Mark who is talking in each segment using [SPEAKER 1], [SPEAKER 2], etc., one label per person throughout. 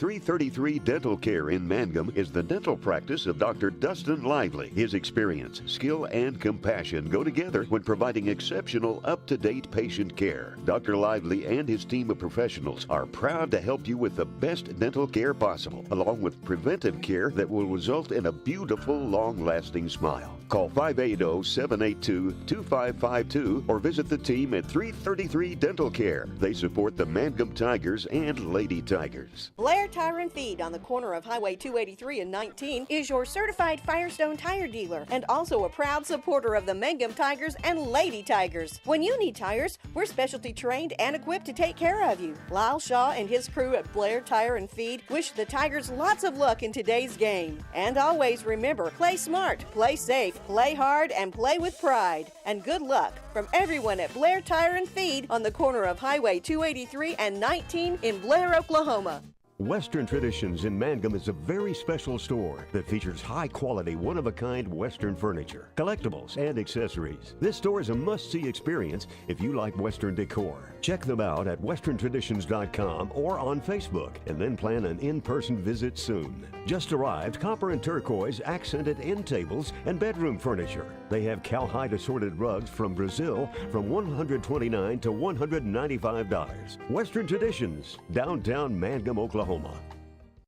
[SPEAKER 1] 333 Dental Care in Mangum is the dental practice of Dr. Dustin Lively. His experience, skill, and compassion go together when providing exceptional, up-to-date patient care. Dr. Lively and his team of professionals are proud to help you with the best dental care possible, along with preventive care that will result in a beautiful, long-lasting smile. Call 580-782-2552 or visit the team at 333 Dental Care. They support the Mangum Tigers and Lady Tigers.
[SPEAKER 2] Blair Tire and Feed on the corner of Highway 283 and 19 is your certified Firestone tire dealer and also a proud supporter of the Mangum Tigers and Lady Tigers. When you need tires, we're specialty trained and equipped to take care of you. Lyle Shaw and his crew at Blair Tire and Feed wish the Tigers lots of luck in today's game. And always remember, play smart, play safe, play hard, and play with pride. And good luck from everyone at Blair Tire and Feed on the corner of Highway 283 and 19 in Blair, Oklahoma.
[SPEAKER 1] Western Traditions in Mangum is a very special store that features high-quality, one-of-a-kind Western furniture, collectibles, and accessories. This store is a must-see experience if you like Western decor. Check them out at westerntraditions.com or on Facebook, and then plan an in-person visit soon. Just arrived copper and turquoise accented end tables and bedroom furniture. They have cowhide assorted rugs from Brazil from $129 to $195. Western Traditions, downtown Mangum, Oklahoma.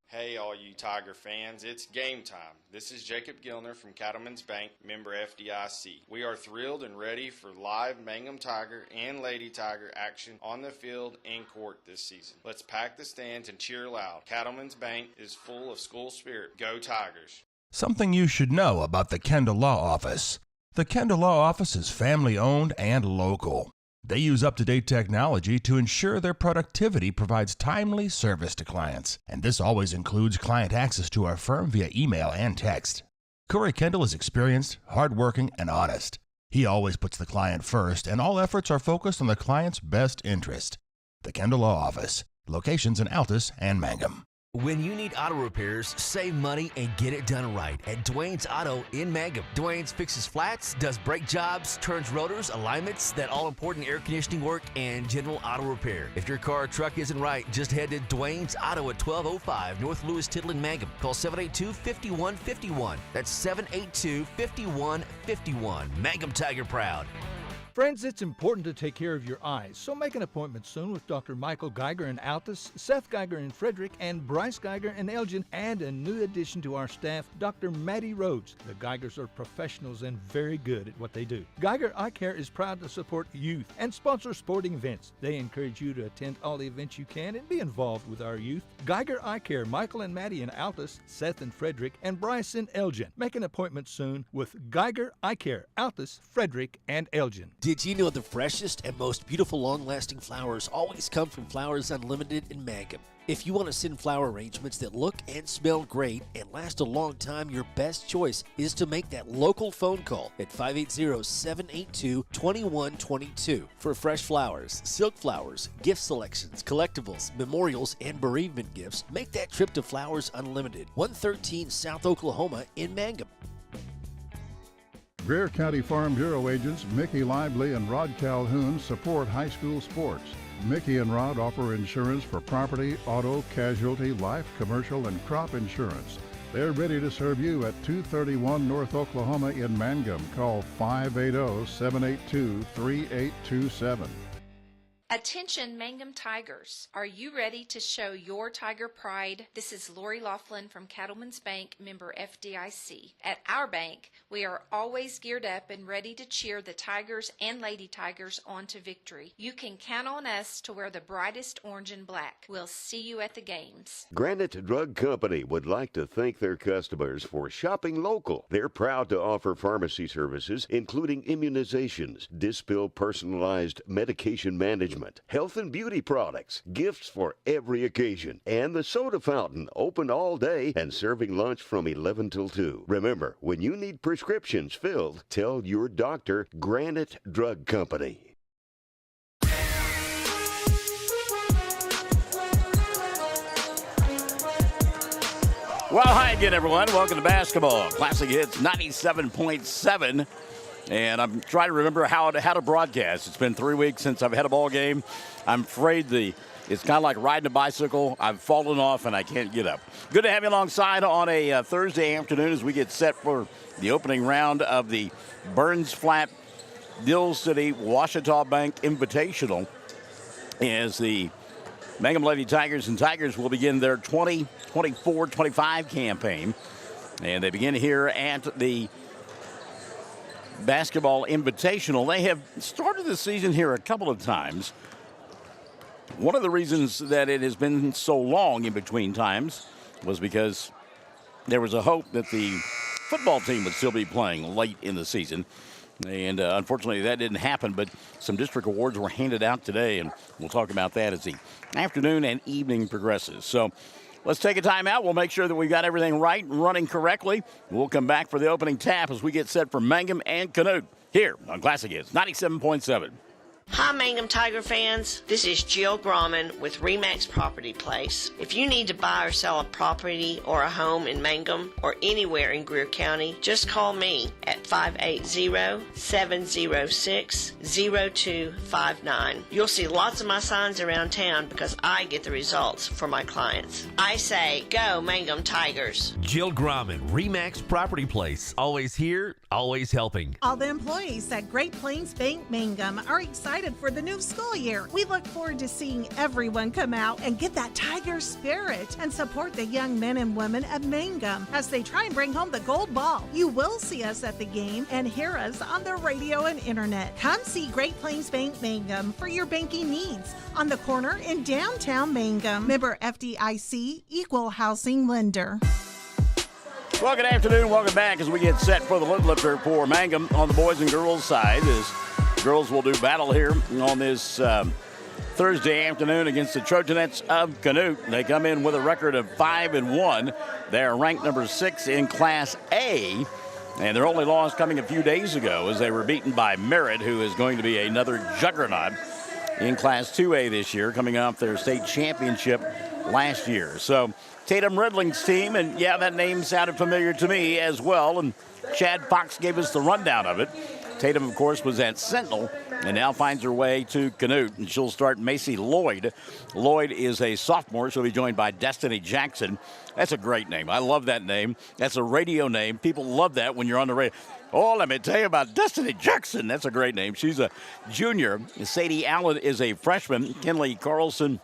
[SPEAKER 3] Hey all you Tiger fans, it's game time. This is Jacob Gilner from Cattlemen's Bank, member FDIC. We are thrilled and ready for live Mangum Tiger and Lady Tiger action on the field and court this season. Let's pack the stands and cheer loud. Cattlemen's Bank is full of school spirit. Go Tigers!
[SPEAKER 4] Something you should know about the Kendall Law Office. The Kendall Law Office is family-owned and local. They use up-to-date technology to ensure their productivity provides timely service to clients, and this always includes client access to our firm via email and text. Corey Kendall is experienced, hardworking, and honest. He always puts the client first, and all efforts are focused on the client's best interest. The Kendall Law Office, locations in Altus and Mangum.
[SPEAKER 5] When you need auto repairs, save money and get it done right at Dwayne's Auto in Mangum. Dwayne's fixes flats, does brake jobs, turns rotors, alignments, that all-important air conditioning work, and general auto repair. If your car or truck isn't right, just head to Dwayne's Auto at 1205 North Lewis Tittle in Mangum. Call 782-5151. That's 782-5151. Mangum Tiger proud.
[SPEAKER 6] Friends, it's important to take care of your eyes, so make an appointment soon with Dr. Michael Geiger in Altus, Seth Geiger in Frederick, and Bryce Geiger in Elgin, and a new addition to our staff, Dr. Maddie Rhodes. The Geigers are professionals and very good at what they do. Geiger Eye Care is proud to support youth and sponsor sporting events. They encourage you to attend all the events you can and be involved with our youth. Geiger Eye Care, Michael and Maddie in Altus, Seth in Frederick, and Bryce in Elgin. Make an appointment soon with Geiger Eye Care, Altus, Frederick, and Elgin.
[SPEAKER 5] Did you know the freshest and most beautiful long-lasting flowers always come from Flowers Unlimited in Mangum? If you want to send flower arrangements that look and smell great and last a long time, your best choice is to make that local phone call at 580-782-2122 for fresh flowers, silk flowers, gift selections, collectibles, memorials, and bereavement gifts. Make that trip to Flowers Unlimited, 113 South Oklahoma in Mangum.
[SPEAKER 7] Greer County Farm Bureau agents Mickey Lively and Rod Calhoun support high school sports. Mickey and Rod offer insurance for property, auto, casualty, life, commercial, and crop insurance. They're ready to serve you at 231 North Oklahoma in Mangum. Call 580-782-3827.
[SPEAKER 8] Attention Mangum Tigers. Are you ready to show your Tiger pride? This is Lori Laughlin from Cattlemen's Bank, member FDIC. At our bank, we are always geared up and ready to cheer the Tigers and Lady Tigers on to victory. You can count on us to wear the brightest orange and black. We'll see you at the games.
[SPEAKER 1] Granite Drug Company would like to thank their customers for shopping local. They're proud to offer pharmacy services, including immunizations, Dispill personalized medication management, health and beauty products, gifts for every occasion, and the soda fountain open all day and serving lunch from 11 till 2. Remember, when you need prescriptions filled, tell your doctor Granite Drug Company.
[SPEAKER 9] Well, hi again, everyone. Welcome to basketball. Classic Hits 97.7. And I'm trying to remember how to broadcast. It's been 3 weeks since I've had a ball game. I'm afraid the It's kind of like riding a bicycle. I've fallen off and I can't get up. Good to have you alongside on a Thursday afternoon as we get set for the opening round of the Burns Flat Dill City Washita Bank Invitational, as the Mangum Lady Tigers and Tigers will begin their 20-24-25 campaign. And they begin here at the Basketball Invitational. They have started the season here a couple of times. One of the reasons that it has been so long in between times was because there was a hope that the football team would still be playing late in the season. And unfortunately, that didn't happen, but some district awards were handed out today, and we'll talk about that as the afternoon and evening progresses. So let's take a timeout. We'll make sure that we've got everything right and running correctly. We'll come back for the opening tap as we get set for Mangum and Canute here on Classic Hits 97.7.
[SPEAKER 10] Hi, Mangum Tiger fans. This is Jill Grauman with RE/MAX Property Place. If you need to buy or sell a property or a home in Mangum or anywhere in Greer County, just call me at 580-706-0259. You'll see lots of my signs around town because I get the results for my clients. I say, go Mangum Tigers.
[SPEAKER 5] Jill Grauman, RE/MAX Property Place. Always here, always helping.
[SPEAKER 11] All the employees at Great Plains Bank Mangum are excited for the new school year. We look forward to seeing everyone come out and get that Tiger spirit and support the young men and women of Mangum as they try and bring home the gold ball. You will see us at the game and hear us on the radio and internet. Come see Great Plains Bank Mangum for your banking needs on the corner in downtown Mangum. Member FDIC, Equal Housing Lender.
[SPEAKER 9] Well, good afternoon. Welcome back as we get set for the lid lifter for Mangum on the boys and girls side. As girls will do battle here on this Thursday afternoon against the Trojanettes of Canute. They come in with a record of 5-1. They're ranked number 6 in Class A, and their only loss coming a few days ago as they were beaten by Merritt, who is going to be another juggernaut in Class 2A this year, coming off their state championship last year. So Tatum Redling's team, and yeah, that name sounded familiar to me as well, and Chad Fox gave us the rundown of it. Tatum, of course, was at Sentinel and now finds her way to Canute, and she'll start Macy Lloyd. Lloyd is a sophomore. She'll be joined by Destiny Jackson. That's a great name. I love that name. That's a radio name. People love that when you're on the radio. Oh, let me tell you about Destiny Jackson. That's a great name. She's a junior. Sadie Allen is a freshman. Kinley Carlson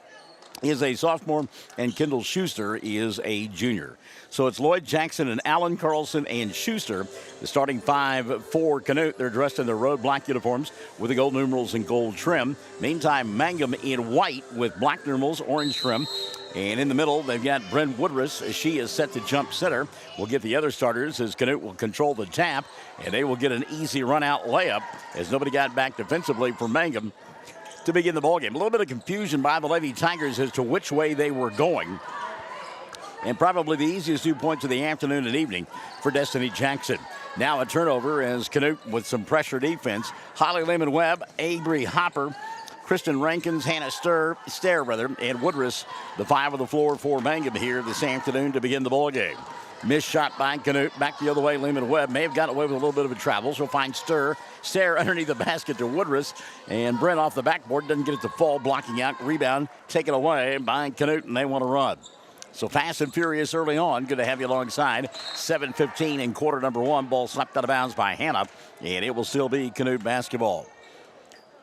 [SPEAKER 9] is a sophomore, and Kendall Schuster is a junior. So it's Lloyd, Jackson, and Allen, Carlson, and Schuster, the starting 5 for Canute. They're dressed in their road black uniforms with the gold numerals and gold trim. Meantime, Mangum in white with black numerals, orange trim. And in the middle, they've got Bryn Woodruss. She is set to jump center. We'll get the other starters as Canute will control the tap, and they will get an easy run-out layup as nobody got back defensively for Mangum to begin the ballgame. A little bit of confusion by the Lady Tigers as to which way they were going. And probably the easiest 2 points of the afternoon and evening for Destiny Jackson. Now a turnover as Canute with some pressure defense. Holly Lehman-Webb, Avery Hopper, Kristen Rankins, Hannah Stair, and Woodruss, the 5 on the floor for Mangum here this afternoon to begin the ballgame. Missed shot by Canute. Back the other way, Lehman-Webb may have gotten away with a little bit of a travel. She'll find Stair underneath the basket to Woodruss. And Brent off the backboard doesn't get it to fall, blocking out. Rebound taken away by Canute, and they want to run. So fast and furious early on. Good to have you alongside. 7:15 in quarter number 1. Ball slapped out of bounds by Hannah, and it will still be Canute basketball.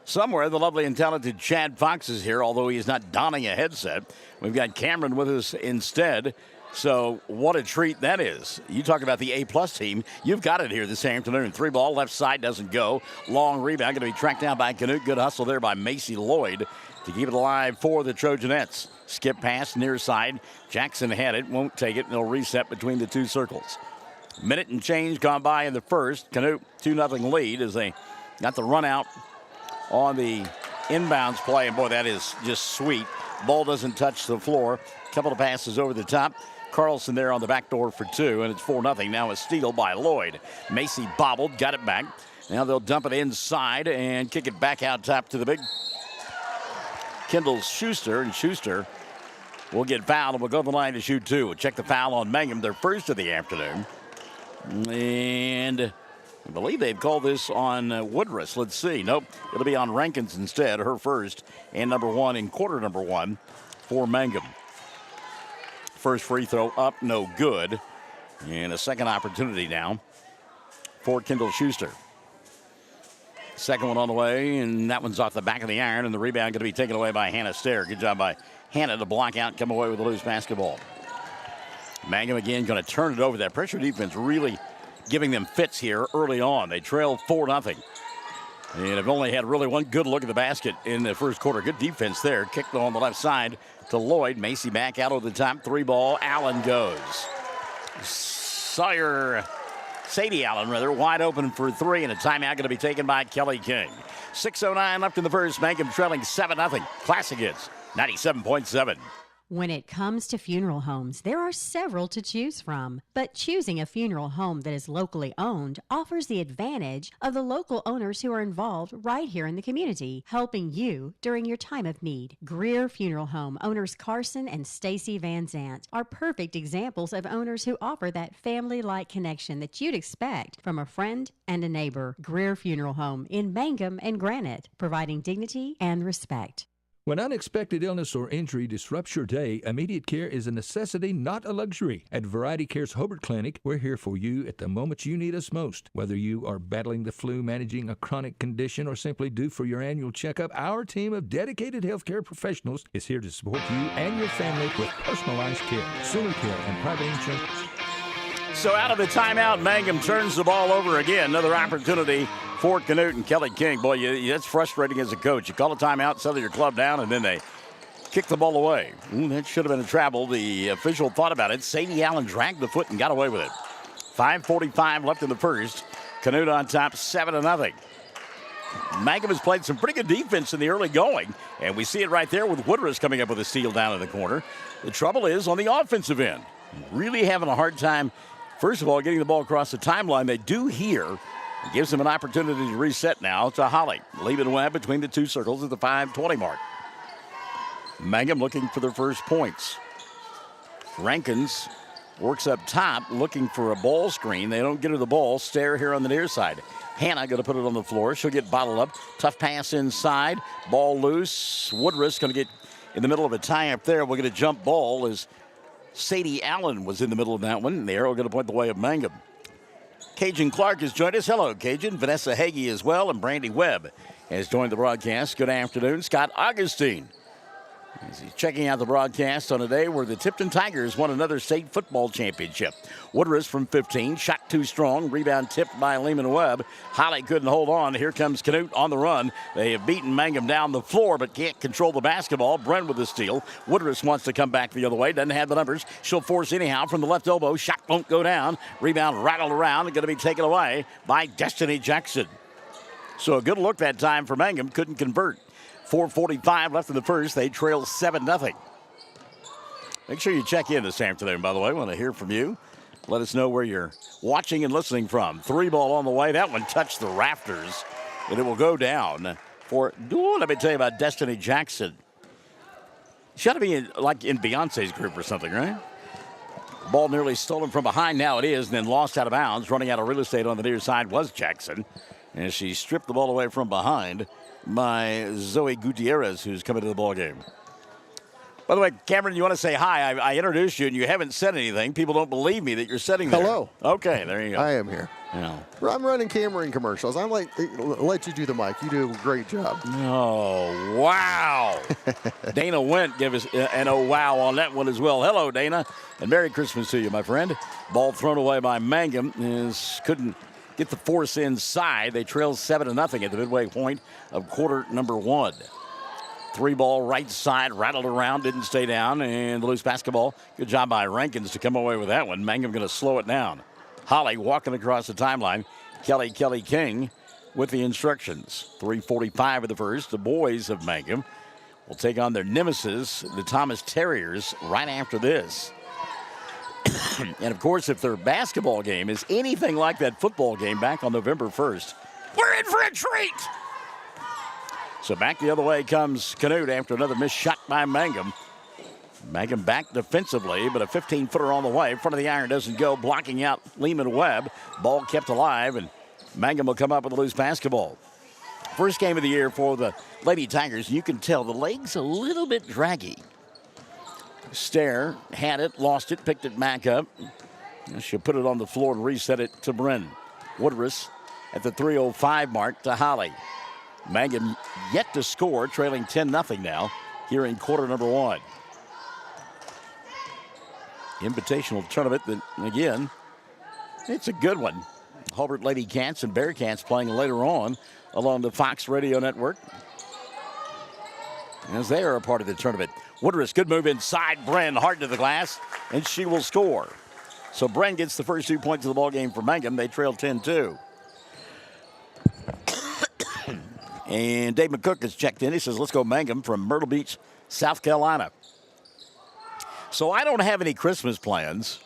[SPEAKER 9] Somewhere, the lovely and talented Chad Fox is here, although he is not donning a headset. We've got Cameron with us instead. So what a treat that is. You talk about the A-plus team. You've got it here this afternoon. 3 ball, left side doesn't go. Long rebound, going to be tracked down by Canute. Good hustle there by Macy Lloyd to keep it alive for the Trojanettes. Skip pass near side. Jackson had it, won't take it, and they'll reset between the 2 circles. Minute and change gone by in the first. Canute 2-0 lead as they got the run out on the inbounds play. And boy, that is just sweet. Ball doesn't touch the floor. Couple of passes over the top. Carlson there on the back door for 2, and it's 4-0. Now a steal by Lloyd. Macy bobbled, got it back. Now they'll dump it inside and kick it back out top to the big Kendall Schuster, and Schuster will get fouled and will go to the line to shoot 2. We'll check the foul on Mangum, their first of the afternoon. And I believe they've called this on Woodruss. Let's see. Nope, it'll be on Rankins instead, her first, and number one in quarter number one for Mangum. First free throw up, no good. And a second opportunity now for Kendall Schuster. Second one on the way, and that one's off the back of the iron, and the rebound going to be taken away by Hannah Stair. Good job by Hannah to block out, come away with a loose basketball. Mangum again going to turn it over. That pressure defense really giving them fits here early on. They trailed 4-0. And have only had really one good look at the basket in the first quarter. Good defense there. Kicked on the left side to Lloyd. Macy back out over the top. 3-ball. Allen goes. Sadie Allen, wide open for three, and a timeout going to be taken by Kelly King. 6:09 left in the first. Mangum trailing 7-0. Classic hits 97.7.
[SPEAKER 12] When it comes to funeral homes, there are several to choose from. But choosing a funeral home that is locally owned offers the advantage of the local owners who are involved right here in the community, helping you during your time of need. Greer Funeral Home owners Carson and Stacy Van Zant are perfect examples of owners who offer that family-like connection that you'd expect from a friend and a neighbor. Greer Funeral Home in Mangum and Granite, providing dignity and respect.
[SPEAKER 6] When unexpected illness or injury disrupts your day, immediate care is a necessity, not a luxury. At Variety Care's Hobart Clinic, we're here for you at the moments you need us most. Whether you are battling the flu, managing a chronic condition, or simply due for your annual checkup, our team of dedicated healthcare professionals is here to support you and your family with personalized care, sooner care, and private insurance.
[SPEAKER 9] So out of the timeout, Mangum turns the ball over again. Another opportunity for Canute and Kelly King. Boy, that's frustrating as a coach. You call a timeout, settle your club down, and then they kick the ball away. That should have been a travel. The official thought about it. Sadie Allen dragged the foot and got away with it. 5:45 left in the first. Canute on top, 7-0. Mangum has played some pretty good defense in the early going, and we see it right there with Woodruss coming up with a steal down in the corner. The trouble is on the offensive end. Really having a hard time, first of all, getting the ball across the timeline. They do here. It gives them an opportunity to reset now to Holly. Leaving Webb between the two circles at the 5:20 mark. Mangum looking for their first points. Rankins works up top looking for a ball screen. They don't get her the ball. Stair here on the near side. Hannah going to put it on the floor. She'll get bottled up. Tough pass inside. Ball loose. Woodruss going to get in the middle of a tie up there. We'll get a jump ball as Sadie Allen was in the middle of that one. The arrow going to point the way of Mangum. Cajun Clark has joined us. Hello, Cajun. Vanessa Hagee as well, and Brandy Webb has joined the broadcast. Good afternoon. Scott Augustine He's checking out the broadcast on a day where the Tipton Tigers won another state football championship. Woodruss from 15, shot too strong, rebound tipped by Lehman Webb. Holly couldn't hold on. Here comes Canute on the run. They have beaten Mangum down the floor but can't control the basketball. Brent with the steal. Woodruss wants to come back the other way, doesn't have the numbers. She'll force anyhow from the left elbow. Shot won't go down. Rebound rattled around and going to be taken away by Destiny Jackson. So a good look that time for Mangum, couldn't convert. 4:45 left in the first. They trail 7-0. Make sure you check in this afternoon, by the way. I want to hear from you. Let us know where you're watching and listening from. 3-ball on the way. That one touched the rafters, and it will go down for, let me tell you about Destiny Jackson. She ought to be in Beyonce's group or something, right? Ball nearly stolen from behind. Now it is, and then lost out of bounds. Running out of real estate on the near side was Jackson. And she stripped the ball away from behind by Zoe Gutierrez, who's coming to the ball game. By the way, Cameron, you want to say hi? I introduced you, and you haven't said anything. People don't believe me that you're sitting there.
[SPEAKER 13] Hello.
[SPEAKER 9] Okay, there you go.
[SPEAKER 13] I am here.
[SPEAKER 9] Yeah.
[SPEAKER 13] I'm running camera and commercials. I'm like, let you do the mic. You do a great job.
[SPEAKER 9] Oh, wow. Dana Went gave us an oh, wow on that one as well. Hello, Dana, and Merry Christmas to you, my friend. Ball thrown away by Mangum. Couldn't get the force inside. They trail 7-0 at the midway point of quarter number one. 3-ball right side, rattled around, didn't stay down, and the loose basketball. Good job by Rankins to come away with that one. Mangum going to slow it down. Holly walking across the timeline. Kelly King with the instructions. 3:45 of the first. The boys of Mangum will take on their nemesis, the Thomas Terriers, right after this. And, of course, if their basketball game is anything like that football game back on November 1st, we're in for a treat. So back the other way comes Canute after another missed shot by Mangum. Mangum back defensively, but a 15-footer on the way. Front of the iron doesn't go, blocking out Lehman Webb. Ball kept alive, and Mangum will come up with a loose basketball. First game of the year for the Lady Tigers. You can tell the leg's a little bit draggy. Stair had it, lost it, picked it back up. She'll put it on the floor and reset it to Bryn. Woodruss at the 3:05 mark to Holly. Mangum yet to score, trailing 10-0 now here in quarter number 1. Invitational tournament that, again, it's a good one. Hobart Lady Cats and Bearcats playing later on along the Fox Radio Network as they are a part of the tournament. Woodruss, good move inside. Bren hard to the glass, and she will score. So Bren gets the first 2 points of the ball game for Mangum. They trail 10-2. And Dave McCook has checked in. He says, let's go Mangum from Myrtle Beach, South Carolina. So I don't have any Christmas plans.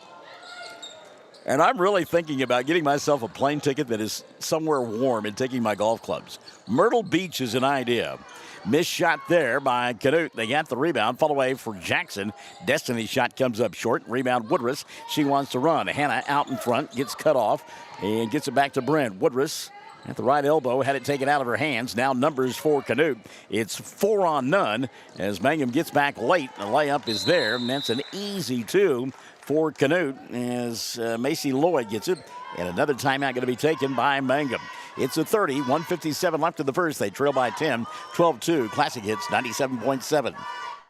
[SPEAKER 9] And I'm really thinking about getting myself a plane ticket that is somewhere warm and taking my golf clubs. Myrtle Beach is an idea. Missed shot there by Canute. They got the rebound. Fall away for Jackson. Destiny's shot comes up short. Rebound Woodruss. She wants to run. Hannah out in front. Gets cut off and gets it back to Brent. Woodruss at the right elbow. Had it taken out of her hands. Now numbers for Canute. It's 4 on none as Mangum gets back late. The layup is there. And that's an easy 2 for Canute as Macy Lloyd gets it. And another timeout going to be taken by Mangum. It's a 30, 1:57 left in the first. They trail by 10, 12-2. Classic Hits 97.7.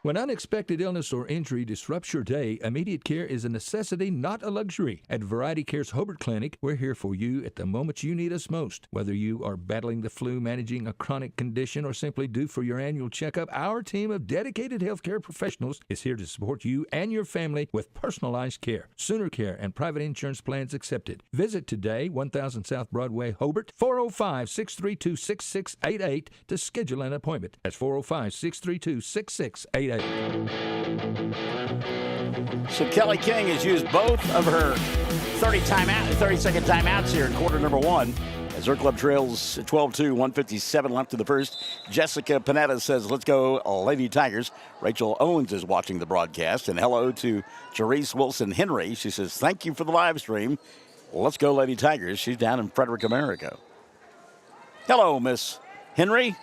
[SPEAKER 6] When unexpected illness or injury disrupts your day, immediate care is a necessity, not a luxury. At Variety Care's Hobart Clinic, we're here for you at the moment you need us most. Whether you are battling the flu, managing a chronic condition, or simply due for your annual checkup, our team of dedicated healthcare professionals is here to support you and your family with personalized care. Sooner Care and private insurance plans accepted. Visit today, 1000 South Broadway, Hobart, 405-632-6688 to schedule an appointment. That's 405-632-6688.
[SPEAKER 9] So Kelly King has used both of her 30-second timeouts here in quarter number 1 as her club trails 12-2, 1:57 left in the first. Jessica Panetta says, let's go Lady Tigers. Rachel Owens is watching the broadcast. And hello to Therese Wilson Henry. She says, thank you for the live stream. Let's go Lady Tigers. She's down in Frederick, America. Hello, Miss Henry.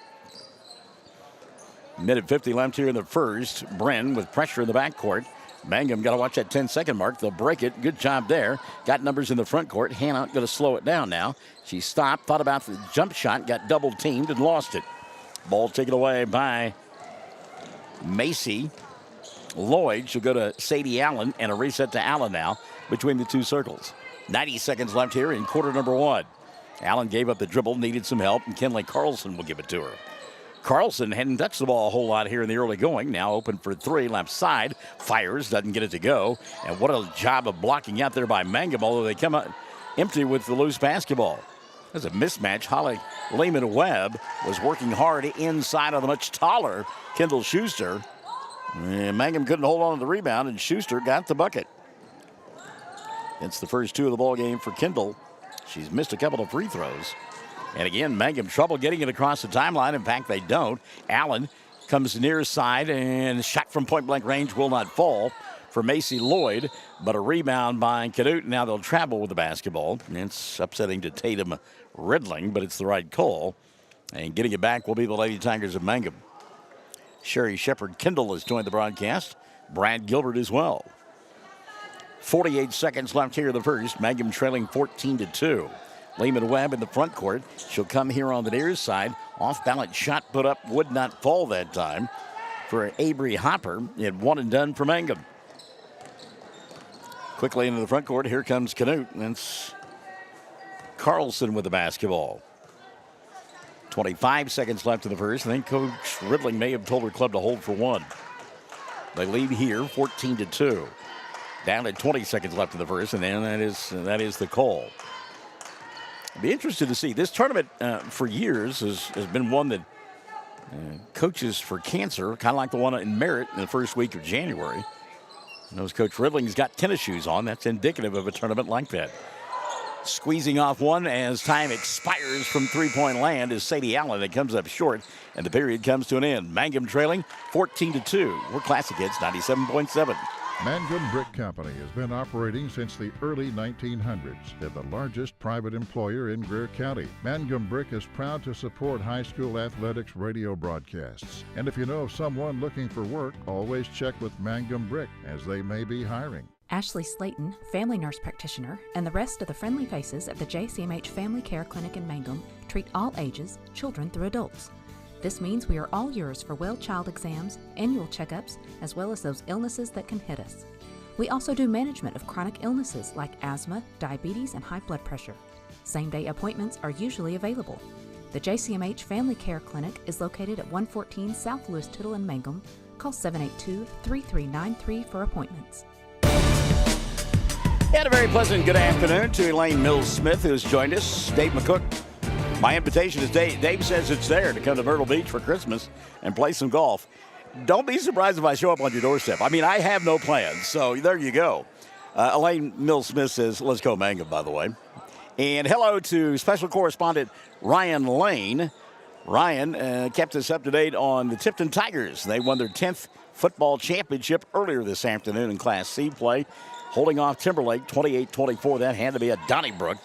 [SPEAKER 9] Minute 50 left here in the first. Bren with pressure in the backcourt. Mangum got to watch that 10-second mark. They'll break it. Good job there. Got numbers in the front court. Hannah going to slow it down now. She stopped, thought about the jump shot, got double teamed and lost it. Ball taken away by Macy Lloyd. She'll go to Sadie Allen and a reset to Allen now between the two circles. 90 seconds left here in quarter number 1. Allen gave up the dribble, needed some help, and Kenley Carlson will give it to her. Carlson hadn't touched the ball a whole lot here in the early going. Now open for 3, left side. Fires, doesn't get it to go. And what a job of blocking out there by Mangum, although they come out empty with the loose basketball. There's a mismatch. Holly Lehman-Webb was working hard inside of the much taller Kendall Schuster. And Mangum couldn't hold on to the rebound, and Schuster got the bucket. It's the first 2 of the ball game for Kendall. She's missed a couple of free throws. And again, Mangum trouble getting it across the timeline. In fact, they don't. Allen comes near side, and shot from point-blank range will not fall for Macy Lloyd, but a rebound by Canute. Now they'll travel with the basketball. It's upsetting to Tatum Riddling, but it's the right call. And getting it back will be the Lady Tigers of Mangum. Sherry Shepard Kendall has joined the broadcast. Brad Gilbert as well. 48 seconds left here in the first. Mangum trailing 14-2. Lehman-Webb in the front court. She'll come here on the near side. Off-balance shot put up, would not fall that time for Avery Hopper. It one and done for Mangum. Quickly into the front court. Here comes Canute. That's Carlson with the basketball. 25 seconds left in the first. I think Coach Riddling may have told her club to hold for 1. They lead here 14-2. Down at 20 seconds left in the first, and then that is the call. I'd be interested to see. This tournament for years has been one that coaches for cancer, kind of like the one in Merritt in the first week of January. Knows Coach Riddling's got tennis shoes on. That's indicative of a tournament like that. Squeezing off one as time expires from three-point land is Sadie Allen. It comes up short, and the period comes to an end. Mangum trailing 14-2. We're Classic Hits 97.7.
[SPEAKER 7] Mangum Brick Company has been operating since the early 1900s. They're the largest private employer in Greer County. Mangum Brick is proud to support high school athletics radio broadcasts. And if you know of someone looking for work, always check with Mangum Brick, as they may be hiring.
[SPEAKER 14] Ashley Slayton, family nurse practitioner, and the rest of the friendly faces at the JCMH Family Care Clinic in Mangum treat all ages, children through adults. This means we are all yours for well child exams, annual checkups, as well as those illnesses that can hit us. We also do management of chronic illnesses like asthma, diabetes, and high blood pressure. Same-day appointments are usually available. The JCMH Family Care Clinic is located at 114 South Lewis Tittle in Mangum. Call 782-3393 for appointments.
[SPEAKER 9] And a very pleasant good afternoon to Elaine Mills-Smith, who's joined us. Dave McCook. My invitation is Dave says it's there to come to Myrtle Beach for Christmas and play some golf. Don't be surprised if I show up on your doorstep. I mean, I have no plans, so there you go. Elaine Mills-Smith says, let's go Mangum, by the way. And hello to special correspondent Ryan Lane. Ryan kept us up to date on the Tipton Tigers. They won their 10th football championship earlier this afternoon in Class C play, holding off Timberlake 28-24. That had to be a Donnybrook,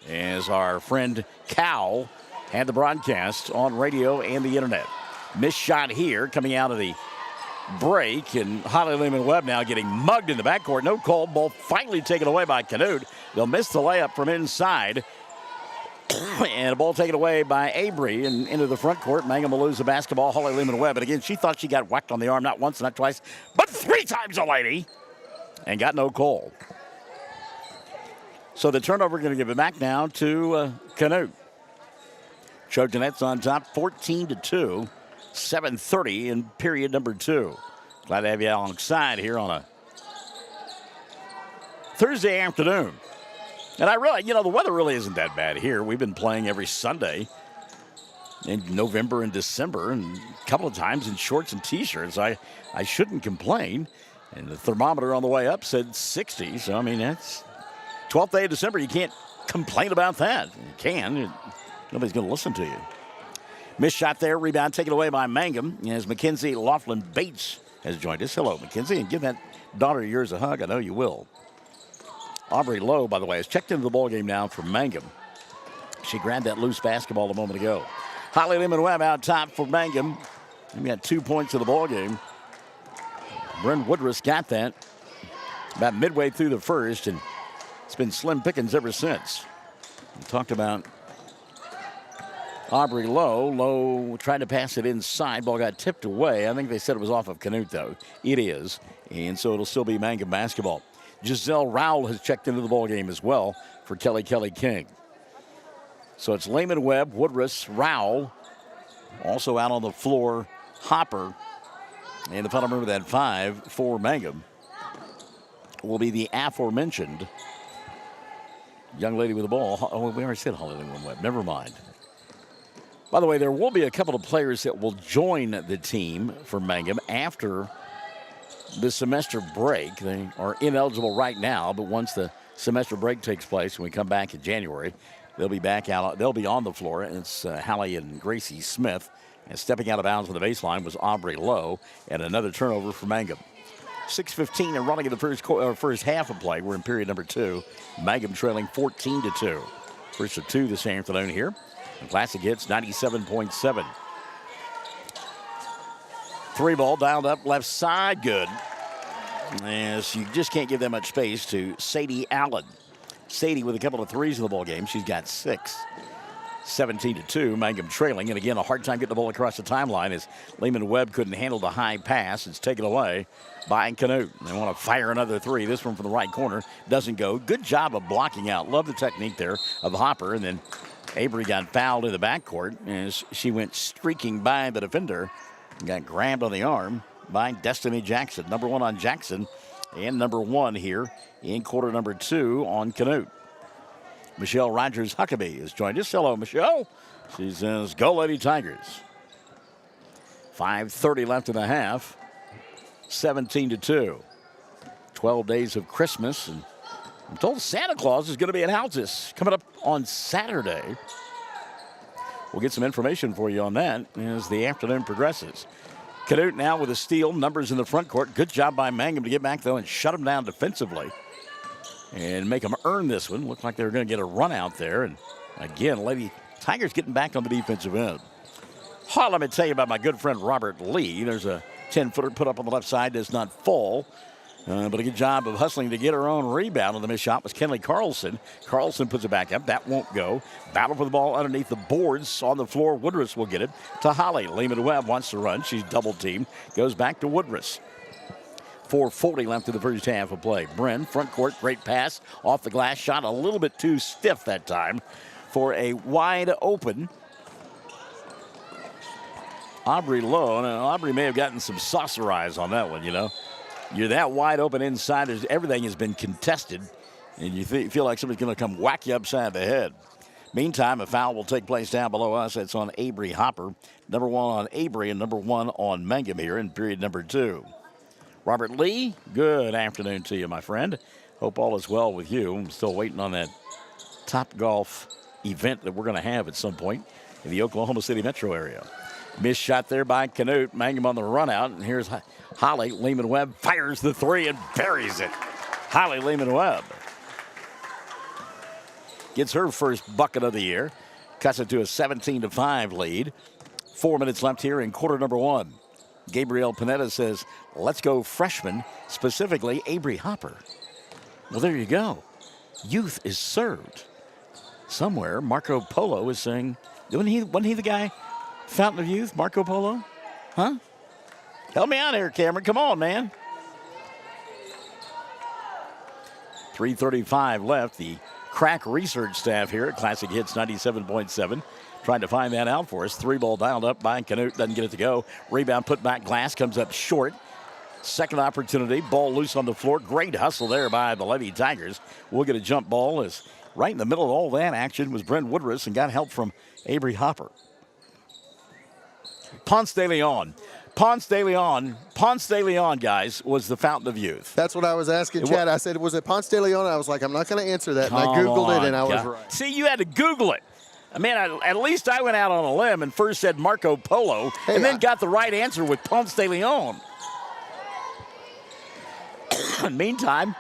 [SPEAKER 9] as our friend Cal had the broadcast on radio and the internet. Missed shot here coming out of the break, and Holly Lehman-Webb now getting mugged in the backcourt. No call. Ball finally taken away by Canute. They'll miss the layup from inside. And a ball taken away by Avery and into the front court. Mangum will lose the basketball. Holly Lehman-Webb. And again, she thought she got whacked on the arm not once, not twice, but 3 times, a lady. And got no call. So the turnover going to give it back now to Canute. Trojanettes on top 14-2. 7:30 in period number 2. Glad to have you alongside here on a Thursday afternoon. And I realize, the weather really isn't that bad here. We've been playing every Sunday in November and December, and a couple of times in shorts and T-shirts. I shouldn't complain. And the thermometer on the way up said 60. So, I mean, that's 12th day of December. You can't complain about that. You can. Nobody's going to listen to you. Missed shot there. Rebound taken away by Mangum as Mackenzie Laughlin Bates has joined us. Hello, Mackenzie, and give that daughter of yours a hug. I know you will. Aubrey Lowe, by the way, has checked into the ballgame now for Mangum. She grabbed that loose basketball a moment ago. Holly Lehman-Webb out top for Mangum. We got 2 points of the ballgame. Bryn Woodruss got that about midway through the first, and it's been slim pickings ever since. We talked about Aubrey Lowe. Lowe tried to pass it inside. Ball got tipped away. I think they said it was off of Canute, though. It is. And so it'll still be Mangum basketball. Giselle Rowell has checked into the ballgame as well for Kelly King. So it's Lehman-Webb, Woodruss, Rowell. Also out on the floor, Hopper. And the final member of that 5 for Mangum will be the aforementioned young lady with the ball. Oh, we already said Holly Lehman-Webb. Never mind. By the way, there will be a couple of players that will join the team for Mangum after the semester break. They are ineligible right now, but once the semester break takes place and we come back in January, they'll be back out. They'll be on the floor. And it's Hallie and Gracie Smith. And stepping out of bounds from the baseline was Aubrey Lowe, and another turnover for Mangum. 6:15 and running in the first half of play. We're in period number 2. Mangum trailing 14-2. First of 2 this afternoon here. And Classic hits 97.7. 3 ball dialed up left side, good. As you just can't give that much space to Sadie Allen. Sadie with a couple of threes in the ball game. She's got 6. 17-2, Mangum trailing. And again, a hard time getting the ball across the timeline as Lehman-Webb couldn't handle the high pass. It's taken away by Canute. They want to fire another 3. This one from the right corner doesn't go. Good job of blocking out. Love the technique there of Hopper. And then Avery got fouled in the backcourt as she went streaking by the defender and got grabbed on the arm by Destiny Jackson. Number 1 on Jackson and number 1 here in quarter number 2 on Canute. Michelle Rogers-Huckabee has joined us. Hello, Michelle. She says, go Lady Tigers. 5:30 left in the half. 17-2. 12 days of Christmas. And I'm told Santa Claus is going to be at Altus coming up on Saturday. We'll get some information for you on that as the afternoon progresses. Canute now with a steal. Numbers in the front court. Good job by Mangum to get back, though, and shut them down defensively and make them earn this one. Looked like they were going to get a run out there. And, again, Lady Tigers getting back on the defensive end. Let me tell you about my good friend Robert Lee. There's a 10-footer put up on the left side. Does not fall. But a good job of hustling to get her own rebound. On the missed shot was Kenley Carlson. Carlson puts it back up. That won't go. Battle for the ball underneath the boards on the floor. Woodruss will get it to Holly. Lehman Webb wants to run. She's double teamed. Goes back to Woodruss. 4:40 left in the first half of play. Bren, front court, great pass. Off the glass, shot a little bit too stiff that time for a wide open Aubrey Lowe. Now, Aubrey may have gotten some saucer eyes on that one, you know. You're that wide open inside. Everything has been contested, and you feel like somebody's going to come whack you upside the head. Meantime, a foul will take place down below us. It's on Avery Hopper. Number 1 on Avery and number 1 on Mangum here in period number 2. Robert Lee, good afternoon to you, my friend. Hope all is well with you. I'm still waiting on that Top Golf event that we're going to have at some point in the Oklahoma City metro area. Missed shot there by Canute. Mangum on the run out, and here's Holly. Lehman Webb fires the three and buries it. Holly Lehman Webb gets her first bucket of the year. Cuts it to a 17-5 lead. 4 minutes left here in quarter number 1. Gabrielle Panetta says, let's go freshman, specifically Avery Hopper. Well, there you go. Youth is served. Somewhere, Marco Polo is saying, wasn't he the guy? Fountain of Youth, Marco Polo? Huh? Help me out here, Cameron. Come on, man. 3:35 left. The crack research staff here at Classic Hits 97.7 trying to find that out for us. 3-ball dialed up by Canute. Doesn't get it to go. Rebound put back. Glass comes up short. Second opportunity. Ball loose on the floor. Great hustle there by the Lady Tigers. We'll get a jump ball. As right in the middle of all that action was Brent Woodruss and got help from Avery Hopper. Ponce de Leon, guys, was the fountain of youth.
[SPEAKER 13] That's what I was asking Chad. I said, was it Ponce de Leon? I was like, I'm not going to answer that. And I Googled it, and I was right.
[SPEAKER 9] See, you had to Google it. I mean, at least I went out on a limb and first said Marco Polo, and then got the right answer with Ponce de Leon. Meantime,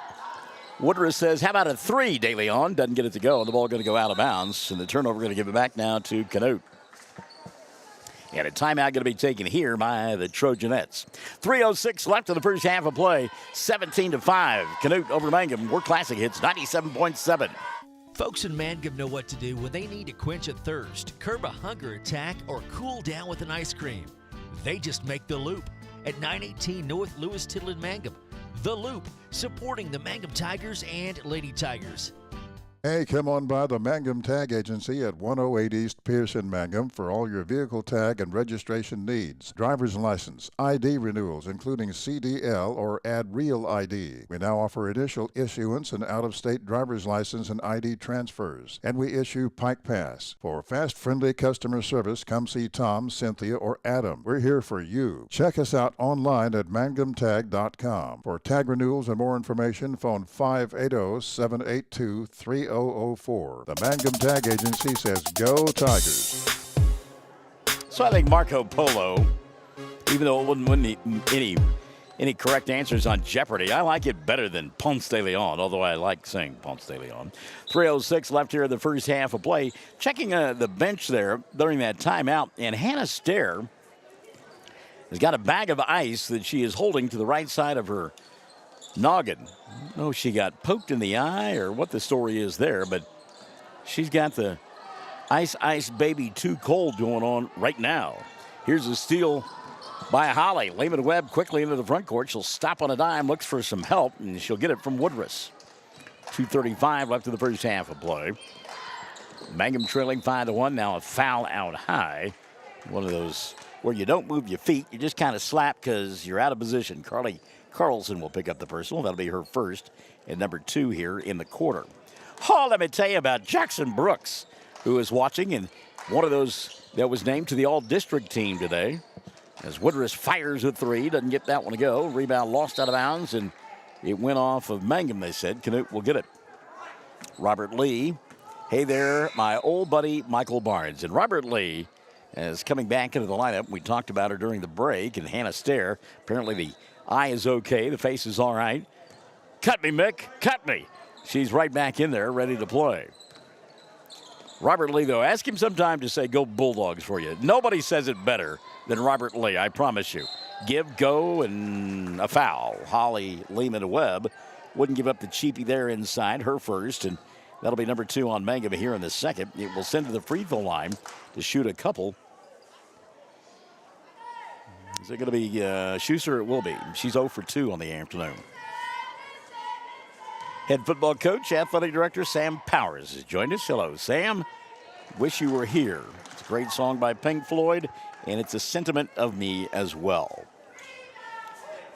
[SPEAKER 9] Woodruss says, how about a 3, De Leon? Doesn't get it to go. The ball going to go out of bounds, and the turnover going to give it back now to Canute. And a timeout going to be taken here by the Trojanettes. 3:06 left in the first half of play. 17-5. Canute over Mangum. We're Classic Hits 97.7.
[SPEAKER 5] Folks in Mangum know what to do when they need to quench a thirst, curb a hunger attack, or cool down with an ice cream. They just make the Loop at 918 North Lewis Tittle in Mangum. The Loop, supporting the Mangum Tigers and Lady Tigers.
[SPEAKER 7] Hey, come on by the Mangum Tag Agency at 108 East Pierce in Mangum for all your vehicle tag and registration needs. Driver's license, ID renewals, including CDL or Add Real ID. We now offer initial issuance and out-of-state driver's license and ID transfers. And we issue Pike Pass. For fast, friendly customer service, come see Tom, Cynthia, or Adam. We're here for you. Check us out online at mangumtag.com. For tag renewals and more information, phone 580-782-3004. The Mangum Tag Agency says, go Tigers.
[SPEAKER 9] So I think Marco Polo, even though it wouldn't win any correct answers on Jeopardy, I like it better than Ponce de Leon, although I like saying Ponce de Leon. 3:06 left here in the first half of play. Checking the bench there during that timeout, and Hannah Stair has got a bag of ice that she is holding to the right side of her noggin. I don't know if she got poked in the eye or what the story is there, but she's got the ice baby too cold going on right now. Here's a steal by Holly. Lehman Webb quickly into the front court. She'll stop on a dime, looks for some help, and she'll get it from Woodruss. 2:35 left in the first half of play. Mangum trailing 5-1. Now a foul out high. One of those where you don't move your feet. You just kind of slap because you're out of position. Carlson will pick up the personal. That'll be her first and number 2 here in the quarter. Let me tell you about Jackson Brooks, who is watching, and one of those that was named to the all-district team today. As Woodruss fires a 3, doesn't get that one to go. Rebound lost out of bounds, and it went off of Mangum, they said. Canute will get it. Robert Lee. Hey there, my old buddy Michael Barnes. And Robert Lee as coming back into the lineup. We talked about her during the break, and Hannah Stair, apparently the eye is okay, the face is all right. Cut me, Mick, cut me. She's right back in there, ready to play. Robert Lee, though, ask him sometime to say go Bulldogs for you. Nobody says it better than Robert Lee, I promise you. Give, go, and a foul. Holly Lehman-Webb wouldn't give up the cheapie there inside, her first, and that'll be number 2 on Mangum here in the second. It will send to the free throw line to shoot a couple. Is it going to be Schuster? It will be. She's 0 for 2 on the afternoon. Head football coach, athletic director Sam Powers has joined us. Hello, Sam. Wish You Were Here. It's a great song by Pink Floyd, and it's a sentiment of me as well.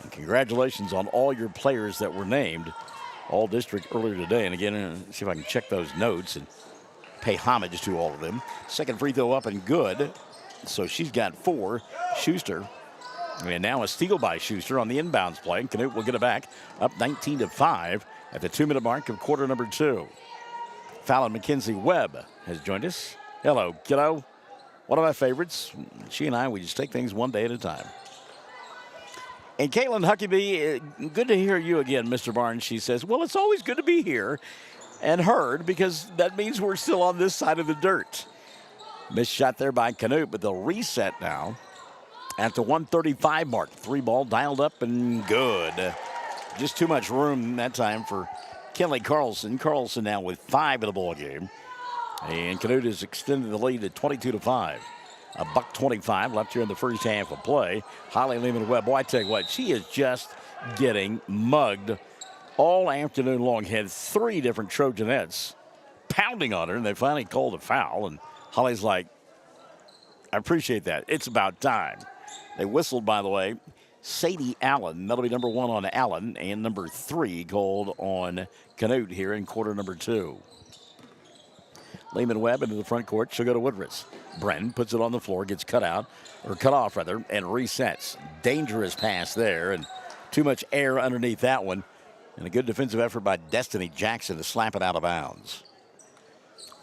[SPEAKER 9] And congratulations on all your players that were named all district earlier today. And again, see if I can check those notes and pay homage to all of them. Second free throw up and good. So she's got 4. Schuster. And now a steal by Schuster on the inbounds play. Canute will get it back up 19-5 at the 2-minute mark of quarter number 2. Fallon McKenzie Webb has joined us. Hello, kiddo. One of my favorites. She and I, we just take things one day at a time. And Caitlin Huckabee, good to hear you again, Mr. Barnes. She says, well, it's always good to be here and heard because that means we're still on this side of the dirt. Missed shot there by Canute, but they'll reset now at the 1:35 mark. 3 ball dialed up and good. Just too much room that time for Kenley Carlson. Carlson now with 5 in the ball game. And Canute has extended the lead to 22-5. $1:25 left here in the first half of play. Holly Lehman-Webb, boy, I tell you what, she is just getting mugged all afternoon long. Had 3 different Trojanettes pounding on her, and they finally called a foul. And Holly's like, I appreciate that. It's about time. They whistled, by the way, Sadie Allen. That'll be number 1 on Allen, and number 3 called on Canute here in quarter number 2. Lehman-Webb into the front court. She'll go to Woodruss. Brennan puts it on the floor, gets cut off, and resets. Dangerous pass there, and too much air underneath that one. And a good defensive effort by Destiny Jackson to slap it out of bounds.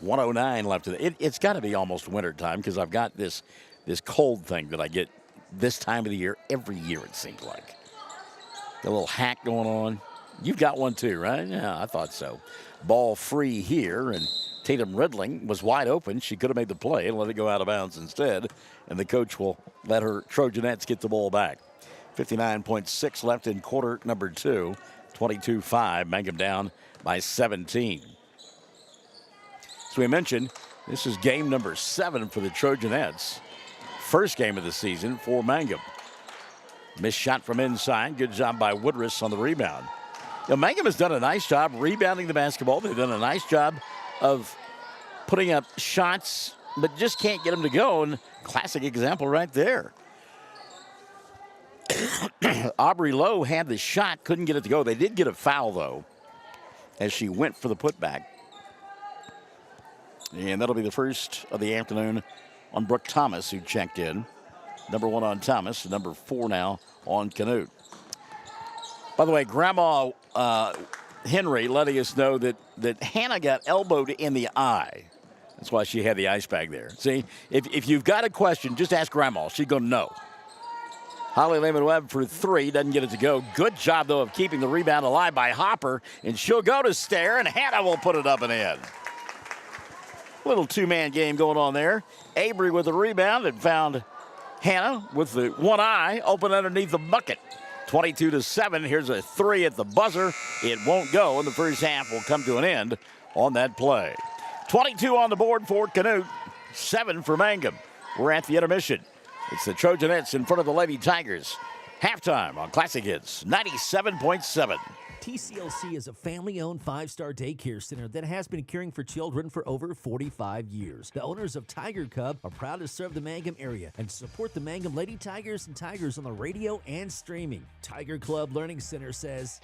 [SPEAKER 9] 1:09 left. It's got to be almost winter time because I've got this cold thing that I get this time of the year every year, it seems like. Got a little hack going on. You've got one too, right? Yeah, I thought so. Ball free here, and Tatum Ridling was wide open. She could have made the play and let it go out of bounds instead. And the coach will let her Trojanettes get the ball back. 59.6 left in quarter number 2. 22-5. Mangum down by 17. So we mentioned this is game number 7 for the Trojanettes. First game of the season for Mangum. Missed shot from inside. Good job by Woodruss on the rebound. Mangum has done a nice job rebounding the basketball. They've done a nice job of putting up shots, but just can't get them to go. And classic example right there. Aubrey Lowe had the shot, couldn't get it to go. They did get a foul, though, as she went for the putback. And that'll be the first of the afternoon on Brooke Thomas, who checked in. Number 1 on Thomas, number 4 now on Canute. By the way, Grandma Henry letting us know that Hannah got elbowed in the eye. That's why she had the ice bag there. See, if you've got a question, just ask Grandma. She's going to know. Holly Lehman-Webb for 3, doesn't get it to go. Good job, though, of keeping the rebound alive by Hopper, and she'll go to Stair, and Hannah will put it up and in. Little 2-man game going on there. Avery with the rebound and found Hannah with the one eye open underneath the bucket. 22-7. Here's a 3 at the buzzer. It won't go, and the first half will come to an end on that play. 22 on the board for Canute, 7 for Mangum. We're at the intermission. It's the Trojanettes in front of the Lady Tigers. Halftime on Classic Hits 97.7.
[SPEAKER 5] TCLC is a family-owned 5-star daycare center that has been caring for children for over 45 years. The owners of Tiger Cub are proud to serve the Mangum area and support the Mangum Lady Tigers and Tigers on the radio and streaming. Tiger Club Learning Center says,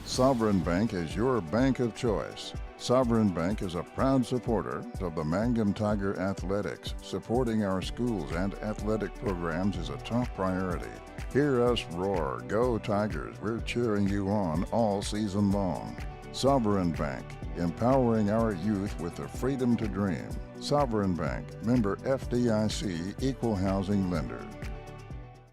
[SPEAKER 7] Sovereign Bank is your bank of choice. Sovereign Bank is a proud supporter of the Mangum Tiger Athletics. Supporting our schools and athletic programs is a top priority. Hear us roar, go Tigers. We're cheering you on all season long. Sovereign Bank, empowering our youth with the freedom to dream. Sovereign Bank, member FDIC, equal housing lender.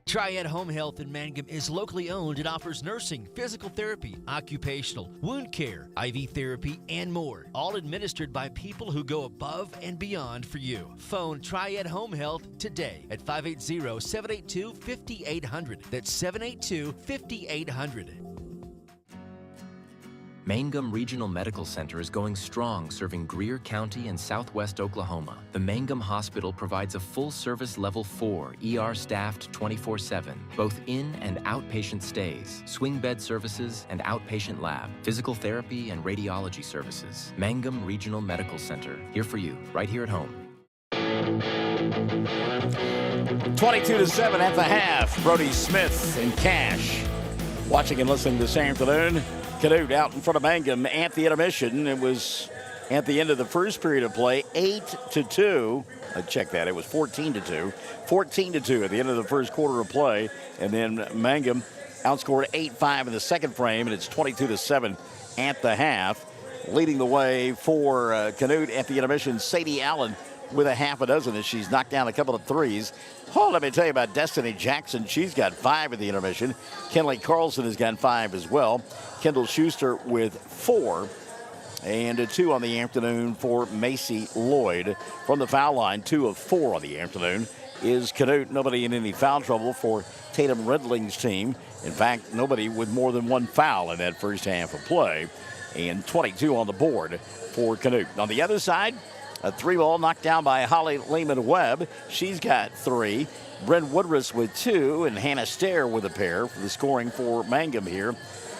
[SPEAKER 5] Triad Home Health in Mangum is locally owned and offers nursing, physical therapy, occupational, wound care, IV therapy, and more. All administered by people who go above and beyond for you. Phone Triad Home Health today at 580-782-5800. That's 782-5800.
[SPEAKER 15] Mangum Regional Medical Center is going strong, serving Greer County and southwest Oklahoma. The Mangum Hospital provides a full-service Level 4, ER-staffed 24/7, both in and outpatient stays, swing bed services and outpatient lab, physical therapy and radiology services. Mangum Regional Medical Center, here for you, right here at home.
[SPEAKER 9] 22-7 at the half. Brody Smith and Cash watching and listening this afternoon. Canute out in front of Mangum at the intermission. It was at the end of the first period of play, 8-2. I checked that. It was 14-2. 14-2 at the end of the first quarter of play. And then Mangum outscored 8-5 in the second frame, and it's 22-7 at the half. Leading the way for Canute at the intermission, Sadie Allen with a half a dozen as she's knocked down a couple of threes. Oh, let me tell you about Destiny Jackson. She's got 5 at the intermission. Kenley Carlson has got 5 as well. Kendall Schuster with 4. And a 2 on the afternoon for Macy Lloyd. From the foul line, 2 of 4 on the afternoon is Canute. Nobody in any foul trouble for Tatum Redling's team. In fact, nobody with more than 1 foul in that first half of play. And 22 on the board for Canute. On the other side, a 3-ball knocked down by Holly Lehman-Webb. She's got 3. Bryn Woodruss with 2, and Hannah Stair with a pair for the scoring for Mangum here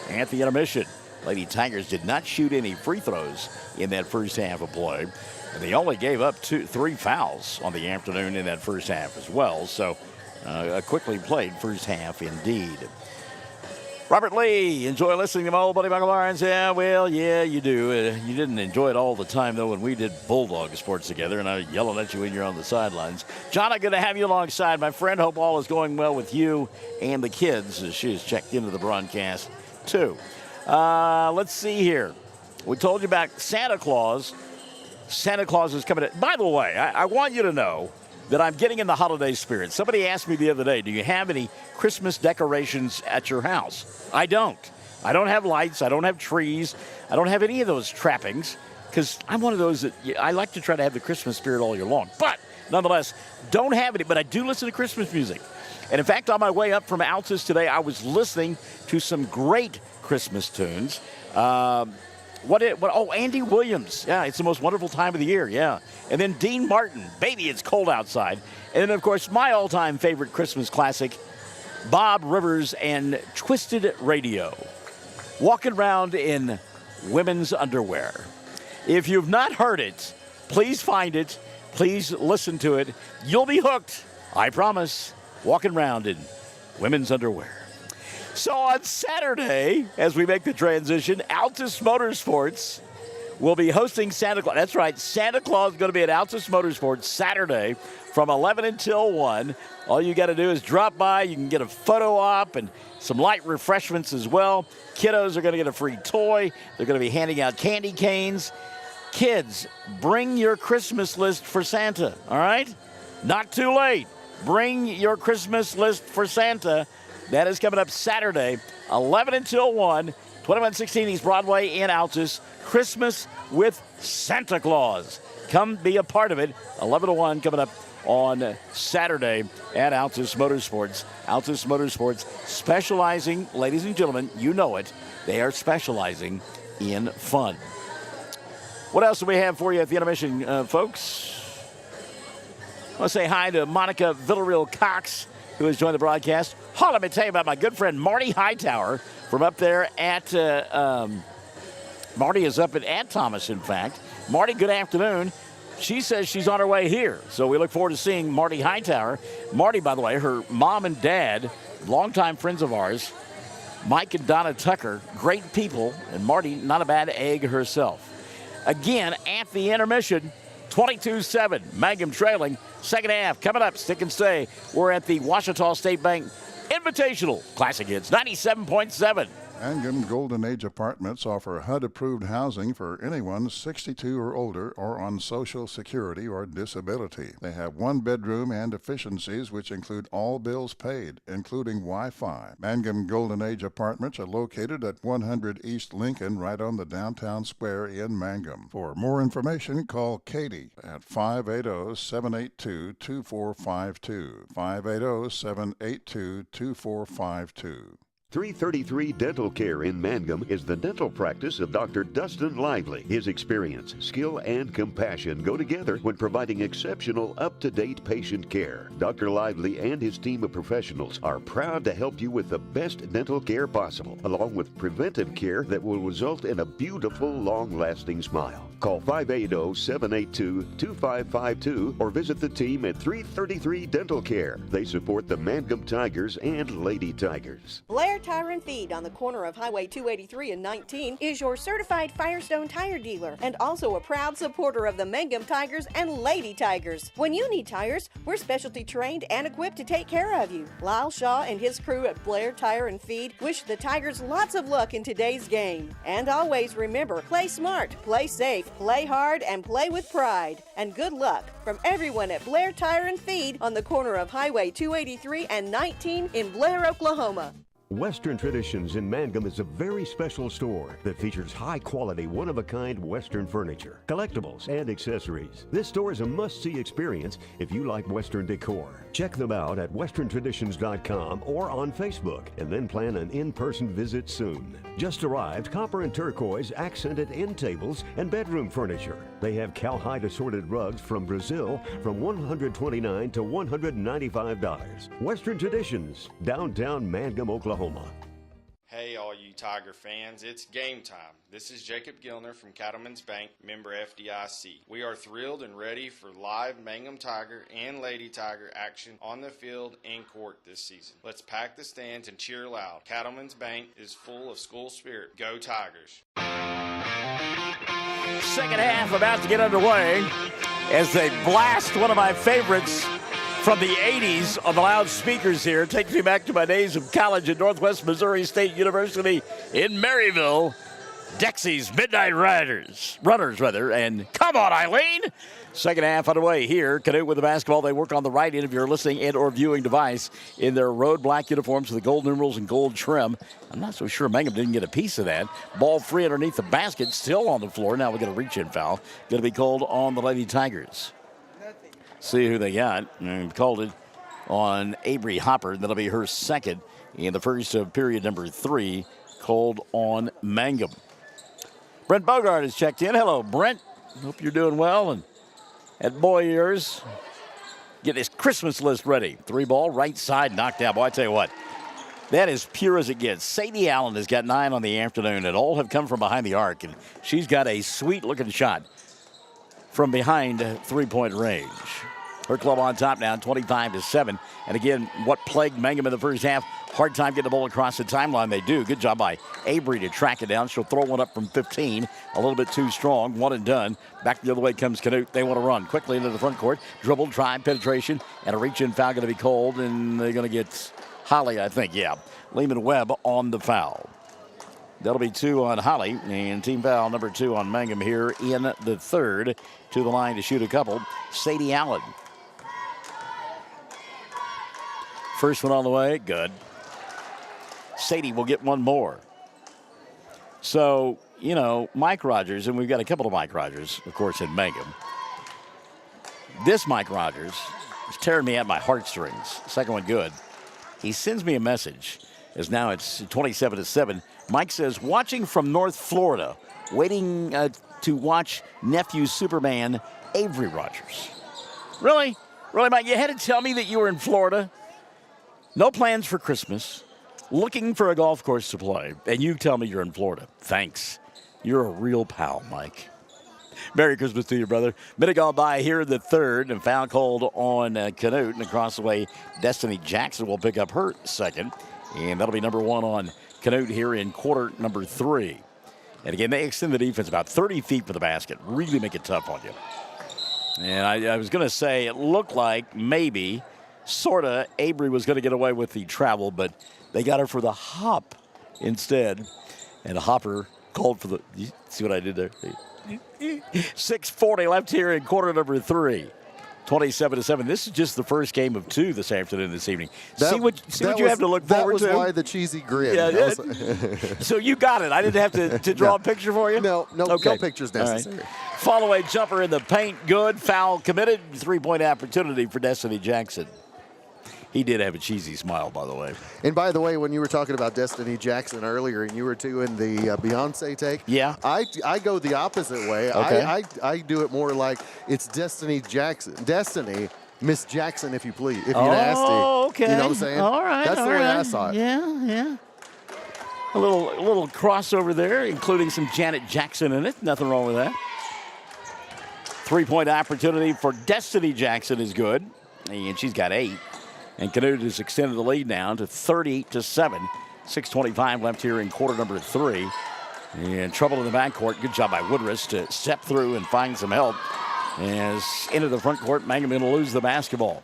[SPEAKER 9] at the intermission. Lady Tigers did not shoot any free throws in that first half of play. And they only gave up 3 fouls on the afternoon in that first half as well. So a quickly played first half indeed. Robert Lee, enjoy listening to my old buddy Michael Barnes? Yeah, well, yeah, you do. You didn't enjoy it all the time, though, when we did Bulldog sports together, and I was yelling at you when you're on the sidelines. John, I'm good to have you alongside, my friend. Hope all is going well with you and the kids as she has checked into the broadcast, too. Let's see here. We told you about Santa Claus. Santa Claus is coming in. By the way, I want you to know that I'm getting in the holiday spirit. Somebody asked me the other day, do you have any Christmas decorations at your house? I don't. I don't have lights. I don't have trees. I don't have any of those trappings because I'm one of those that I like to try to have the Christmas spirit all year long. But nonetheless, don't have any, but I do listen to Christmas music. And in fact, on my way up from Altus today, I was listening to some great Christmas tunes. Andy Williams. Yeah, it's the most wonderful time of the year, yeah. And then Dean Martin, Baby, It's Cold Outside. And then, of course, my all-time favorite Christmas classic, Bob Rivers and Twisted Radio. Walking around in women's underwear. If you've not heard it, please find it. Please listen to it. You'll be hooked, I promise. Walking around in women's underwear. So on Saturday, as we make the transition, Altus Motorsports will be hosting Santa Claus. That's right, Santa Claus is going to be at Altus Motorsports Saturday from 11 until 1. All you got to do is drop by. You can get a photo op and some light refreshments as well. Kiddos are going to get a free toy. They're going to be handing out candy canes. Kids, bring your Christmas list for Santa, all right? Not too late. Bring your Christmas list for Santa. That is coming up Saturday, 11 until 1, 2116 East Broadway in Altus. Christmas with Santa Claus. Come be a part of it. 11 to 1 coming up on Saturday at Altus Motorsports. Altus Motorsports specializing, ladies and gentlemen, you know it, they are specializing in fun. What else do we have for you at the intermission, folks? I want to say hi to Monica Villarreal-Cox, who has joined the broadcast. Oh, let me tell you about my good friend Marty Hightower from up there at, Marty is up at Thomas, in fact. Marty, good afternoon. She says she's on her way here, so we look forward to seeing Marty Hightower. Marty, by the way, her mom and dad, longtime friends of ours, Mike and Donna Tucker, great people, and Marty, not a bad egg herself. Again, at the intermission, 22-7, Mangum trailing. Second half coming up. Stick and stay. We're at the Washita State Bank Invitational. Classic Hits 97.7.
[SPEAKER 7] Mangum Golden Age Apartments offer HUD-approved housing for anyone 62 or older or on Social Security or disability. They have one bedroom and efficiencies which include all bills paid, including Wi-Fi. Mangum Golden Age Apartments are located at 100 East Lincoln, right on the downtown square in Mangum. For more information, call Katie at 580-782-2452. 580-782-2452.
[SPEAKER 1] 333 Dental Care in Mangum is the dental practice of Dr. Dustin Lively. His experience, skill, and compassion go together when providing exceptional, up-to-date patient care. Dr. Lively and his team of professionals are proud to help you with the best dental care possible, along with preventive care that will result in a beautiful, long-lasting smile. Call 580-782-2552 or visit the team at 333 Dental Care. They support the Mangum Tigers and Lady Tigers.
[SPEAKER 2] Blair Tire and Feed on the corner of Highway 283 and 19 is your certified Firestone tire dealer and also a proud supporter of the Mangum Tigers and Lady Tigers. When you need tires, we're specialty trained and equipped to take care of you. Lyle Shaw and his crew at Blair Tire and Feed wish the Tigers lots of luck in today's game. And always remember, play smart, play safe, play hard, and play with pride. And good luck from everyone at Blair Tire and Feed on the corner of Highway 283 and 19 in Blair, Oklahoma.
[SPEAKER 1] Western Traditions in Mangum is a very special store that features high-quality, one-of-a-kind Western furniture, collectibles, and accessories. This store is a must-see experience if you like Western decor. Check them out at westerntraditions.com or on Facebook, and then plan an in-person visit soon. Just arrived copper and turquoise accented end tables and bedroom furniture. They have cowhide assorted rugs from Brazil from $129 to $195. Western Traditions, downtown Mangum, Oklahoma.
[SPEAKER 3] Hey, all you Tiger fans, it's game time. This is Jacob Gilner from Cattlemen's Bank, member FDIC. We are thrilled and ready for live Mangum Tiger and Lady Tiger action on the field and court this season. Let's pack the stands and cheer loud. Cattlemen's Bank is full of school spirit. Go Tigers!
[SPEAKER 9] Second half about to get underway as they blast one of my favorites from the 80s on the loudspeakers here. Takes me back to my days of college at Northwest Missouri State University in Maryville. Dexy's Midnight Runners, and come on, Eileen! Second half underway here. Canute with the basketball. They work on the right end of your listening and or viewing device in their road black uniforms with the gold numerals and gold trim. I'm not so sure Mangum didn't get a piece of that. Ball free underneath the basket, still on the floor. Now we get a reach-in foul. Going to be called on the Lady Tigers. See who they got. And called it on Avery Hopper. That'll be her second in the first of period number 3, called on Mangum. Brent Bogart has checked in. Hello, Brent. Hope you're doing well. And that boy of yours, get his Christmas list ready. 3-ball, right side, knocked out. Boy, I tell you what, that is pure as it gets. Sadie Allen has got 9 on the afternoon, and all have come from behind the arc. And she's got a sweet-looking shot from behind three-point range. Her club on top now, 25-7. And again, what plagued Mangum in the first half? Hard time getting the ball across the timeline. They do. Good job by Avery to track it down. She'll throw one up from 15. A little bit too strong. One and done. Back the other way comes Canute. They want to run quickly into the front court. Dribble, drive, penetration, and a reach-in foul going to be called. And they're going to get Holly, I think. Yeah. Lehman Webb on the foul. That'll be 2 on Holly. And team foul number 2 on Mangum here in the third. To the line to shoot a couple. Sadie Allen. First one on the way. Good. Sadie will get one more. So, you know, Mike Rogers, and we've got a couple of Mike Rogers, of course, in Mangum. This Mike Rogers is tearing me at my heartstrings. Second one good. He sends me a message, as now it's 27-7. Mike says, watching from North Florida, waiting to watch nephew Superman Avery Rogers. Really? Really, Mike? You had to tell me that you were in Florida? No plans for Christmas. Looking for a golf course to play. And you tell me you're in Florida. Thanks. You're a real pal, Mike. Merry Christmas to you, brother. Minute gone by here in the third. And foul called on Canute. And across the way, Destiny Jackson will pick up her second. And that'll be number 1 on Canute here in quarter number 3. And again, they extend the defense about 30 feet for the basket. Really make it tough on you. And I was going to say it looked like maybe, sort of, Avery was going to get away with the travel, but they got her for the hop instead. And Hopper called for the, you see what I did there? 6:40 left here in quarter number 3. 27-7. This is just the first game of 2 this afternoon, this evening. See what you have to look forward to.
[SPEAKER 13] That was why the cheesy grin.
[SPEAKER 9] Yeah, so you got it. I didn't have to draw a picture for you?
[SPEAKER 13] No pictures necessary.
[SPEAKER 9] Right. Follow-away jumper in the paint, good. Foul committed. 3-point opportunity for Destiny Jackson. He did have a cheesy smile, by the way.
[SPEAKER 13] And by the way, when you were talking about Destiny Jackson earlier, and you were doing the Beyonce take,
[SPEAKER 9] yeah,
[SPEAKER 13] I go the opposite way.
[SPEAKER 9] Okay.
[SPEAKER 13] I do it more like it's Destiny Jackson, Destiny Miss Jackson, if you please, if you're nasty.
[SPEAKER 9] Oh, okay.
[SPEAKER 13] You know what I'm saying?
[SPEAKER 9] All right.
[SPEAKER 13] That's the way I saw it.
[SPEAKER 9] Yeah. A little crossover there, including some Janet Jackson in it. Nothing wrong with that. 3-point opportunity for Destiny Jackson is good, and she's got 8. And Canute has extended the lead now to 30-7. 6:25 left here in quarter number 3. And trouble in the backcourt. Good job by Woodruss to step through and find some help. As into the front court, Mangum going to lose the basketball.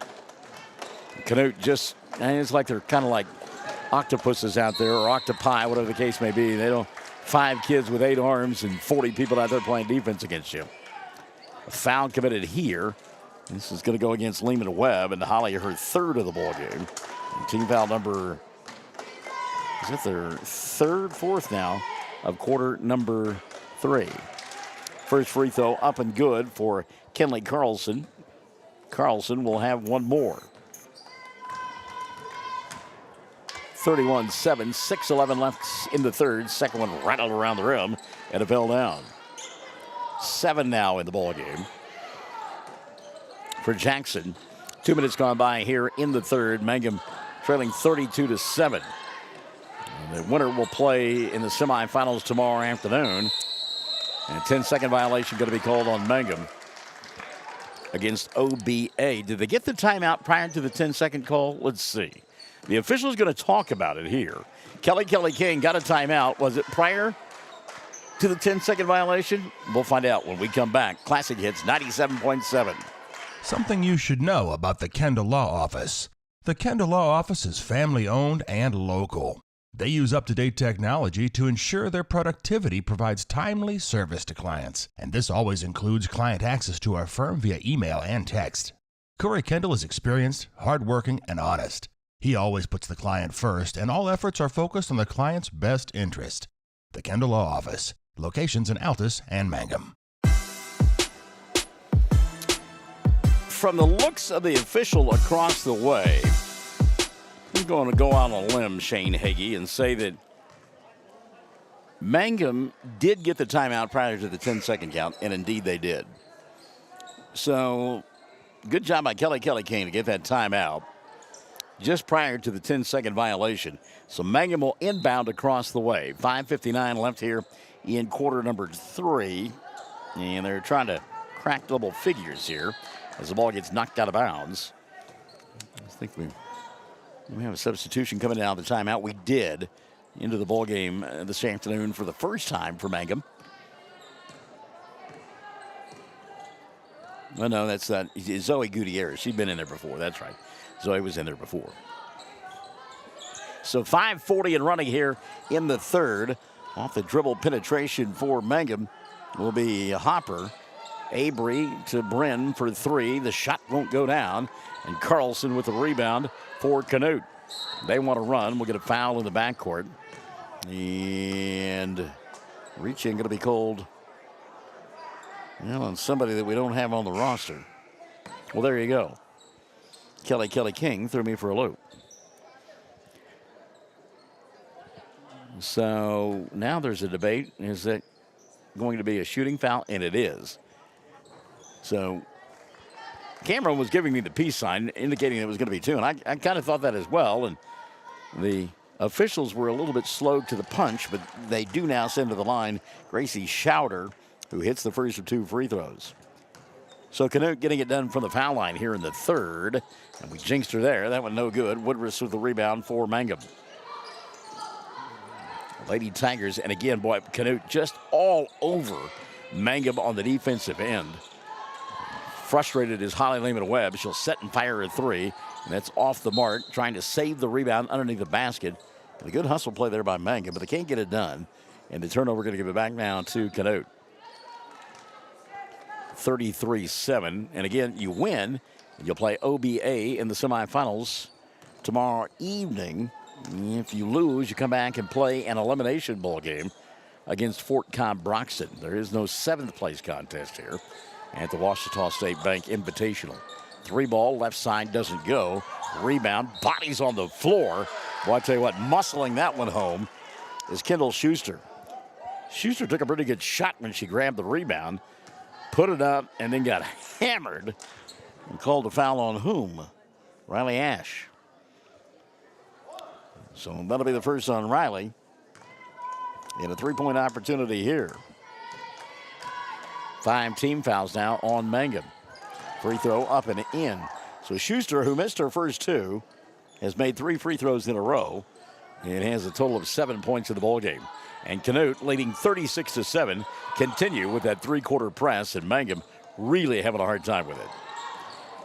[SPEAKER 9] Canute just, it's like they're kind of like octopuses out there, or octopi, whatever the case may be. They don't, 5 kids with 8 arms and 40 people out there playing defense against you. A foul committed here. This is going to go against Lehman Webb, and Holly, her 3rd of the ball game. And team foul number, is it their 4th now of quarter number 3. First free throw up and good for Kenley Carlson. Carlson will have one more. 31-7, 6:11 left in the third. Second one rattled around the rim, and it fell down. 7 now in the ball game for Jackson. 2 minutes gone by here in the third. Mangum trailing 32-7. And the winner will play in the semifinals tomorrow afternoon. And a 10-second violation going to be called on Mangum against OBA. Did they get the timeout prior to the 10-second call? Let's see. The official is going to talk about it here. Kelly King got a timeout. Was it prior to the 10-second violation? We'll find out when we come back. Classic Hits 97.7.
[SPEAKER 4] Something you should know about the Kendall Law Office. The Kendall Law Office is family-owned and local. They use up-to-date technology to ensure their productivity provides timely service to clients, and this always includes client access to our firm via email and text. Corey Kendall is experienced, hardworking, and honest. He always puts the client first, and all efforts are focused on the client's best interest. The Kendall Law Office, locations in Altus and Mangum.
[SPEAKER 9] From the looks of the official across the way, I'm going to go out on a limb, Shane Hagee, and say that Mangum did get the timeout prior to the 10-second count, and indeed they did. So, good job by Kelly King to get that timeout just prior to the 10-second violation. So Mangum will inbound across the way. 5:59 left here in quarter number 3, and they're trying to crack double figures here as the ball gets knocked out of bounds. I think we have a substitution coming out of the timeout. We did into the ball game this afternoon for the first time for Mangum. Well, no, that's not Zoe Gutierrez. She'd been in there before. That's right. Zoe was in there before. So 5:40 and running here in the third. Off the dribble penetration for Mangum will be Hopper. Avery to Bryn for 3. The shot won't go down. And Carlson with the rebound for Canute. They want to run. We'll get a foul in the backcourt. And reaching going to be called on somebody that we don't have on the roster. Well, there you go. Kelly King threw me for a loop. So now there's a debate. Is it going to be a shooting foul? And it is. So Cameron was giving me the peace sign, indicating it was going to be 2, and I kind of thought that as well. And the officials were a little bit slow to the punch, but they do now send to the line Gracie Schauder, who hits the first of 2 free throws. So Canute getting it done from the foul line here in the third, and we jinxed her there. That one no good. Woodruss with the rebound for Mangum. Lady Tigers, and again, boy, Canute just all over Mangum on the defensive end. Frustrated is Holly Lehman-Webb. She'll set and fire a 3, and that's off the mark, trying to save the rebound underneath the basket. A good hustle play there by Mangum, but they can't get it done. And the turnover going to give it back now to Canute. 33-7. And again, you win. You'll play OBA in the semifinals tomorrow evening. If you lose, you come back and play an elimination bowl game against Fort Cobb Broxton. There is no 7th place contest here at the Washita State Bank Invitational. 3-ball, left side doesn't go. Rebound, bodies on the floor. Well, I tell you what, muscling that one home is Kendall Schuster. Schuster took a pretty good shot when she grabbed the rebound, put it up, and then got hammered and called a foul on whom? Riley Ash. So that'll be the first on Riley. And a 3-point opportunity here. 5 team fouls now on Mangum. Free throw up and in. So Schuster, who missed her first 2, has made 3 free throws in a row and has a total of 7 points in the ball game. And Canute, leading 36-7, continue with that 3-quarter press, and Mangum really having a hard time with it.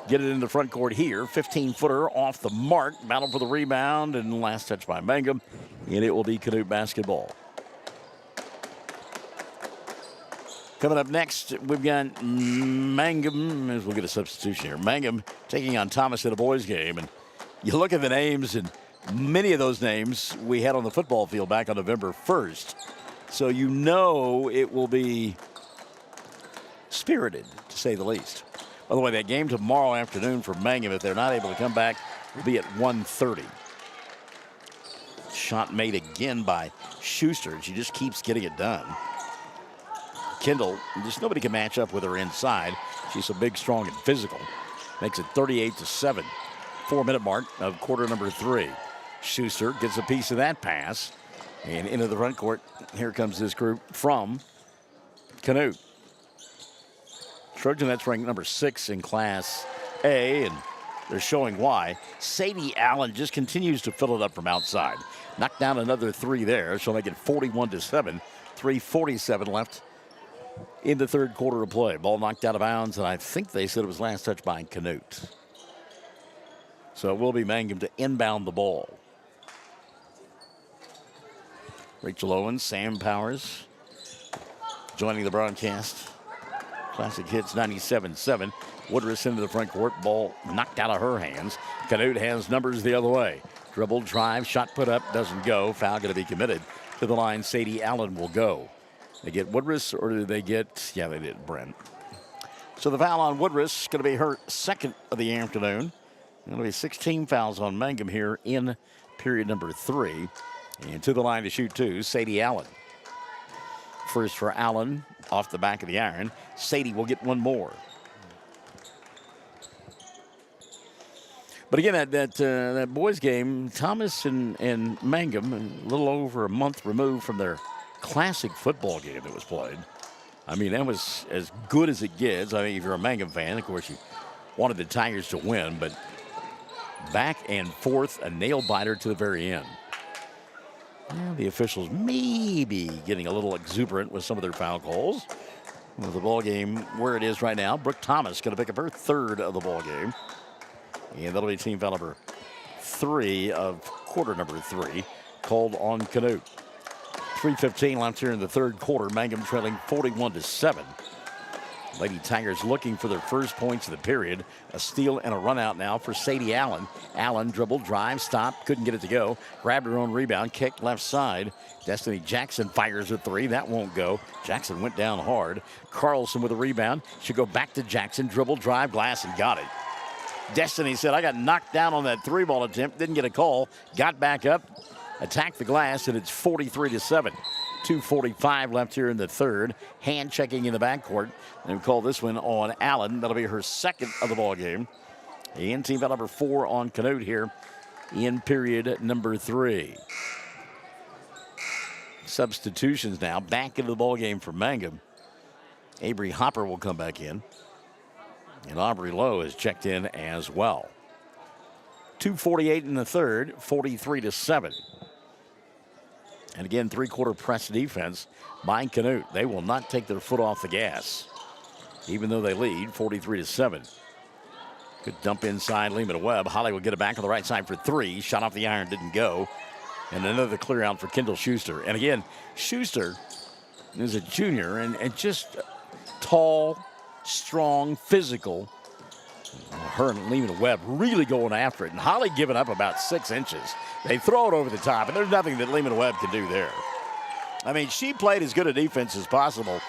[SPEAKER 9] Get it in the front court here. 15-footer off the mark. Battle for the rebound, and last touch by Mangum, and it will be Canute basketball. Coming up next, we've got Mangum, as we'll get a substitution here. Mangum taking on Thomas in a boys game, and you look at the names, and many of those names we had on the football field back on November 1st. So you know it will be spirited, to say the least. By the way, that game tomorrow afternoon for Mangum, if they're not able to come back, will be at 1:30. Shot made again by Schuster. She just keeps getting it done. Kendall, just nobody can match up with her inside. She's so big, strong, and physical. Makes it 38-7. 4-minute mark of quarter number 3. Schuster gets a piece of that pass. And into the front court, here comes this group from Canute. Trojan, that's ranked number 6 in Class A, and they're showing why. Sadie Allen just continues to fill it up from outside. Knocked down another 3 there. She'll make it 41-7. 3:47 left in the third quarter of play. Ball knocked out of bounds, and I think they said it was last touch by Canute. So it will be Mangum to inbound the ball. Rachel Owens, Sam Powers joining the broadcast. Classic Hits 97-7. Woodruss into the front court. Ball knocked out of her hands. Canute has numbers the other way. Dribble, drive, shot put up, doesn't go. Foul going to be committed to the line. Sadie Allen will go. They get Woodruss, or do they get, yeah, they did, Brent. So the foul on Woodruss is going to be her second of the afternoon. It'll be 16 fouls on Mangum here in period number 3. And to the line to shoot 2, Sadie Allen. First for Allen, off the back of the iron. Sadie will get one more. But again, that boys game, Thomas and Mangum, a little over a month removed from their classic football game that was played. I mean, that was as good as it gets. I mean, if you're a Mangum fan, of course, you wanted the Tigers to win, but back and forth, a nail biter to the very end. Now the officials may be getting a little exuberant with some of their foul calls. With the ball game where it is right now, Brooke Thomas going to pick up her 3rd of the ball game. And that'll be team foul number 3 of quarter number 3 called on Canute. 3:15 left here in the third quarter. Mangum trailing 41-7. Lady Tigers looking for their first points of the period. A steal and a run out now for Sadie Allen. Allen dribbled, drive, stop, couldn't get it to go. Grabbed her own rebound, kicked left side. Destiny Jackson fires a 3. That won't go. Jackson went down hard. Carlson with a rebound. She'll go back to Jackson. Dribble, drive, glass, and got it. Destiny said, I got knocked down on that 3-ball attempt. Didn't get a call. Got back up. Attacked the glass, and it's 43-7. 2:45 left here in the third. Hand checking in the backcourt. And we call this one on Allen. That'll be her 2nd of the ball game. And team foul number 4 on Canute here in period number 3. Substitutions now back into the ball game for Mangum. Avery Hopper will come back in. And Aubrey Lowe is checked in as well. 2:48 in the third, 43-7. And again, 3-quarter press defense by Canute. They will not take their foot off the gas, even though they lead 43-7. Good dump inside, Lehman Webb. Holly will get it back on the right side for 3. Shot off the iron, didn't go. And another clear out for Kendall Schuster. And again, Schuster is a junior and just tall, strong, physical. Her and Lehman Webb really going after it. And Holly giving up about 6 inches. They throw it over the top, and there's nothing that Lehman Webb can do there. I mean, she played as good a defense as possible.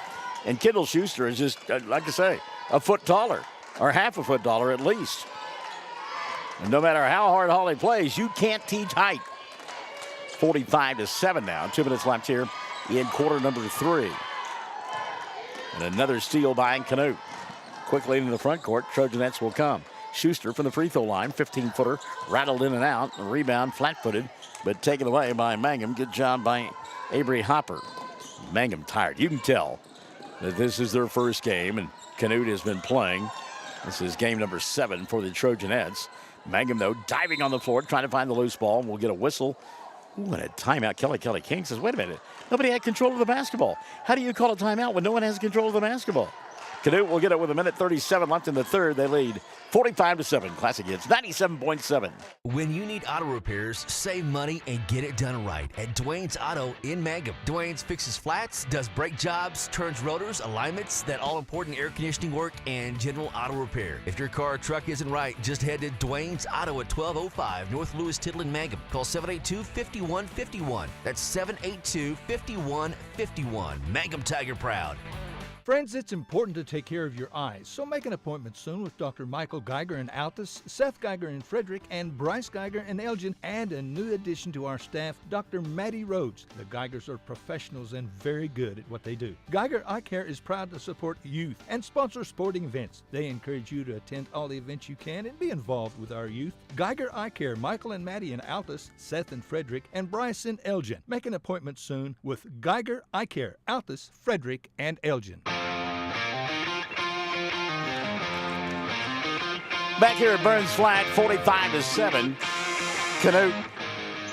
[SPEAKER 9] And Kendall Schuster is just, like I say, a foot taller, or half a foot taller at least. And no matter how hard Holly plays, you can't teach height. 45-7 now. 2 minutes left here in quarter number 3. And another steal by Canute. Quickly into the front court, Trojanettes will come. Schuster from the free throw line, 15-footer, rattled in and out. A rebound, flat-footed, but taken away by Mangum. Good job by Avery Hopper. Mangum tired. You can tell that this is their first game, and Canute has been playing. This is game number 7 for the Trojanettes. Mangum, though, diving on the floor, trying to find the loose ball. We'll get a whistle. Ooh, and a timeout. Kelly King says, wait a minute. Nobody had control of the basketball. How do you call a timeout when no one has control of the basketball? Canute will get it with 1:37 left in the third. They lead 45-7. Classic hits 97.7.
[SPEAKER 5] When you need auto repairs, save money and get it done right at Dwayne's Auto in Mangum. Dwayne's fixes flats, does brake jobs, turns rotors, alignments, that all-important air conditioning work, and general auto repair. If your car or truck isn't right, just head to Dwayne's Auto at 1205 North Lewis Tittle in Mangum. Call 782-5151. That's 782-5151. Mangum Tiger proud.
[SPEAKER 6] Friends, it's important to take care of your eyes, so make an appointment soon with Dr. Michael Geiger in Altus, Seth Geiger in Frederick, and Bryce Geiger in Elgin, and a new addition to our staff, Dr. Maddie Rhodes. The Geigers are professionals and very good at what they do. Geiger Eye Care is proud to support youth and sponsor sporting events. They encourage you to attend all the events you can and be involved with our youth. Geiger Eye Care, Michael and Maddie in Altus, Seth in Frederick, and Bryce in Elgin. Make an appointment soon with Geiger Eye Care, Altus, Frederick, and Elgin.
[SPEAKER 9] Back here at Burns Flat, 45-7. Canute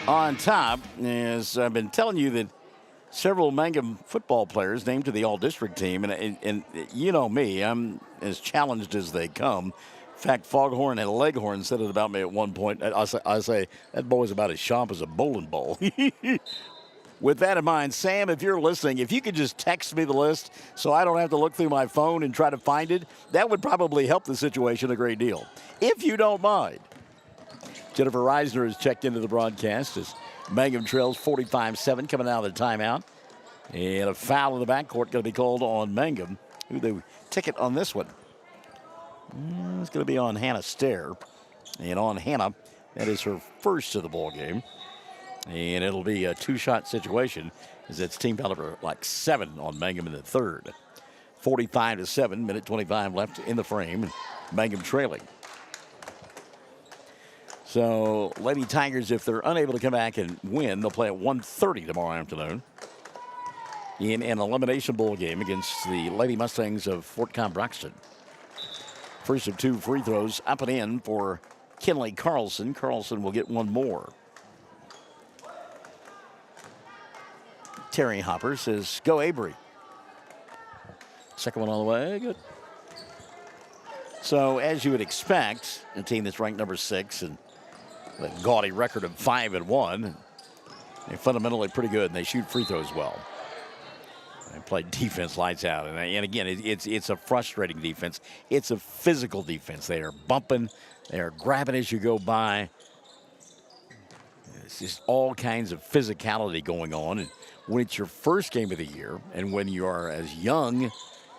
[SPEAKER 9] on top. As I've been telling you that several Mangum football players named to the all-district team, and you know me, I'm as challenged as they come. In fact, Foghorn and Leghorn said it about me at one point. I say that boy's about as sharp as a bowling ball. With that in mind, Sam, if you're listening, if you could just text me the list so I don't have to look through my phone and try to find it, that would probably help the situation a great deal, if you don't mind. Jennifer Reisner has checked into the broadcast as Mangum trails 45-7 coming out of the timeout. And a foul in the backcourt going to be called on Mangum. Who the ticket on this one? It's going to be on Hannah Stair. And on Hannah, that is her first of the ball game. And it'll be a two-shot situation as it's team foul number 7 on Mangum in the third. 45-7, minute 25 left in the frame. Mangum trailing. So, Lady Tigers, if they're unable to come back and win, they'll play at 1:30 tomorrow afternoon in an elimination bowl game against the Lady Mustangs of Fort Cobb-Broxton. First of 2 free throws up and in for Kinley Carlson. Carlson will get one more. Terry Hopper says, go Avery. Second one on the way, good. So, as you would expect, a team that's ranked number 6 and a gaudy record of 5-1, they're fundamentally pretty good, and they shoot free throws well. They play defense lights out, and again, it's a frustrating defense. It's a physical defense. They are bumping, they are grabbing as you go by. It's just all kinds of physicality going on, and when it's your first game of the year, and when you are as young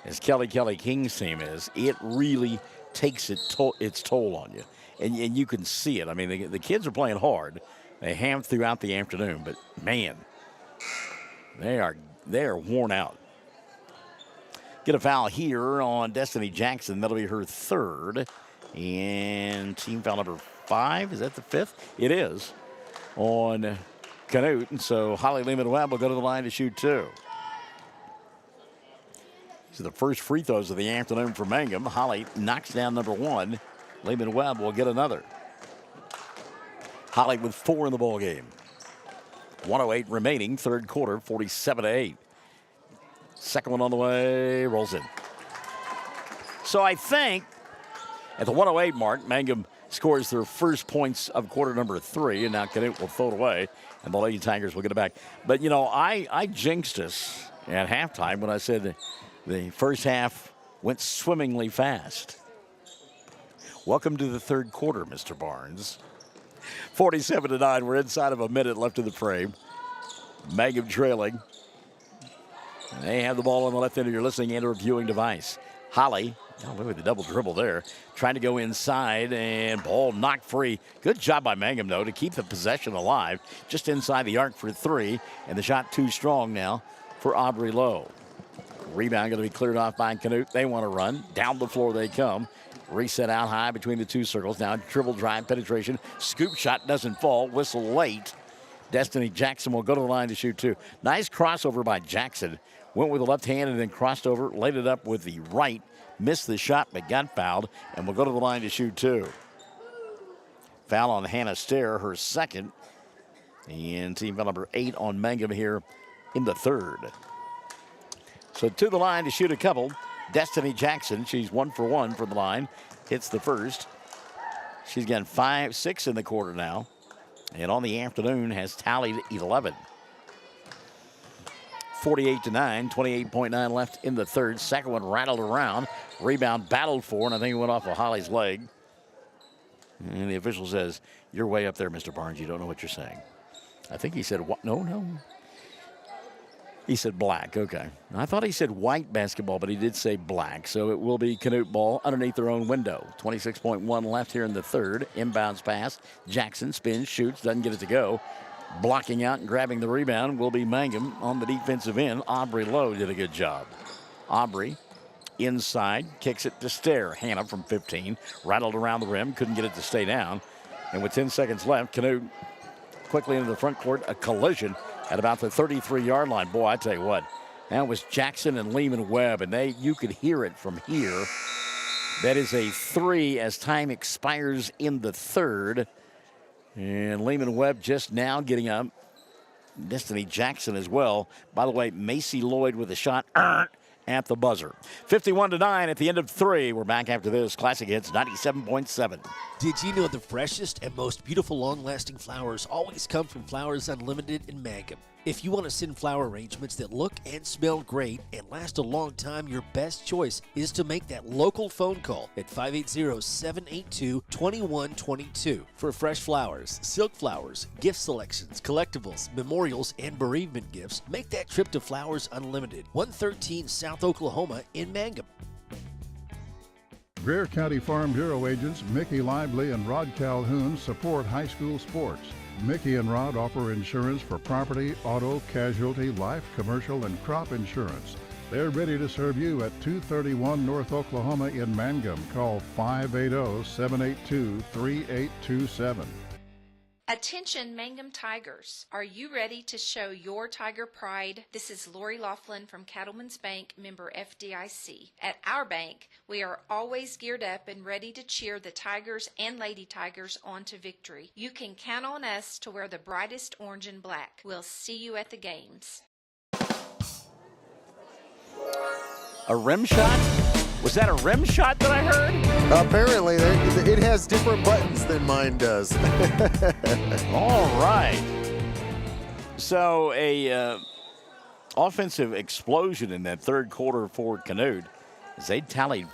[SPEAKER 9] as Kelly King's team is, it really takes its toll on you. And you can see it. I mean, the kids are playing hard. They have throughout the afternoon, but man, they are worn out. Get a foul here on Destiny Jackson. That'll be her third. And team foul number 5. Is that the 5th? It is on Canute, and so Holly Lehman-Webb will go to the line to shoot 2. These are the first free throws of the afternoon for Mangum. Holly knocks down number 1. Lehman-Webb will get another. Holly with 4 in the ball game. 1:08 remaining, third quarter, 47-8. Second one on the way, rolls in. So I think at the 1:08 mark, Mangum scores their first points of quarter number 3, and now Canute will throw it away, and the Lady Tigers will get it back. But, I jinxed us at halftime when I said the first half went swimmingly fast. Welcome to the third quarter, Mr. Barnes. 47-9. We're inside of a minute left in the frame. Mangum trailing. And they have the ball on the left end of your listening and or viewing device. Holly, look at the double dribble there, trying to go inside, and ball knocked free. Good job by Mangum, though, to keep the possession alive. Just inside the arc for 3, and the shot too strong now for Aubrey Lowe. Rebound going to be cleared off by Canute. They want to run. Down the floor they come. Reset out high between the two circles. Now dribble drive, penetration. Scoop shot doesn't fall. Whistle late. Destiny Jackson will go to the line to shoot 2. Nice crossover by Jackson. Went with the left hand and then crossed over. Laid it up with the right. Missed the shot but got fouled. And will go to the line to shoot 2. Foul on Hannah Stair, her second. And team foul number 8 on Mangum here in the third. So to the line to shoot a couple. Destiny Jackson, she's 1 for 1 from the line. Hits the first. She's gotten 5-6 in the quarter now. And on the afternoon has tallied 11. 48-9, 28.9 left in the third. Second one rattled around. Rebound battled for, and I think it went off of Holly's leg. And the official says, "You're way up there, Mr. Barnes. You don't know what you're saying." I think he said, what? No. He said black, okay. I thought he said white basketball, but he did say black. So it will be Canute ball underneath their own window. 26.1 left here in the third. Inbounds pass. Jackson spins, shoots, doesn't get it to go. Blocking out and grabbing the rebound will be Mangum on the defensive end. Aubrey Lowe did a good job. Aubrey inside, kicks it to Stair. Hannah from 15, rattled around the rim, couldn't get it to stay down. And with 10 seconds left, Canute quickly into the front court, a collision at about the 33-yard line. Boy, I tell you what, that was Jackson and Lehman Webb, and you could hear it from here. That is a 3 as time expires in the third. And Lehman Webb just now getting up. Destiny Jackson as well. By the way, Macy Lloyd with a shot at the buzzer. 51-9 at the end of 3. We're back after this. Classic Hits 97.7.
[SPEAKER 16] Did you know the freshest and most beautiful long-lasting flowers always come from Flowers Unlimited in Mangum? If you want to send flower arrangements that look and smell great and last a long time, your best choice is to make that local phone call at 580-782-2122 for fresh flowers, silk flowers, gift selections, collectibles, memorials, and bereavement gifts. Make that trip to Flowers Unlimited, 113 South Oklahoma in Mangum.
[SPEAKER 7] Greer County Farm Bureau agents Mickey Lively and Rod Calhoun support high school sports. Mickey and Rod offer insurance for property, auto, casualty, life, commercial, and crop insurance. They're ready to serve you at 231 North Oklahoma in Mangum. Call 580-782-3827.
[SPEAKER 8] Attention Mangum Tigers. Are you ready to show your Tiger pride? This is Lori Laughlin from Cattlemen's Bank, member FDIC. At our bank, we are always geared up and ready to cheer the Tigers and Lady Tigers on to victory. You can count on us to wear the brightest orange and black. We'll see you at the games.
[SPEAKER 9] A rim shot? Was that a rim shot that I heard?
[SPEAKER 13] Apparently, it has different buttons than mine does.
[SPEAKER 9] All right. So a offensive explosion in that third quarter for Canute as they tallied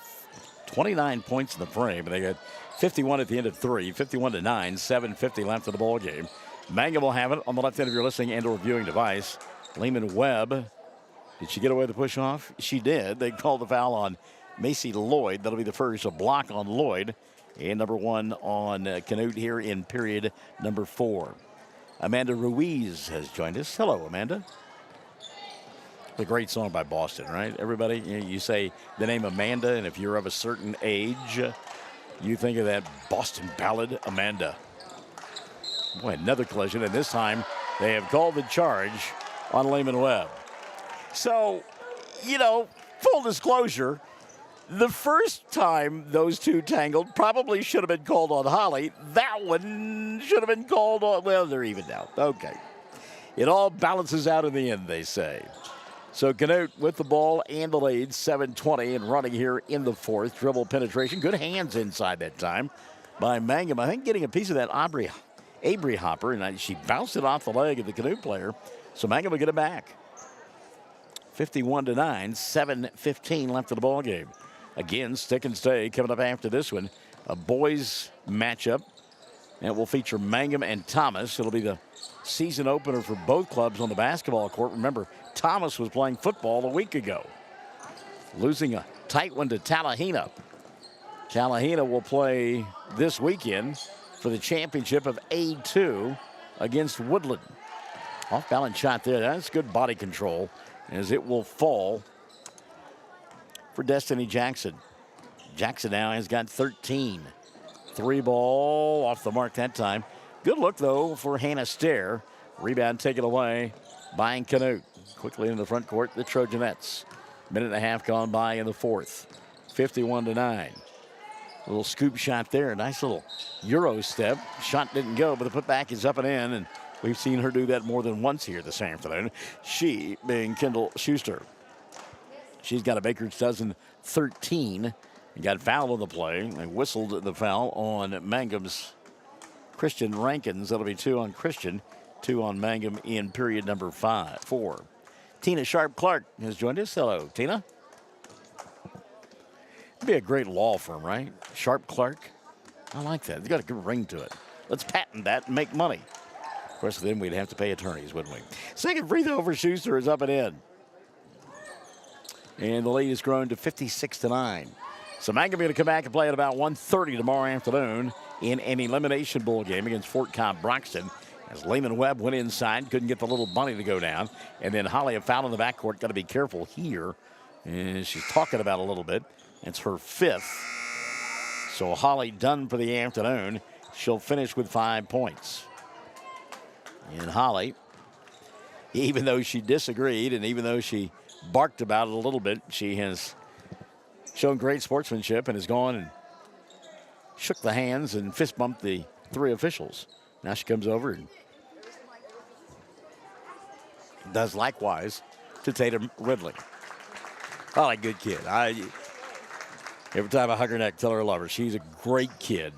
[SPEAKER 9] 29 points in the frame. And they got 51 at the end of 3, 51-9, 7:50 left in the ball game. Mangum will have it on the left end of your listening and or viewing device. Lehman Webb. Did she get away with the push off? She did. They called the foul on Macy Lloyd. That'll be the first. A block on Lloyd. And number 1 on Canute here in period number 4. Amanda Ruiz has joined us. Hello, Amanda. It's a great song by Boston, right? Everybody, you say the name Amanda, and if you're of a certain age, you think of that Boston ballad, Amanda. Boy, another collision, and this time they have called the charge on Lehman Webb. So, full disclosure, the first time those two tangled probably should have been called on Holly. That one should have been called on, well, they're even now. Okay. It all balances out in the end, they say. So Canute with the ball and the lead, 7:20 and running here in the fourth. Dribble penetration, good hands inside that time by Mangum. I think getting a piece of that Abry hopper, and she bounced it off the leg of the Canute player. So Mangum will get it back. 51-9, 7:15 left of the ball game. Again, stick and stay coming up after this one. A boys matchup. And it will feature Mangum and Thomas. It'll be the season opener for both clubs on the basketball court. Remember, Thomas was playing football a week ago, losing a tight one to Tallahena. Tallahena will play this weekend for the championship of A2 against Woodland. Off-balance shot there. That's good body control as it will fall for Destiny Jackson. Jackson now has got 13. 3 ball off the mark that time. Good look, though, for Hannah Stair. Rebound taken away by Canute. Quickly into the front court, the Trojanettes. Minute and a half gone by in the fourth. 51-9. A little scoop shot there. Nice little Euro step. Shot didn't go, but the putback is up and in, and we've seen her do that more than once here this afternoon. She being Kendall Schuster. She's got a Baker's dozen 13. And got fouled on the play. They whistled the foul on Mangum's Christian Rankins. That'll be 2 on Christian, 2 on Mangum in period number 4. Tina Sharp-Clark has joined us. Hello, Tina. It'd be a great law firm, right? Sharp-Clark. I like that. It's got a good ring to it. Let's patent that and make money. Of course, then we'd have to pay attorneys, wouldn't we? Second free throw for Schuster is up and in. And the lead has grown to 56-9. So Mangum going to come back and play at about 1:30 tomorrow afternoon in an elimination bowl game against Fort Cobb Broxton. As Lehman Webb went inside, couldn't get the little bunny to go down. And then Holly, a foul in the backcourt. Got to be careful here. And she's talking about a little bit. It's her 5th. So Holly done for the afternoon. She'll finish with 5 points. And Holly, even though she disagreed and even though she barked about it a little bit, she has shown great sportsmanship and has gone and shook the hands and fist bumped the 3 officials. Now she comes over and does likewise to Tatum Ridley. Holly, good kid. Every time I hug her neck, tell her I love her. She's a great kid.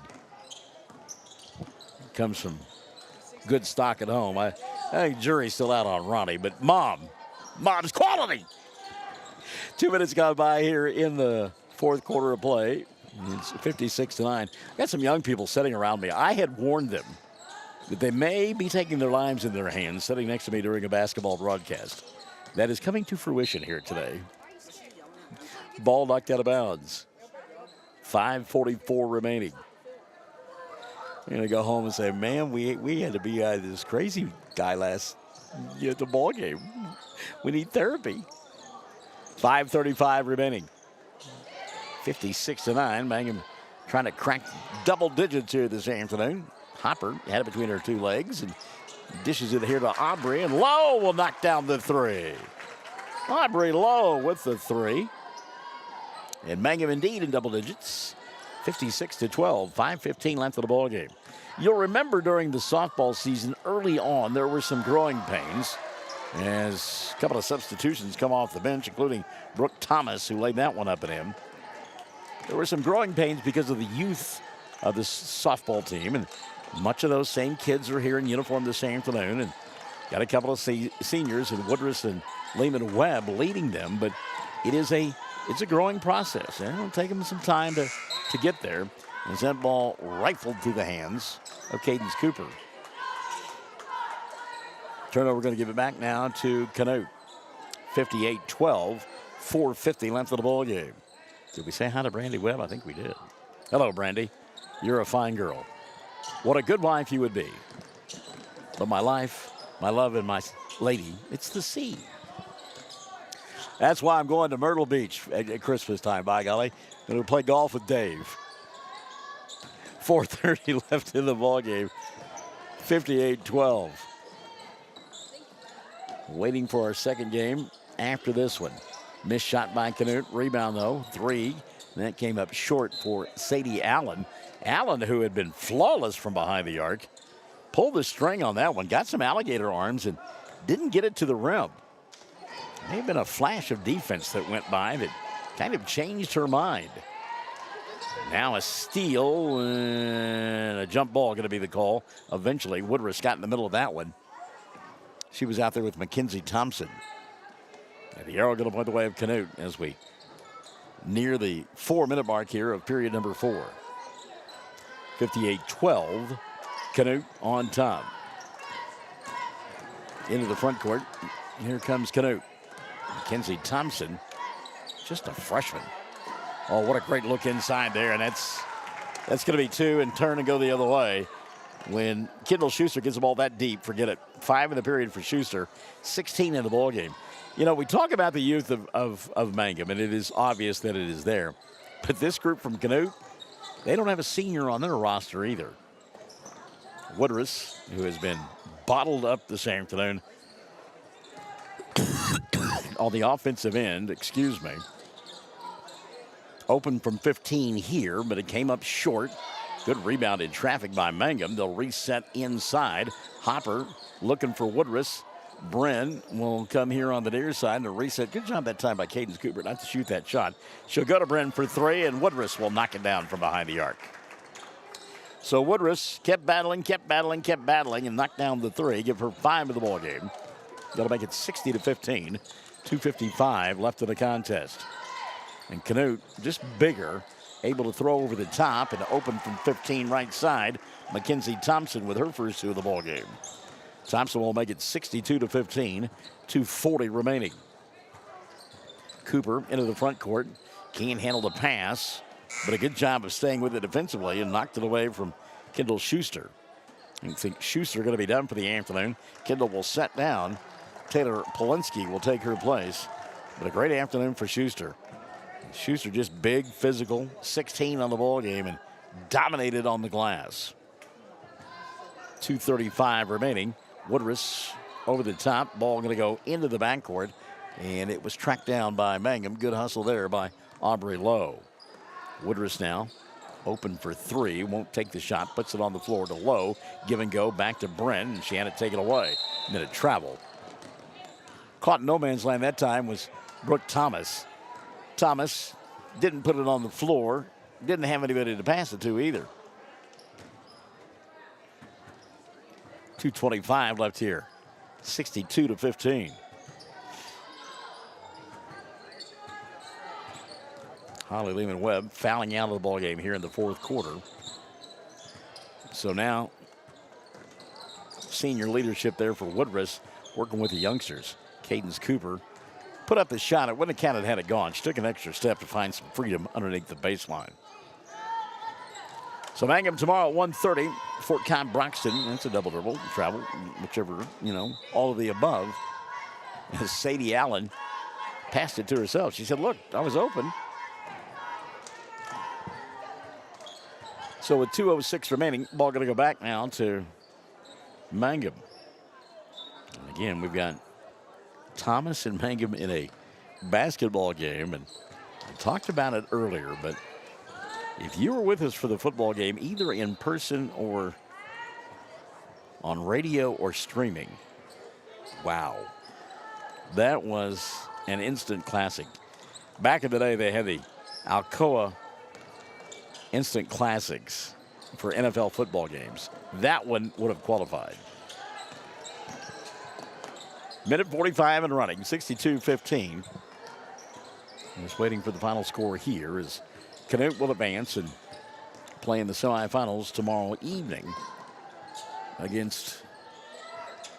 [SPEAKER 9] Comes from good stock at home. I think jury's still out on Ronnie, but mom's quality. 2 minutes gone by here in the fourth quarter of play. It's 56-9. Got some young people sitting around me. I had warned them that they may be taking their lives in their hands sitting next to me during a basketball broadcast. That is coming to fruition here today. Ball knocked out of bounds. 5:44 remaining. I'm going to go home and say, man, we had to be this crazy guy at the ball game. We need therapy. 5:35 remaining. 56-9. Mangum trying to crack double digits here this afternoon. Hopper had it between her 2 legs and dishes it here to Aubrey. And Lowe will knock down the 3. Aubrey Lowe with the 3. And Mangum indeed in double digits. 56-12. 5:15 left of the ball game. You'll remember during the softball season early on there were some growing pains as a couple of substitutions come off the bench, including Brooke Thomas, who laid that one up at him. There were some growing pains because of the youth of this softball team, and much of those same kids are here in uniform this afternoon, and got a couple of seniors in Woodruss and Lehman Webb leading them, but it's a growing process, and it'll take them some time to get there. As that ball rifled through the hands of Cadence Cooper. Turnover going to give it back now to Canute. 58-12, 4:50 left of the ball game. Did we say hi to Brandy Webb? I think we did. Hello, Brandy. You're a fine girl. What a good wife you would be. But my life, my love, and my lady, it's the sea. That's why I'm going to Myrtle Beach at Christmas time, by golly. Going to play golf with Dave. 4:30 left in the ball game. 58-12. Waiting for our second game after this one. Missed shot by Canute. Rebound, though, 3. And that came up short for Sadie Allen. Allen, who had been flawless from behind the arc, pulled the string on that one. Got some alligator arms and didn't get it to the rim. May have been a flash of defense that went by that kind of changed her mind. Now a steal and a jump ball going to be the call. Eventually, Woodruss got in the middle of that one. She was out there with Mackenzie Thompson. And the arrow going to point the way of Canute as we near the 4-minute mark here of period number 4. 58-12. Canute on top. Into the front court. Here comes Canute. Mackenzie Thompson, just a freshman. Oh, what a great look inside there, and that's going to be 2 and turn and go the other way. When Kendall Schuster gets the ball that deep, forget it. 5 in the period for Schuster, 16 in the ball game. You know, we talk about the youth of Mangum, and it is obvious that it is there. But this group from Canute, they don't have a senior on their roster either. Woodruss, who has been bottled up this afternoon on the offensive end, excuse me. Open from 15 here, but it came up short. Good rebound in traffic by Mangum. They'll reset inside. Hopper looking for Woodruss. Bren will come here on the near side and a reset. Good job that time by Cadence Cooper not to shoot that shot. She'll go to Bren for 3, and Woodruss will knock it down from behind the arc. So Woodruss kept battling, and knocked down the 3. Give her 5 of the ball game. That'll make it 60-15. 2:55 left in the contest. And Canute, just bigger, able to throw over the top and open from 15 right side. Mackenzie Thompson with her first 2 of the ball game. Thompson will make it 62-15. 2:40 remaining. Cooper into the front court. Can't handle the pass, but a good job of staying with it defensively and knocked it away from Kendall Schuster. You think Schuster going to be done for the afternoon. Kendall will set down. Taylor Polinsky will take her place. But a great afternoon for Schuster. Schuster just big, physical, 16 on the ball game and dominated on the glass. 2:35 remaining. Woodruss over the top. Ball going to go into the backcourt, and it was tracked down by Mangum. Good hustle there by Aubrey Lowe. Woodruss now open for 3. Won't take the shot. Puts it on the floor to Lowe. Give and go back to Bren, and she had it taken away. And then it traveled. Caught in no man's land that time was Brooke Thomas. Thomas didn't put it on the floor. Didn't have anybody to pass it to either. 2:25 left here. 62-15. Holly Lehman-Webb fouling out of the ball game here in the 4th quarter. So now senior leadership there for Woodruss, working with the youngsters. Cadence Cooper put up the shot. It wouldn't have counted had it gone. She took an extra step to find some freedom underneath the baseline. So Mangum tomorrow at 1:30. Fort Cobb Broxton. That's a double dribble. Travel, whichever, all of the above. As Sadie Allen passed it to herself. She said, look, I was open. So with 2:06 remaining, ball going to go back now to Mangum. And again, we've got Thomas and Mangum in a basketball game, and I talked about it earlier, but if you were with us for the football game, either in person or on radio or streaming, wow, that was an instant classic. Back in the day, they had the Alcoa Instant Classics for NFL football games. That one would have qualified. Minute 45 and running, 62-15. Just waiting for the final score here as Canute will advance and play in the semifinals tomorrow evening against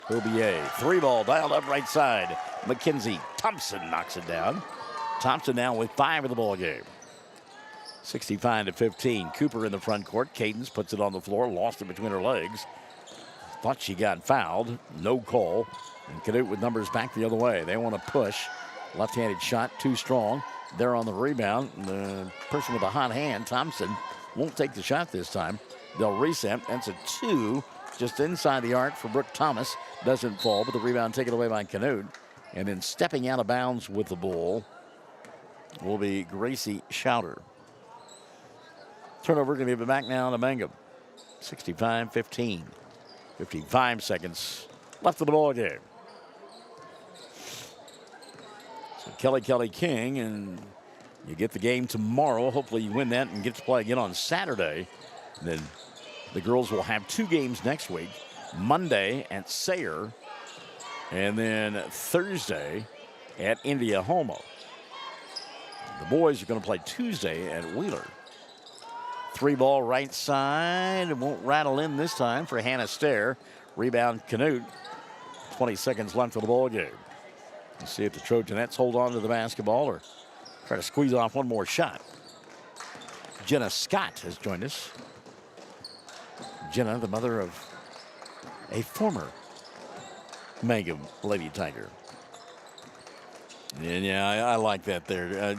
[SPEAKER 9] OBA. 3-ball dialed up right side. Mackenzie Thompson knocks it down. Thompson now with 5 of the ball game. 65-15. Cooper in the front court. Cadence puts it on the floor, lost it between her legs. Thought she got fouled. No call. And Canute with numbers back the other way. They want to push. Left-handed shot, too strong. They're on the rebound. The person with a hot hand, Thompson, won't take the shot this time. They'll reset. That's a 2 just inside the arc for Brooke Thomas. Doesn't fall, but the rebound taken away by Canute. And then stepping out of bounds with the ball will be Gracie Schauder. Turnover going to be back now to Mangum. 65-15. 55 seconds left of the ball game. So Kelly King and You get the game tomorrow. Hopefully you win that and get to play again on Saturday. And then the girls will have 2 games next week. Monday at Sayre, and then Thursday at Indiana-Homo. The boys are going to play Tuesday at Wheeler. 3-ball right side. It won't rattle in this time for Hannah Stair. Rebound Canute. 20 seconds left of the ball game. Let's see if the Trojanettes hold on to the basketball or try to squeeze off one more shot. Jenna Scott has joined us. Jenna, the mother of a former Mangum Lady Tiger. And yeah, I like that there.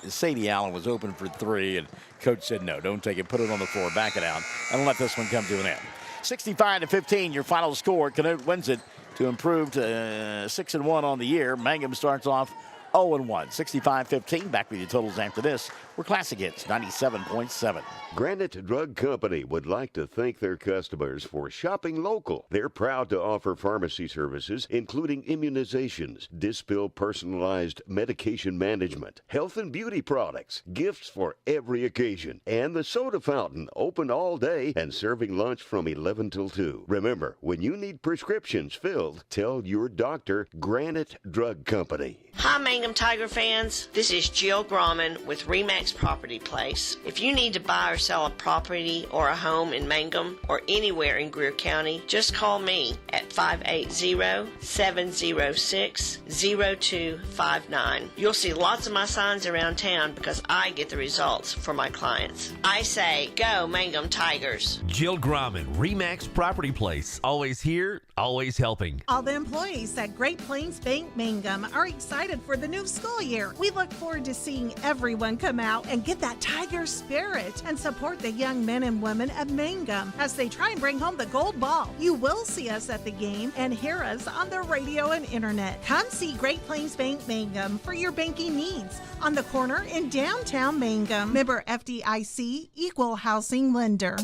[SPEAKER 9] Sadie Allen was open for 3, and coach said, no, don't take it. Put it on the floor, back it out, and let this one come to an end. 65-15, your final score. Canute wins it to improve to 6-1 on the year. Mangum starts off 0-1. 65-15. Back with your totals after this. We're Classic Hits 97.7.
[SPEAKER 1] Granite Drug Company would like to thank their customers for shopping local. They're proud to offer pharmacy services, including immunizations, Dispill personalized medication management, health and beauty products, gifts for every occasion, and the soda fountain, open all day and serving lunch from 11 till 2. Remember, when you need prescriptions filled, tell your doctor Granite Drug Company.
[SPEAKER 10] Hi, Mangum Tiger fans. This is Jill Grauman with RE/MAX Property Place. If you need to buy or sell a property or a home in Mangum or anywhere in Greer County, just call me at 580-706-0259. You'll see lots of my signs around town because I get the results for my clients. I say, go Mangum Tigers.
[SPEAKER 5] Jill Grauman, RE/MAX Property Place. Always here, always helping.
[SPEAKER 11] All the employees at Great Plains Bank Mangum are excited for the new school year. We look forward to seeing everyone come out and get that Tiger spirit and support the young men and women of Mangum as they try and bring home the gold ball. You will see us at the game and hear us on the radio and internet. Come see Great Plains Bank Mangum for your banking needs on the corner in downtown Mangum. Member FDIC, Equal Housing Lender.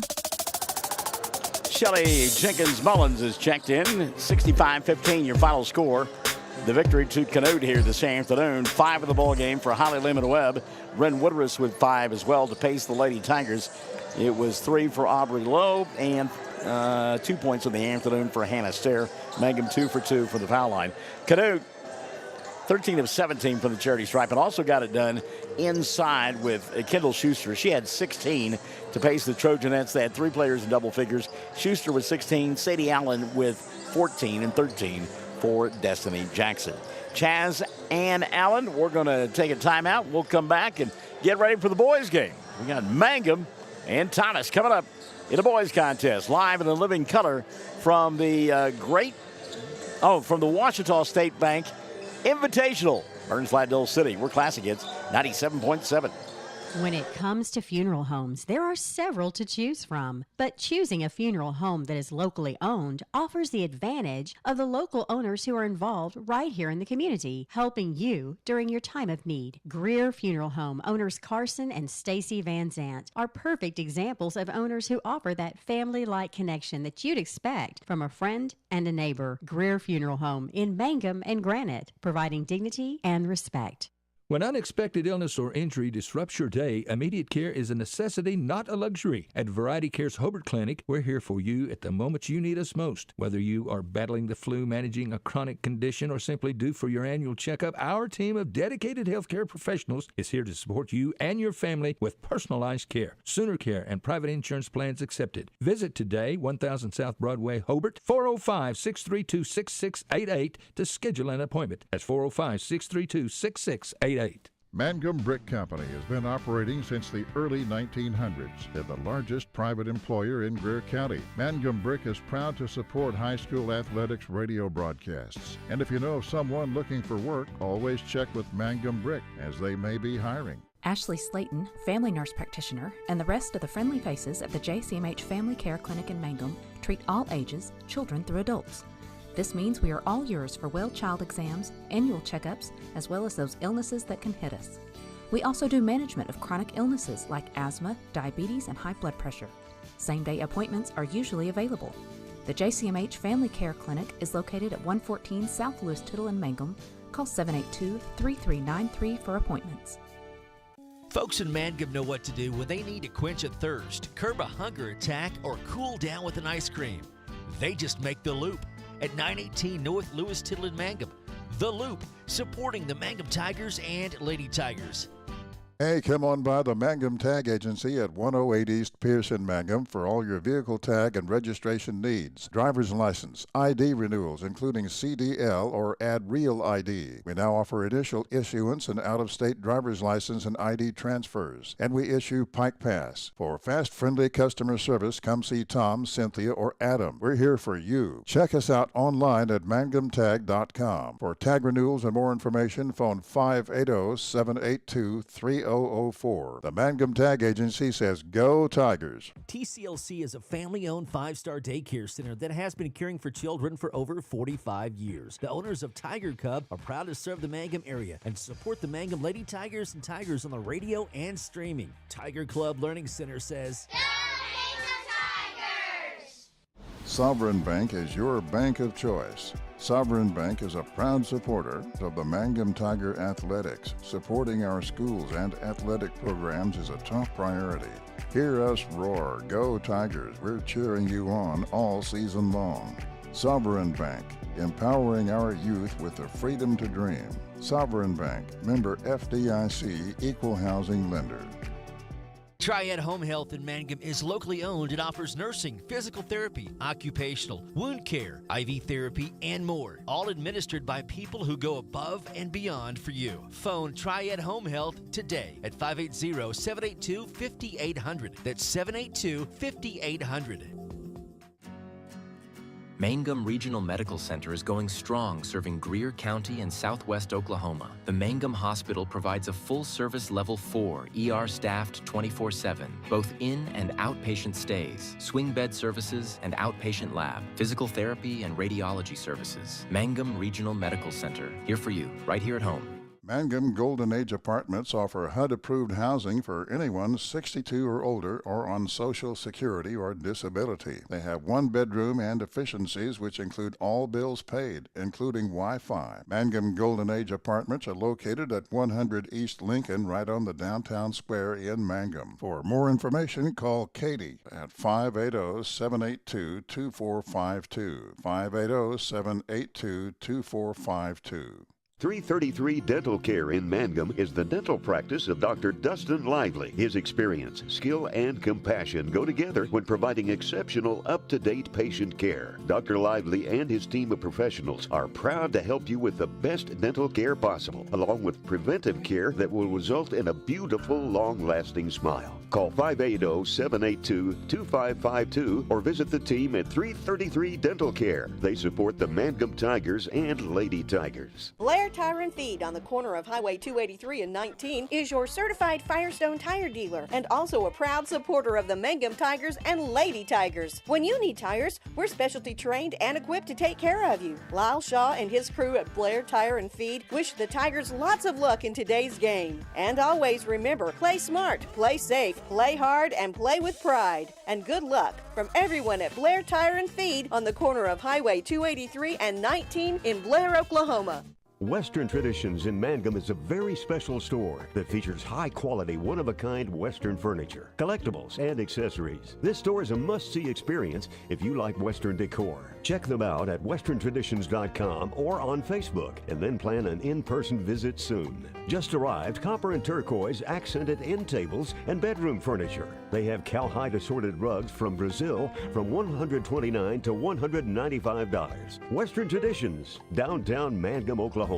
[SPEAKER 9] Shelly Jenkins Mullins is checked in. 65-15, your final score. The victory to Canute here this afternoon. 5 of the ball game for Holly Lehman-Webb. Ren Woodruss with 5 as well to pace the Lady Tigers. It was 3 for Aubrey Lowe and 2 points in the afternoon for Hannah Stair. Mangum 2 for 2 for the foul line. Canute 13 of 17 from the charity stripe, and also got it done inside with Kendall Schuster. She had 16 to pace the Trojanettes. They had 3 players in double figures. Schuster with 16, Sadie Allen with 14, and 13 for Destiny Jackson. Chaz and Allen, we're going to take a timeout. We'll come back and get ready for the boys' game. We got Mangum and Thomas coming up in a boys' contest, live in a living color from the from the Washita State Bank Invitational, Burns-Flattdale City. We're Classic Hits 97.7.
[SPEAKER 12] When it comes to funeral homes, there are several to choose from. But choosing a funeral home that is locally owned offers the advantage of the local owners who are involved right here in the community, helping you during your time of need. Greer Funeral Home owners Carson and Stacy Van Zant are perfect examples of owners who offer that family-like connection that you'd expect from a friend and a neighbor. Greer Funeral Home in Mangum and Granite, providing dignity and respect.
[SPEAKER 6] When unexpected illness or injury disrupts your day, immediate care is a necessity, not a luxury. At Variety Care's Hobart Clinic, we're here for you at the moment you need us most. Whether you are battling the flu, managing a chronic condition, or simply due for your annual checkup, our team of dedicated healthcare professionals is here to support you and your family with personalized care. Sooner Care and private insurance plans accepted. Visit today, 1000 South Broadway, Hobart, 405-632-6688 to schedule an appointment. That's 405-632-6688.
[SPEAKER 7] Mangum Brick Company has been operating since the early 1900s. They're the largest private employer in Greer County. Mangum Brick is proud to support high school athletics radio broadcasts. And if you know of someone looking for work, always check with Mangum Brick, as they may be hiring.
[SPEAKER 14] Ashley Slayton, family nurse practitioner, and the rest of the friendly faces at the JCMH Family Care Clinic in Mangum treat all ages, children through adults. This means we are all yours for well child exams, annual checkups, as well as those illnesses that can hit us. We also do management of chronic illnesses like asthma, diabetes, and high blood pressure. Same-day appointments are usually available. The JCMH Family Care Clinic is located at 114 South Lewis Tittle in Mangum. Call 782-3393 for appointments.
[SPEAKER 16] Folks in Mangum know what to do when they need to quench a thirst, curb a hunger attack, or cool down with an ice cream. They just make the Loop at 918 North Lewis Tittle in Mangum. The Loop, supporting the Mangum Tigers and Lady Tigers.
[SPEAKER 7] Hey, come on by the Mangum Tag Agency at 108 East Pierce in Mangum for all your vehicle tag and registration needs. Driver's license, ID renewals, including CDL or Add Real ID. We now offer initial issuance and out-of-state driver's license and ID transfers. And we issue Pike Pass. For fast, friendly customer service, come see Tom, Cynthia, or Adam. We're here for you. Check us out online at mangumtag.com. For tag renewals and more information, phone 580-782-3004. The Mangum Tag Agency says, Go Tigers.
[SPEAKER 16] TCLC is a family-owned 5-star daycare center that has been caring for children for over 45 years. The owners of Tiger Cub are proud to serve the Mangum area and support the Mangum Lady Tigers and Tigers on the radio and streaming. Tiger Club Learning Center says,
[SPEAKER 7] Sovereign Bank is your bank of choice. Sovereign Bank is a proud supporter of the Mangum Tiger Athletics. Supporting our schools and athletic programs is a top priority. Hear us roar, Go Tigers. We're cheering you on all season long. Sovereign Bank, empowering our youth with the freedom to dream. Sovereign Bank, member FDIC, equal housing lender.
[SPEAKER 16] Triad Home Health in Mangum is locally owned and offers nursing, physical therapy, occupational, wound care, IV therapy, and more. All administered by people who go above and beyond for you. Phone Triad Home Health today at 580-782-5800. That's 782-5800.
[SPEAKER 15] Mangum Regional Medical Center is going strong, serving Greer County and southwest Oklahoma. The Mangum Hospital provides a full-service Level 4, ER staffed 24/7, both in and outpatient stays, swing bed services and outpatient lab, physical therapy and radiology services. Mangum Regional Medical Center, here for you, right here at home.
[SPEAKER 7] Mangum Golden Age Apartments offer HUD-approved housing for anyone 62 or older or on Social Security or disability. They have one bedroom and efficiencies which include all bills paid, including Wi-Fi. Mangum Golden Age Apartments are located at 100 East Lincoln, right on the downtown square in Mangum. For more information, call Katie at 580-782-2452. 580-782-2452.
[SPEAKER 1] 333 Dental Care in Mangum is the dental practice of Dr. Dustin Lively. His experience, skill, and compassion go together when providing exceptional, up-to-date patient care. Dr. Lively and his team of professionals are proud to help you with the best dental care possible, along with preventive care that will result in a beautiful, long-lasting smile. Call 580-782-2552 or visit the team at 333 Dental Care. They support the Mangum Tigers and Lady Tigers.
[SPEAKER 2] Blair Tire and Feed on the corner of Highway 283 and 19 is your certified Firestone tire dealer and also a proud supporter of the Mangum Tigers and Lady Tigers. When you need tires, we're specialty trained and equipped to take care of you. Lyle Shaw and his crew at Blair Tire and Feed wish the Tigers lots of luck in today's game. And always remember, play smart, play safe, play hard, and play with pride. And good luck from everyone at Blair Tire and Feed on the corner of Highway 283 and 19 in Blair, Oklahoma.
[SPEAKER 1] Western Traditions in Mangum is a very special store that features high-quality, one-of-a-kind Western furniture, collectibles, and accessories. This store is a must-see experience if you like Western decor. Check them out at westerntraditions.com or on Facebook, and then plan an in-person visit soon. Just arrived copper and turquoise accented end tables and bedroom furniture. They have cowhide assorted rugs from Brazil from $129 to $195. Western Traditions, downtown Mangum, Oklahoma.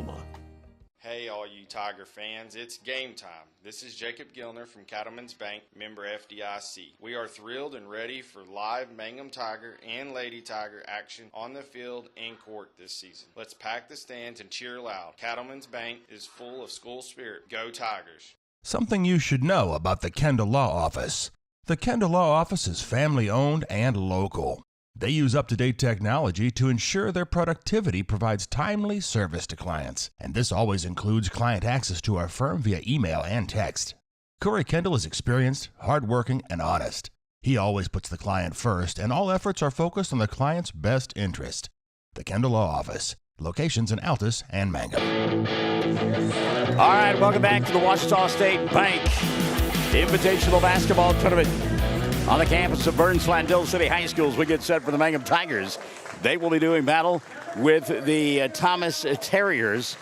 [SPEAKER 3] Hey, all you Tiger fans, it's game time. This is Jacob Gilner from Cattlemen's Bank, member FDIC. We are thrilled and ready for live Mangum Tiger and Lady Tiger action on the field and court this season. Let's pack the stands and cheer loud. Cattlemen's Bank is full of school spirit. Go Tigers!
[SPEAKER 4] Something you should know about the Kendall Law Office. The Kendall Law Office is family-owned and local. They use up-to-date technology to ensure their productivity provides timely service to clients, and this always includes client access to our firm via email and text. Corey Kendall is experienced, hardworking, and honest. He always puts the client first, and all efforts are focused on the client's best interest. The Kendall Law Office, locations in Altus and Mangum.
[SPEAKER 9] All right, welcome back to the Washita State Bank Invitational Basketball Tournament on the campus of Burns Flat Hill City High School as we get set for the Mangum Tigers. They will be doing battle with the Thomas Terriers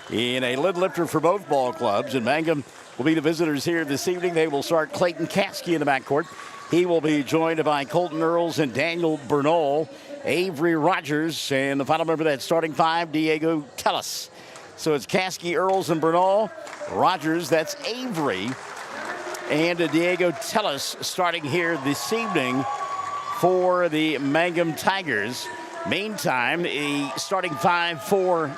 [SPEAKER 9] in a lid lifter for both ball clubs. And Mangum will be the visitors here this evening. They will start Clayton Caskey in the backcourt. He will be joined by Colton Earls and Daniel Bernal, Avery Rogers, and the final member of that starting five, Diego Tellis. So it's Caskey, Earls, and Bernal. Rogers, that's Avery, and Diego Tellis starting here this evening for the Mangum Tigers. Meantime, the starting five for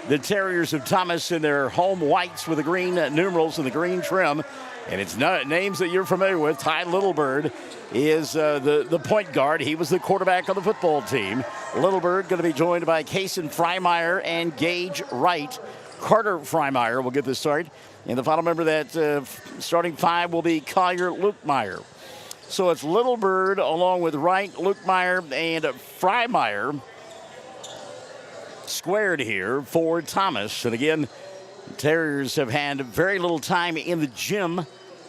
[SPEAKER 9] the Terriers of Thomas in their home whites with the green numerals and the green trim. And it's not names that you're familiar with. Ty Littlebird is the point guard. He was the quarterback on the football team. Littlebird going to be joined by Kason Freimeyer and Gage Wright. Carter Freimeyer will get the start. And the final member of that starting five will be Collier Lukemeyer. So it's Littlebird along with Wright, Lukemeyer, and Freimeyer squared here for Thomas. And again, Terriers have had very little time in the gym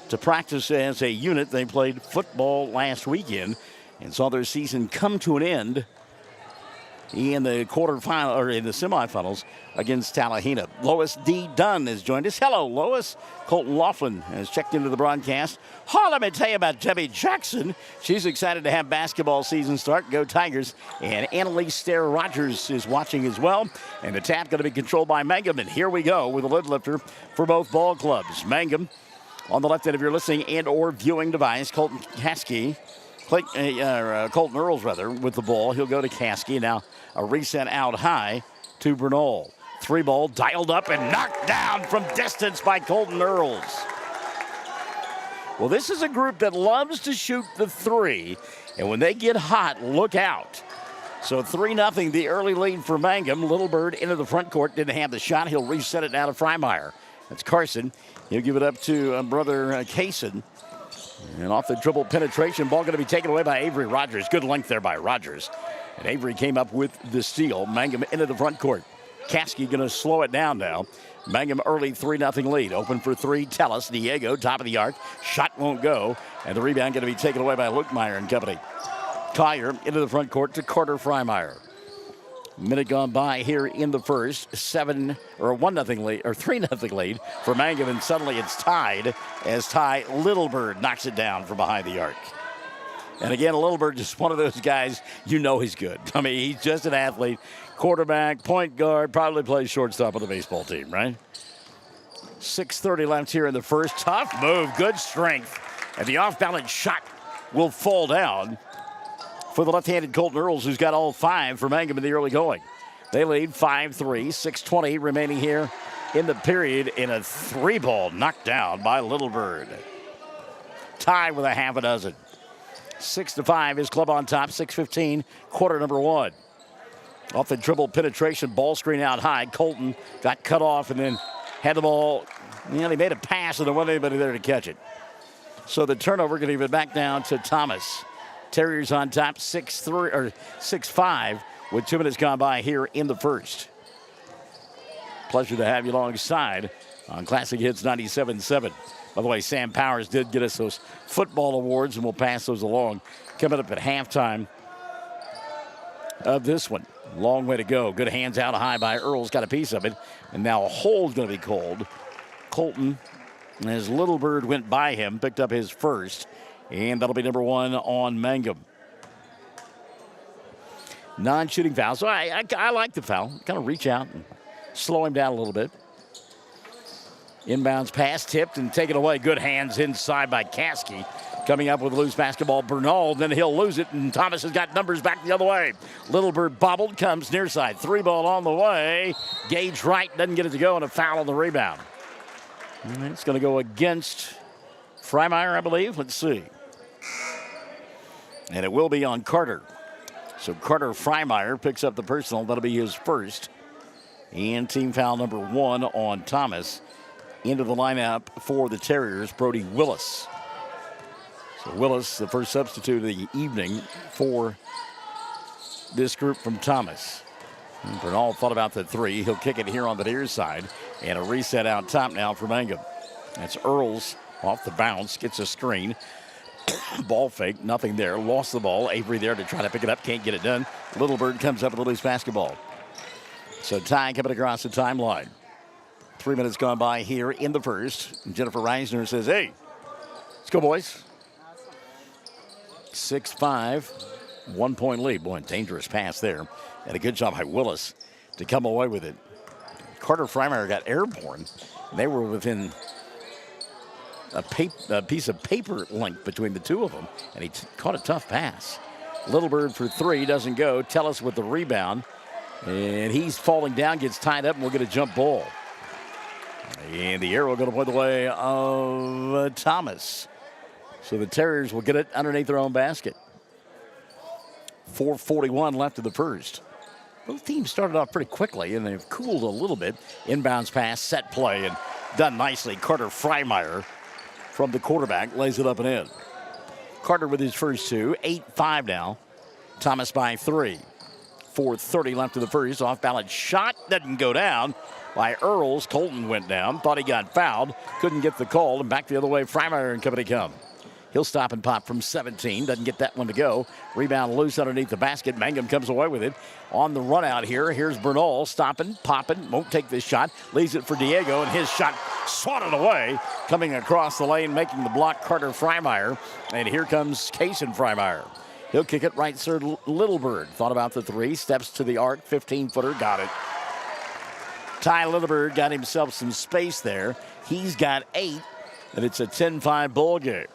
[SPEAKER 9] to practice as a unit. They played football last weekend and saw their season come to an end in the quarterfinal or in the semifinals against Tallahena. Lois D. Dunn has joined us. Hello, Lois. Colton Laughlin has checked into the broadcast. Oh, let me tell you about Debbie Jackson. She's excited to have basketball season start. Go Tigers. And Annalise Stair Rogers is watching as well. And the tap going to be controlled by Mangum. And here we go with a lid lifter for both ball clubs. Mangum on the left end of your listening and or viewing device. Colton Caskey. Colton Earls, with the ball. He'll go to Caskey. Now a reset out high to Bernal. Three ball dialed up and knocked down from distance by Colton Earls. Well, this is a group that loves to shoot the three. And when they get hot, look out. So 3-0, the early lead for Mangum. Littlebird into the front court. Didn't have the shot. He'll reset it now to Freimeyer. That's Carson. He'll give it up to brother Kason. And off the dribble penetration, ball going to be taken away by Avery Rogers. Good length there by Rogers. And Avery came up with the steal. Mangum into the front court. Caskey going to slow it down now. Mangum early 3-0 lead. Open for three. Tellis, Diego, top of the arc. Shot won't go. And the rebound going to be taken away by Lukemeyer and company. Collier into the front court to Carter Freimeyer. Minute gone by here in the first. 1-0 lead, or 3-0 lead for Mangum, and suddenly it's tied as Ty Littlebird knocks it down from behind the arc. And again, Littlebird just one of those guys, you know he's good. I mean, he's just an athlete, quarterback, point guard, probably plays shortstop on the baseball team, right? 6:30 left here in the first. Tough move, good strength. And the off-balance shot will fall down for the left-handed Colton Earls, who's got all five for Mangum in the early going. They lead 5-3, 6:20 remaining here in the period, in a three-ball knocked down by Littlebird. Tie with a half a dozen. 6-5, his club on top, 6:15, quarter number one. Off the dribble penetration, ball screen out high. Colton got cut off and then had the ball. He made a pass and there wasn't anybody there to catch it. So the turnover going to give it back down to Thomas. Terriers on top, 6-3 or 6-5 with 2 minutes gone by here in the first. Pleasure to have you alongside on Classic Hits 97.7. By the way, Sam Powers did get us those football awards, and we'll pass those along coming up at halftime of this one. Long way to go. Good hands out high by Earls, got a piece of it, and now a hold's going to be called. Colton, as Littlebird went by him, picked up his first. And that'll be number one on Mangum. Non-shooting foul. So I like the foul. Kind of reach out and slow him down a little bit. Inbounds pass tipped and taken away. Good hands inside by Caskey. Coming up with a loose basketball, Bernal. Then he'll lose it, and Thomas has got numbers back the other way. Littlebird bobbled, comes near side. Three ball on the way. Gage Wright doesn't get it to go, and a foul on the rebound. And it's going to go against Freimeyer, I believe. Let's see. And it will be on Carter. So Carter Freimeyer picks up the personal. That'll be his first. And team foul number one on Thomas. Into the lineup for the Terriers, Brody Willis. So Willis, the first substitute of the evening for this group from Thomas. And Bernal thought about the three. He'll kick it here on the near side. And a reset out top now for Mangum. That's Earls Off the bounce, gets a screen. Ball fake, nothing there. Lost the ball. Avery there to try to pick it up. Can't get it done. Little Bird comes up with a loose basketball. So tie coming across the timeline. 3 minutes gone by here in the first. And Jennifer Reisner says, hey, let's go, boys. 6-5, 1 point lead. Boy, dangerous pass there. And a good job by Willis to come away with it. Carter Freimeyer got airborne. They were within a piece of paper length between the two of them, and he caught a tough pass. Little Bird for three, doesn't go. Tellis with the rebound, and he's falling down, gets tied up, and we'll get a jump ball. And the arrow going to point the way of Thomas. So the Terriers will get it underneath their own basket. 4:41 left in the first. Both teams started off pretty quickly, and they've cooled a little bit. Inbounds pass, set play, and done nicely. Carter Freimeyer from the quarterback lays it up and in. Carter with his first two, 8-5 now. Thomas by 3. 4:30 left in the first. Off-balance shot doesn't go down by Earls. Colton went down, thought he got fouled, couldn't get the call, and back the other way, Freimeyer and company come. He'll stop and pop from 17. Doesn't get that one to go. Rebound loose underneath the basket. Mangum comes away with it. On the run out here, here's Bernal stopping, popping, won't take this shot. Leaves it for Diego, and his shot swatted away. Coming across the lane, making the block, Carter Freimeyer. And here comes Kason Freimeyer. He'll kick it right, Sir Little Bird. Thought about the three, steps to the arc, 15-footer, got it. Ty Littlebird got himself some space there. He's got 8, and it's a 10-5 ball game.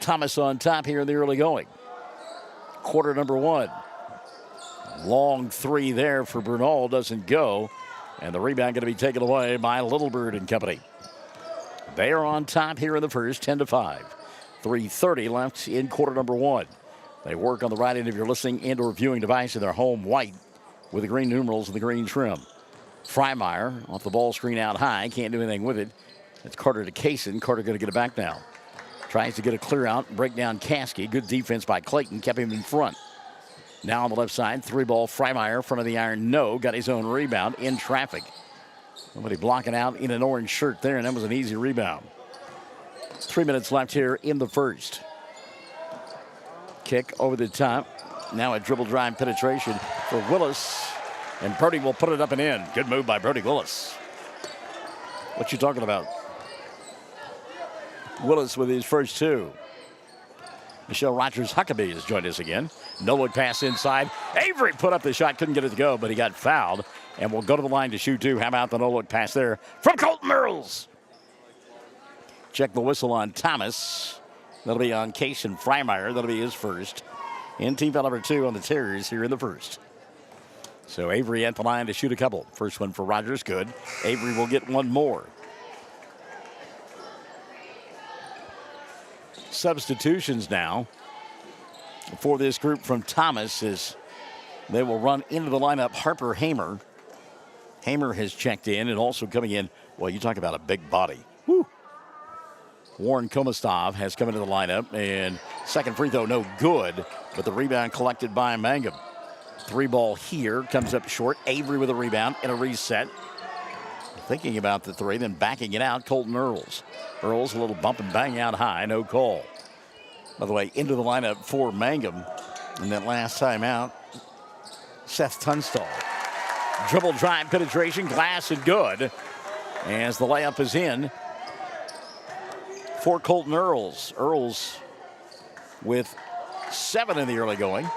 [SPEAKER 9] Thomas on top here in the early going. Quarter number 1. Long three there for Bernal, doesn't go. And the rebound going to be taken away by Littlebird and company. They are on top here in the first, 10-5. 3:30 left in quarter number 1. They work on the right end of your listening and or viewing device in their home white with the green numerals and the green trim. Freimeyer off the ball screen out high, can't do anything with it. It's Carter to Kaysen. Carter going to get it back now. Tries to get a clear out, break down Caskey. Good defense by Clayton, kept him in front. Now on the left side, 3-ball Freimeyer, front of the iron, no. Got his own rebound in traffic. Somebody blocking out in an orange shirt there, and that was an easy rebound. 3 minutes left here in the first. Kick over the top. Now a dribble drive penetration for Willis. And Brody will put it up and in. Good move by Brody Willis. What you talking about? Willis with his first two. Michelle Rogers-Huckabee has joined us again. No look pass inside. Avery put up the shot, couldn't get it to go, but he got fouled. And will go to the line to shoot two. How about the no look pass there from Colton Earls? Check the whistle on Thomas. That'll be on Kason Freimeyer. That'll be his first. And team foul number 2 on the Terriers here in the first. So Avery at the line to shoot a couple. First one for Rogers, good. Avery will get one more. Substitutions now for this group from Thomas as they will run into the lineup. Harper Hamer. Hamer has checked in, and also coming in, well, you talk about a big body. Woo. Warren Komostov has come into the lineup, and second free throw no good, but the rebound collected by Mangum. 3-ball here, comes up short. Avery with a rebound and a reset. Thinking about the three, then backing it out, Colton Earls. Earls a little bump and bang out high, no call. By the way, into the lineup for Mangum. And that last time out, Seth Tunstall. Dribble drive penetration, glass and good. As the layup is in for Colton Earls. Earls with 7 in the early going.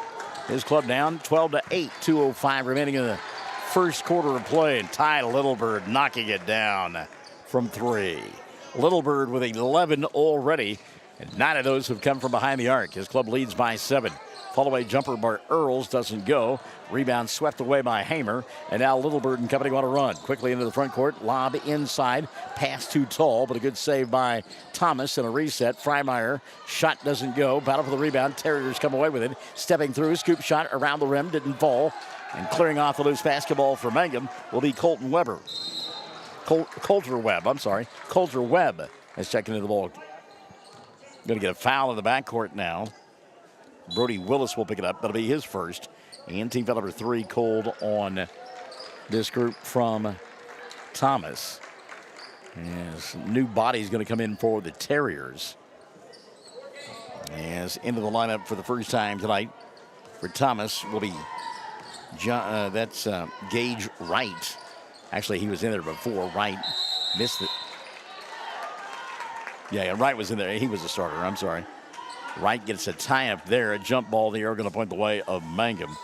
[SPEAKER 9] His club down 12-8, 2:05 remaining in the first quarter of play, and Ty Littlebird knocking it down from 3. Littlebird with 11 already, and 9 of those have come from behind the arc. His club leads by 7. Fall-away jumper by Earls doesn't go. Rebound swept away by Hamer, and now Littlebird and company want to run. Quickly into the front court, lob inside, pass too tall, but a good save by Thomas and a reset. Freimeyer, shot doesn't go. Battle for the rebound, Terriers come away with it. Stepping through, scoop shot around the rim, didn't fall. And clearing off the loose basketball for Mangum will be Colton Weber. Coulter Webb is checking into the ball. Going to get a foul in the backcourt now. Brody Willis will pick it up. That'll be his first. And team foul number 3 called on this group from Thomas. As new bodies going to come in for the Terriers. As into the lineup for the first time tonight for Thomas will be Gage Wright. Actually, he was in there before. Wright missed it. Yeah, Wright was in there. He was a starter. I'm sorry. Wright gets a tie up there. A jump ball. They are going to point the way of Mangum.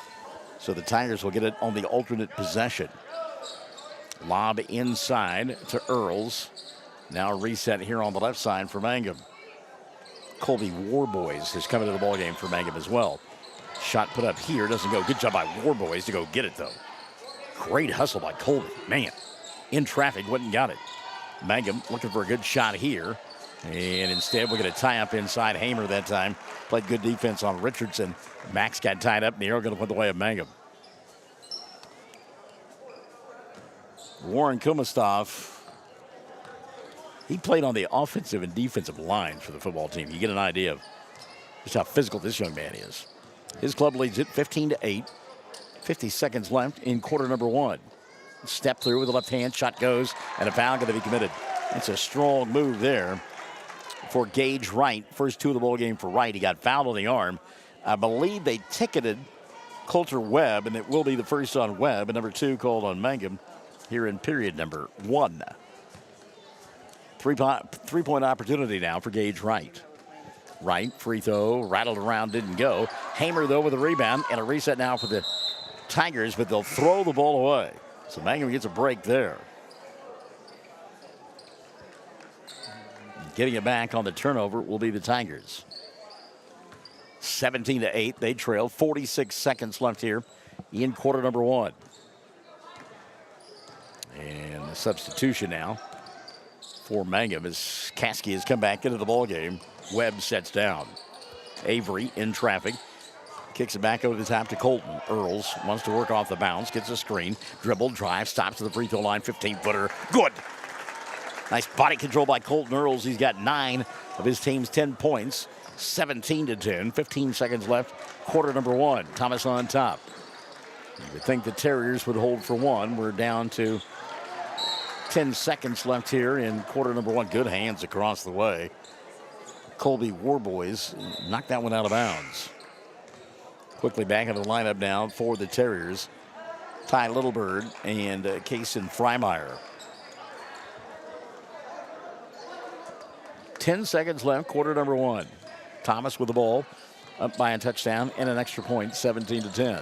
[SPEAKER 9] So the Tigers will get it on the alternate possession. Lob inside to Earls. Now a reset here on the left side for Mangum. Colby Warboys has come into the ballgame for Mangum as well. Shot put up here. Doesn't go. Good job by Warboys to go get it, though. Great hustle by Colby. Man, in traffic, went and got it. Mangum looking for a good shot here. And instead, we get a tie-up inside. Hamer that time. Played good defense on Richardson. Max got tied up, and they're going to put the way of Mangum. Warren Kumastov, he played on the offensive and defensive lines for the football team. You get an idea of just how physical this young man is. His club leads it 15-8. 50 seconds left in quarter number one. Step through with the left hand. Shot goes, and a foul going to be committed. It's a strong move there for Gage Wright. First two of the ball game for Wright. He got fouled on the arm. I believe they ticketed Coulter Webb, and it will be the first on Webb, and number 2 called on Mangum here in period number 1. Three-point opportunity now for Gage Wright. Wright, free throw, rattled around, didn't go. Hamer, though, with a rebound, and a reset now for the Tigers, but they'll throw the ball away. So Mangum gets a break there. Getting it back on the turnover will be the Tigers. 17-8, they trail. 46 seconds left here in quarter number one. And the substitution now for Mangum as Caskey has come back into the ballgame. Webb sets down. Avery in traffic. Kicks it back over the top to Colton. Earls wants to work off the bounce. Gets a screen. Dribble, drive, stops to the free throw line. 15-footer. Good. Nice body control by Colton Earls. He's got 9 of his team's 10 points. 17-10. 15 seconds left. Quarter number one. Thomas on top. You would think the Terriers would hold for one. We're down to 10 seconds left here in quarter number one. Good hands across the way. Colby Warboys knocked that one out of bounds. Quickly back into the lineup now for the Terriers. Ty Littlebird and Kason Freimeyer. 10 seconds left, quarter number one. Thomas with the ball, up by a touchdown and an extra point, 17-10.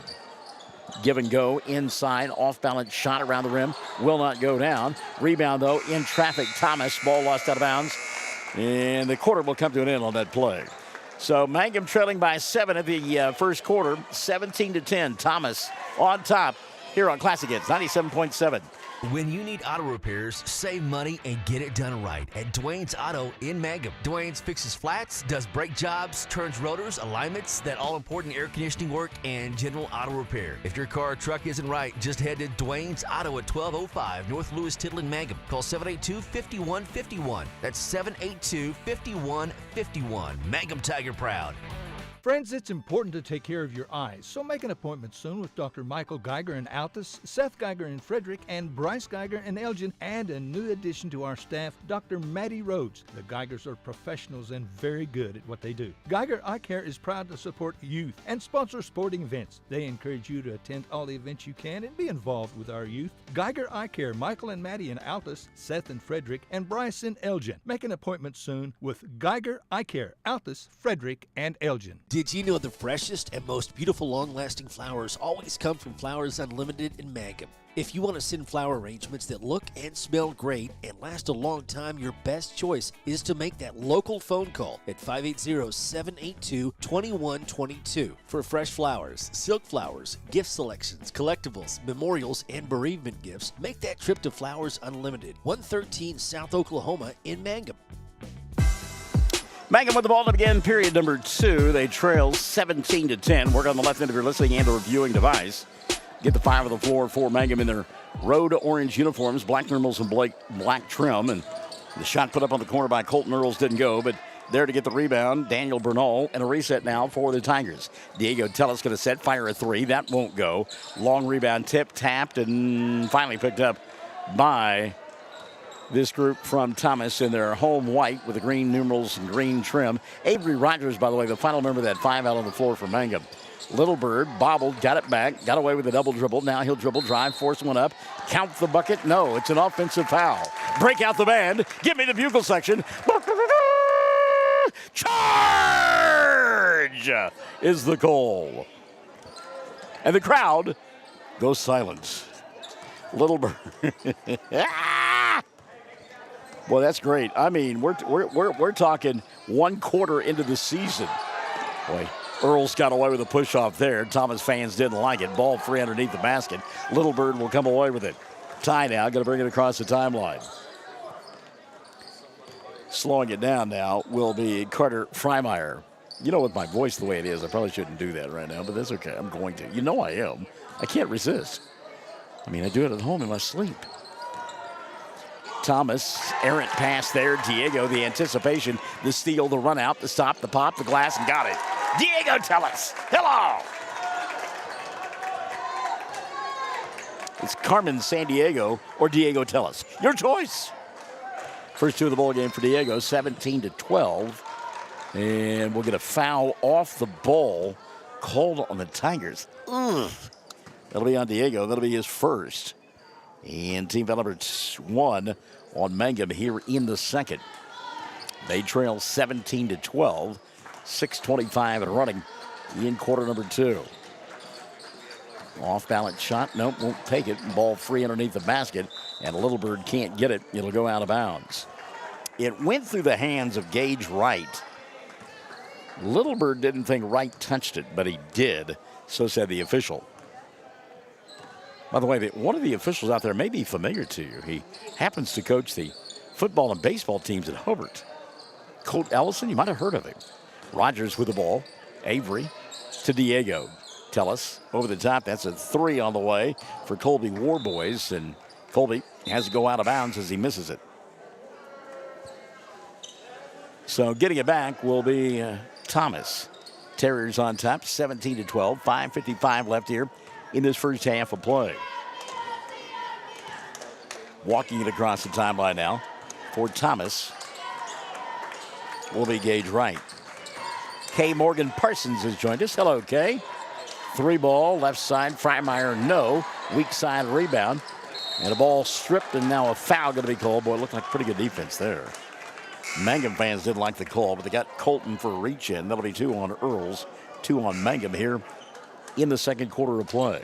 [SPEAKER 9] Give and go inside, off balance shot around the rim, will not go down. Rebound though, in traffic, Thomas, ball lost out of bounds. And the quarter will come to an end on that play. So Mangum trailing by 7 at the first quarter, 17-10. Thomas on top here on Classic Hits, 97.7.
[SPEAKER 5] When you need auto repairs, save money and get it done right at Dwayne's Auto in Mangum. Dwayne's fixes flats, does brake jobs, turns rotors, alignments, that all-important air conditioning work, and general auto repair. If your car or truck isn't right, just head to Dwayne's Auto at 1205 North Lewis Tittle in Mangum. Call 782-5151. That's 782-5151. Mangum Tiger proud.
[SPEAKER 6] Friends, it's important to take care of your eyes, so make an appointment soon with Dr. Michael Geiger in Altus, Seth Geiger in Frederick, and Bryce Geiger in Elgin, and a new addition to our staff, Dr. Maddie Rhodes. The Geigers are professionals and very good at what they do. Geiger Eye Care is proud to support youth and sponsor sporting events. They encourage you to attend all the events you can and be involved with our youth. Geiger Eye Care, Michael and Maddie in Altus, Seth in Frederick, and Bryce in Elgin. Make an appointment soon with Geiger Eye Care, Altus, Frederick, and Elgin.
[SPEAKER 16] Did you know the freshest and most beautiful long-lasting flowers always come from Flowers Unlimited in Mangum? If you want to send flower arrangements that look and smell great and last a long time, your best choice is to make that local phone call at 580-782-2122 for fresh flowers, silk flowers, gift selections, collectibles, memorials, and bereavement gifts. Make that trip to Flowers Unlimited, 113 South Oklahoma in Mangum.
[SPEAKER 9] Mangum with the ball to begin period number 2. They trail 17-10. Work on the left end of your listening and or viewing device. Get the 5 on the floor for Mangum in their road orange uniforms, black thermals and black trim. And the shot put up on the corner by Colton Earls didn't go, but there to get the rebound, Daniel Bernal, and a reset now for the Tigers. Diego Tellis going to set, fire a 3. That won't go. Long rebound tip, tapped, and finally picked up by This group from Thomas in their home white with the green numerals and green trim. Avery Rogers, by the way, the final member of that 5 out on the floor for Mangum. Little Bird bobbled, got it back, got away with a double dribble. Now he'll dribble, drive, force one up. Count the bucket. No, it's an offensive foul. Break out the band. Give me the bugle section. Charge is the goal. And the crowd goes silent. Little Bird. Well, that's great. I mean, we're talking 1 quarter into the season. Boy. Earls got away with a push-off there. Thomas fans didn't like it. Ball free underneath the basket. Little Bird will come away with it. Tie now. Going to bring it across the timeline. Slowing it down now will be Carter Freimeyer. You know, with my voice the way it is, I probably shouldn't do that right now, but that's okay. I'm going to. You know I am. I can't resist. I mean, I do it at home in my sleep. Thomas, errant pass there. Diego, the anticipation, the steal, the run out, the stop, the pop, the glass, and got it. Diego Tellis. Hello. It's Carmen Sandiego or Diego Tellis. Your choice. First 2 of the ball game for Diego, 17-12. And we'll get a foul off the ball called on the Tigers. Ugh. That'll be on Diego. That'll be his first. And team foul number 1 on Mangum here in the second. They trail 17-12. 6:25 and running in quarter number 2. Off balance shot. Nope, won't take it. Ball free underneath the basket. And Little Bird can't get it. It'll go out of bounds. It went through the hands of Gage Wright. Little Bird didn't think Wright touched it, but he did. So said the official. By the way, one of the officials out there may be familiar to you. He happens to coach the football and baseball teams at Hobart. Colt Ellison, you might have heard of him. Rogers with the ball. Avery to Diego. Tellis over the top. That's a 3 on the way for Colby Warboys. And Colby has to go out of bounds as he misses it. So getting it back will be Thomas. Terriers on top, 17-12. 5:55 left here in this first half of play. Walking it across the timeline now for Thomas will be Gage Wright. Kay Morgan Parsons has joined us. Hello, Kay. 3 ball, left side, Freimeyer, no. Weak side rebound. And a ball stripped, and now a foul going to be called. Boy, it looked like pretty good defense there. Mangum fans didn't like the call, but they got Colton for a reach-in. That'll be 2 on Earls, 2 on Mangum here in the second quarter of play.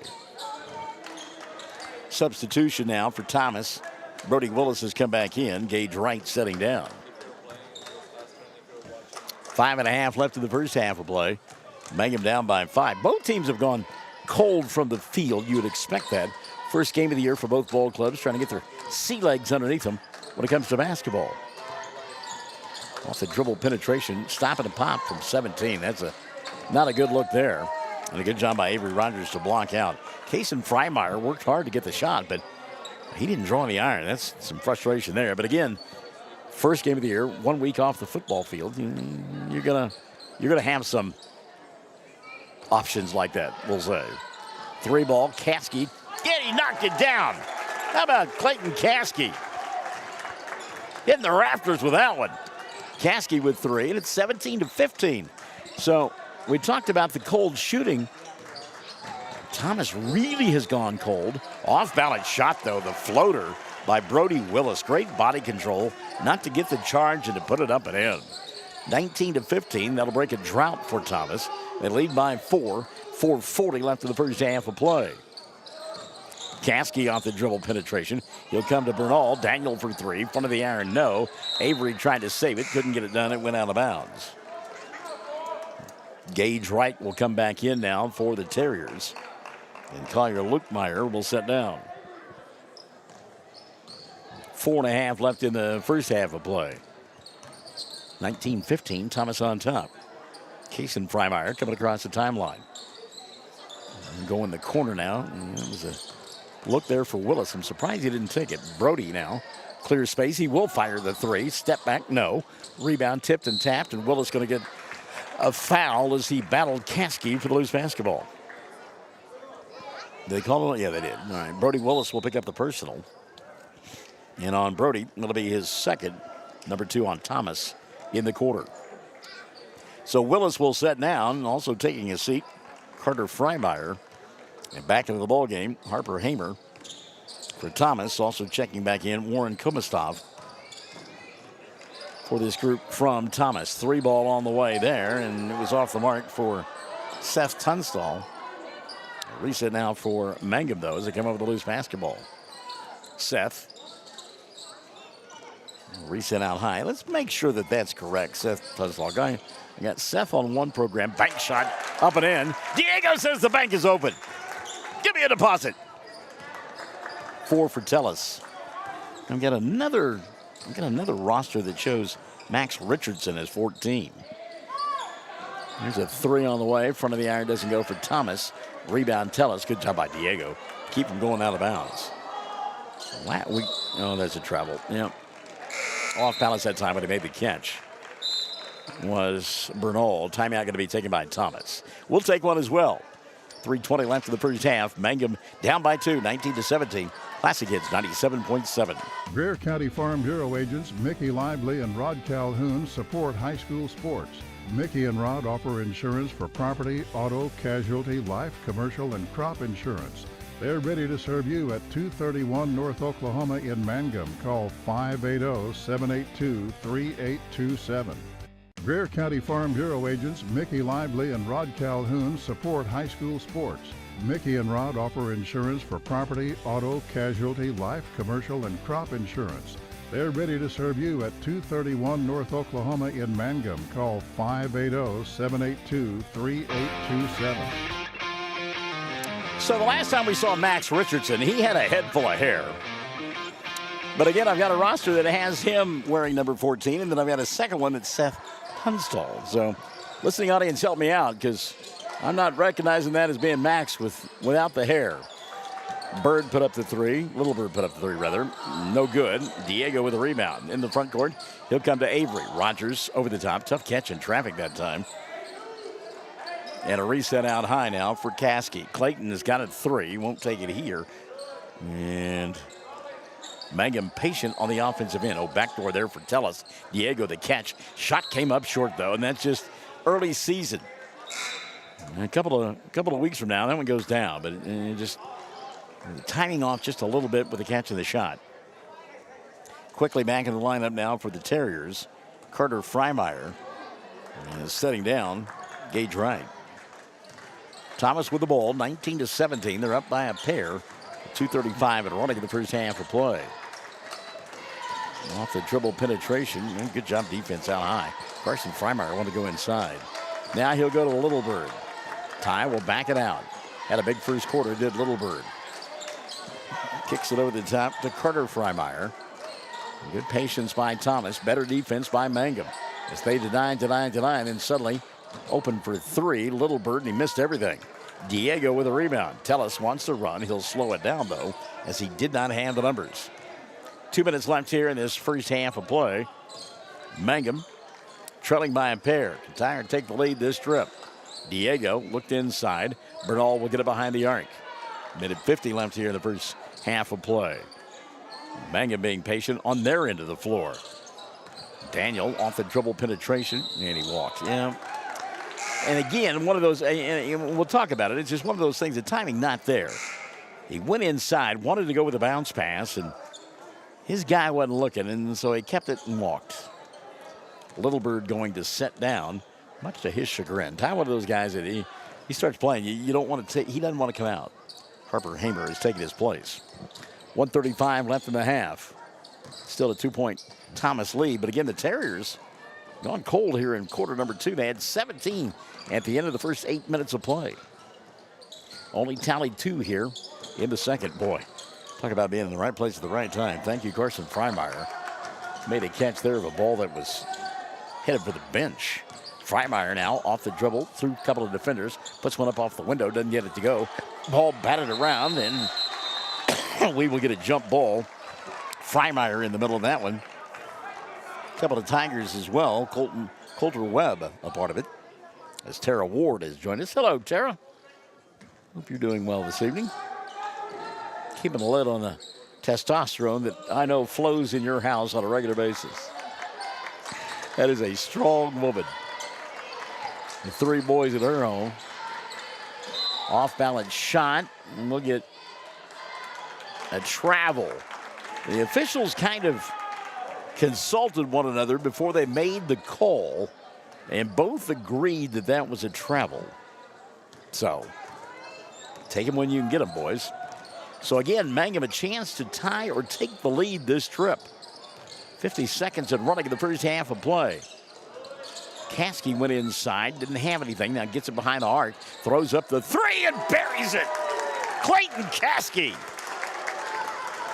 [SPEAKER 9] Substitution now for Thomas. Brody Willis has come back in. Gage Wright setting down. 5.5 left in the first half of play. Mangum down by 5. Both teams have gone cold from the field. You would expect that. First game of the year for both ball clubs, trying to get their sea legs underneath them when it comes to basketball. Off the dribble penetration, stop and pop from 17. That's not a good look there. And a good job by Avery Rogers to block out. Kason Freimeyer worked hard to get the shot, but he didn't draw the iron. That's some frustration there. But again, first game of the year, 1 week off the football field. You're gonna have some options like that, we'll say. 3 ball, Caskey. Yeah, he knocked it down. How about Clayton Caskey? Hitting the rafters with that one. Caskey with 3, and it's 17-15. So we talked about the cold shooting. Thomas really has gone cold. Off-balance shot, though, the floater by Brody Willis. Great body control, not to get the charge and to put it up and in. 19-15, that'll break a drought for Thomas. They lead by 4. 4:40 left in the first half of play. Caskey off the dribble penetration. He'll come to Bernal. Daniel for 3. Front of the iron, no. Avery tried to save it. Couldn't get it done. It went out of bounds. Gage Wright will come back in now for the Terriers. And Collier Lukemeyer will sit down. 4.5 left in the first half of play. 19-15, Thomas on top. Kason Freimeyer coming across the timeline. Going the corner now. It was a look there for Willis. I'm surprised he didn't take it. Brody now. Clear space. He will fire the 3. Step back, no. Rebound tipped and tapped, and Willis going to get a foul as he battled Caskey for the loose basketball. Did they call it? Yeah, they did. All right. Brody Willis will pick up the personal. And on Brody, it'll be his second, number 2 on Thomas in the quarter. So Willis will set down, and also taking a seat, Carter Freimeyer. And back into the ball game, Harper Hamer for Thomas. Also checking back in, Warren Kumastov for this group from Thomas. 3 ball on the way there, and it was off the mark for Seth Tunstall. Reset now for Mangum, though, as they come over the loose basketball. Seth. Reset out high. Let's make sure that that's correct. Seth Tunstall. I got Seth on one program. Bank shot up and in. Diego says the bank is open. Give me a deposit. 4 for Tellis. I've got another roster that shows Max Richardson as 14. There's a 3 on the way. Front of the iron doesn't go for Thomas. Rebound Tellis. Good job by Diego. Keep him going out of bounds. Oh, there's a travel. Yep. Off balance that time when he made the catch was Bernal. Timeout going to be taken by Thomas. We'll take one as well. 3:20 left in the first half. Mangum down by 2, 19-17. Classic Hits 97.7.
[SPEAKER 7] Greer County Farm Bureau agents Mickey Lively and Rod Calhoun support high school sports. Mickey and Rod offer insurance for property, auto, casualty, life, commercial, and crop insurance. They're ready to serve you at 231 North Oklahoma in Mangum. Call 580-782-3827. Greer County Farm Bureau agents Mickey Lively and Rod Calhoun support high school sports. Mickey and Rod offer insurance for property, auto, casualty, life, commercial, and crop insurance. They're ready to serve you at 231 North Oklahoma in Mangum. Call 580-782-3827.
[SPEAKER 9] So the last time we saw Max Richardson, he had a head full of hair. But again, I've got a roster that has him wearing number 14, and then I've got a second one that's Seth Tunstall. So listening audience, help me out, because I'm not recognizing that as being Max without the hair. Bird put up the 3. Little Bird put up the 3, rather. No good. Diego with a rebound. In the front court, he'll come to Avery. Rogers over the top. Tough catch in traffic that time. And a reset out high now for Caskey. Clayton has got it 3. Won't take it here. And Mangum patient on the offensive end. Oh, backdoor there for Tellis. Diego the catch. Shot came up short, though, and that's just early season. A couple of weeks from now, that one goes down, but it just timing off just a little bit with the catch of the shot. Quickly back in the lineup now for the Terriers. Carter Freimeyer is setting down Gage Wright. Thomas with the ball, 19-17. They're up by a pair. 2:35 and running in the first half of play. Off the dribble penetration. Good job defense out high. Carson Freimeyer wanted to go inside. Now he'll go to Little Bird. Ty will back it out. Had a big first quarter, did Little Bird. Kicks it over the top to Carter Freimeyer. Good patience by Thomas. Better defense by Mangum. As they deny, and suddenly open for 3. Little Bird, and he missed everything. Diego with a rebound. Tellis wants to run. He'll slow it down, though, as he did not have the numbers. 2 minutes left here in this first half of play. Mangum trailing by a pair. Can take the lead this trip. Diego looked inside. Bernal will get it behind the arc. Minute 50 left here in the first half of play. Mangum being patient on their end of the floor. Daniel off the dribble penetration, and he walks. Yeah. And again, one of those, and we'll talk about it, it's just one of those things, the timing not there. He went inside, wanted to go with a bounce pass, and his guy wasn't looking, and so he kept it and walked. Little Bird going to set down, much to his chagrin. Ty, one of those guys that he starts playing, you don't want to he doesn't want to come out. Harper Hamer has taken his place. 1:35 left in the half. Still a 2-point Thomas lead, but again, the Terriers gone cold here in quarter number 2. They had 17 at the end of the first 8 minutes of play. Only tallied 2 here in the second. Boy, talk about being in the right place at the right time. Thank you, Carson Freimeyer. Made a catch there of a ball that was headed for the bench. Freimeyer now off the dribble through a couple of defenders. Puts one up off the window, doesn't get it to go. Ball batted around, and we will get a jump ball. Freimeyer in the middle of that one. A couple of Tigers as well. Coulter Webb a part of it, as Tara Ward has joined us. Hello, Tara. Hope you're doing well this evening. Keeping a lid on the testosterone that I know flows in your house on a regular basis. That is a strong woman. The 3 boys at her home. Off balance shot, and we'll get a travel. The officials kind of consulted one another before they made the call, and both agreed that that was a travel. So, take them when you can get them, boys. So again, Mangum a chance to tie or take the lead this trip. 50 seconds and running in the first half of play. Caskey went inside, didn't have anything. Now gets it behind the arc, throws up the 3 and buries it. Clayton Caskey,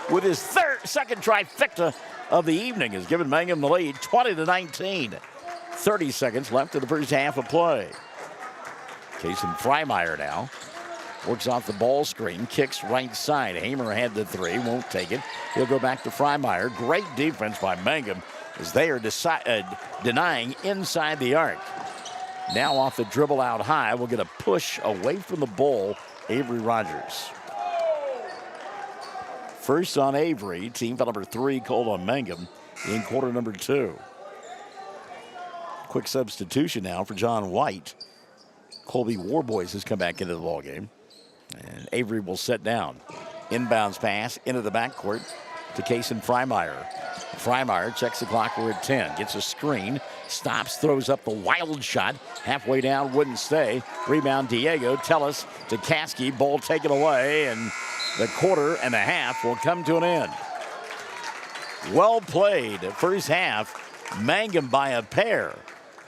[SPEAKER 9] with his second trifecta of the evening, has given Mangum the lead, 20-19. 30 seconds left in the first half of play. Kason Freimeyer now works off the ball screen, kicks right side. Hamer had the 3, won't take it. He'll go back to Freimeyer. Great defense by Mangum as they are denying inside the arc. Now off the dribble out high, we'll get a push away from the ball, Avery Rogers. First on Avery, team foul number 3 called on Mangum in quarter number 2. Quick substitution now for John White. Colby Warboys has come back into the ballgame. And Avery will set down. Inbounds pass into the backcourt to Kason Freimeyer. Freimeyer checks the clock. We're at 10. Gets a screen. Stops. Throws up the wild shot. Halfway down. Wouldn't stay. Rebound Diego. Tellis to Caskey. Ball taken away. And the quarter and a half will come to an end. Well played. First half. Mangum by a pair.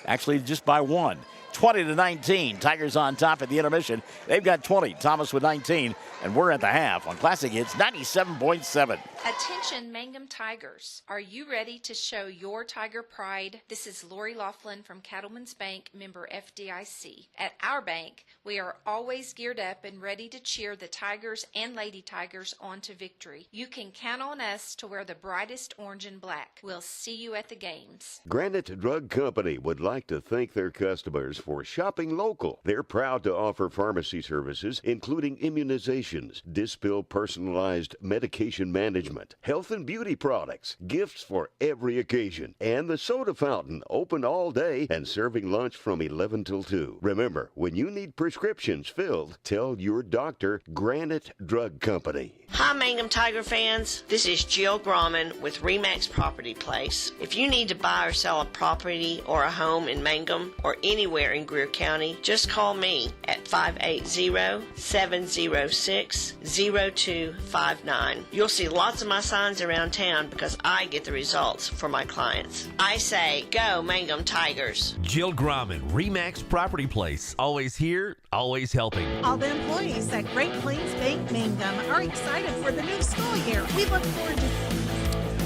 [SPEAKER 9] Actually, just by 1. 20-19. Tigers on top at the intermission. They've got 20. Thomas with 19. And we're at the half on Classic Hits 97.7.
[SPEAKER 8] Attention Mangum Tigers. Are you ready to show your Tiger pride? This is Lori Laughlin from Cattlemen's Bank, member FDIC. At our bank, we are always geared up and ready to cheer the Tigers and Lady Tigers on to victory. You can count on us to wear the brightest orange and black. We'll see you at the games.
[SPEAKER 1] Granite Drug Company would like to thank their customers for shopping local. They're proud to offer pharmacy services, including immunizations, Dispill personalized medication management, health and beauty products, gifts for every occasion, and the soda fountain, open all day and serving lunch from 11 till 2. Remember, when you need prescriptions filled, tell your doctor Granite Drug Company.
[SPEAKER 10] Hi, Mangum Tiger fans. This is Jill Grauman with RE/MAX Property Place. If you need to buy or sell a property or a home in Mangum or anywhere in Greer County, just call me at 580-706-0259. You'll see lots of my signs around town because I get the results for my clients. I say, go Mangum Tigers.
[SPEAKER 17] Jill Grauman, RE/MAX Property Place. Always here, always helping.
[SPEAKER 11] All the employees at Great Plains Bank Mangum are excited for the new school year. We look forward to...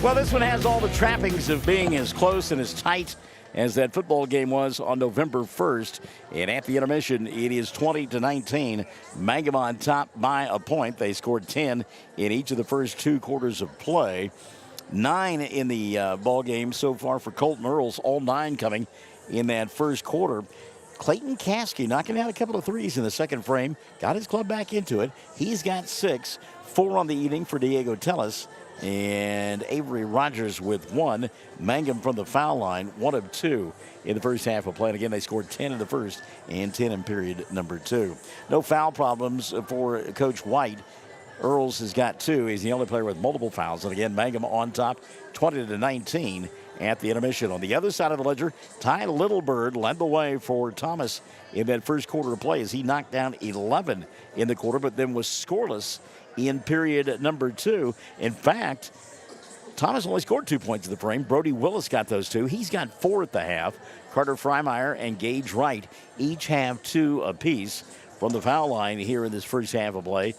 [SPEAKER 9] Well, this one has all the trappings of being as close and as tight as that football game was on November 1st. And at the intermission, it is 20-19. Mangum on top by a point. They scored 10 in each of the first 2 quarters of play. 9 in the ball game so far for Colton Earls, all 9 coming in that first quarter. Clayton Caskey knocking down a couple of threes in the second frame. Got his club back into it. He's got 6. 4 on the evening for Diego Tellis. And Avery Rogers with 1. Mangum from the foul line, 1 of 2 in the first half of play. And again, they scored 10 in the first and 10 in period number 2. No foul problems for Coach White. Earls has got 2. He's the only player with multiple fouls. And again, Mangum on top, 20-19 at the intermission. On the other side of the ledger, Ty Littlebird led the way for Thomas in that first quarter of play as he knocked down 11 in the quarter, but then was scoreless in period number 2. In fact, Thomas only scored 2 points in the frame. Brody Willis got those 2. He's got 4 at the half. Carter Freimeyer and Gage Wright each have 2 apiece from the foul line here in this first half of play.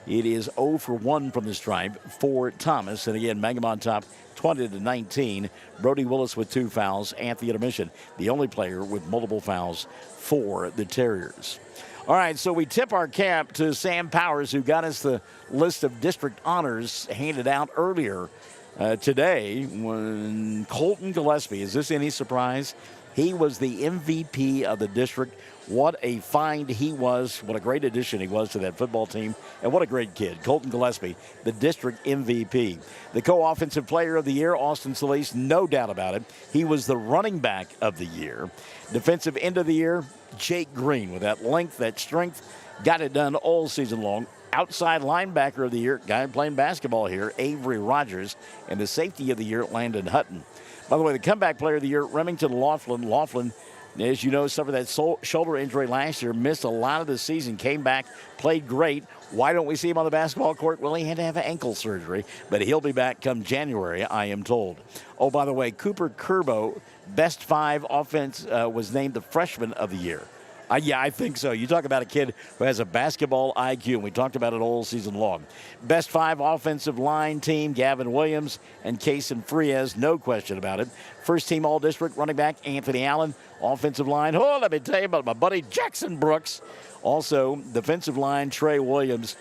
[SPEAKER 9] It is 0 for 1 from the stripe for Thomas. And again, Mangum on top, 20-19. Brody Willis with 2 fouls at the intermission. The only player with multiple fouls for the Terriers. All right, so we tip our cap to Sam Powers, who got us the list of district honors handed out earlier today. When Colton Gillespie, is this any surprise? He was the MVP of the district. What a find he was. What a great addition he was to that football team. And what a great kid. Colton Gillespie, the district MVP. The co-offensive player of the year, Austin Solis, no doubt about it. He was the running back of the year. Defensive end of the year, Jake Green, with that length, that strength, got it done all season long. Outside linebacker of the year, guy playing basketball here, Avery Rogers. And the safety of the year, Landon Hutton. By the way, the comeback player of the year, Remington Laughlin. Laughlin, as you know, suffered that shoulder injury last year, missed a lot of the season, came back, played great. Why don't we see him on the basketball court? Well, he had to have ankle surgery, but he'll be back come January, I am told. Oh, by the way, Cooper Curbo, best 5 offense, was named the freshman of the year. Yeah, I think so. You talk about a kid who has a basketball IQ, and we talked about it all season long. Best 5 offensive line team, Gavin Williams and Kason Frias, no question about it. First team all-district running back, Anthony Allen. Offensive line, let me tell you about my buddy Jackson Brooks. Also, defensive line, Trey Williams.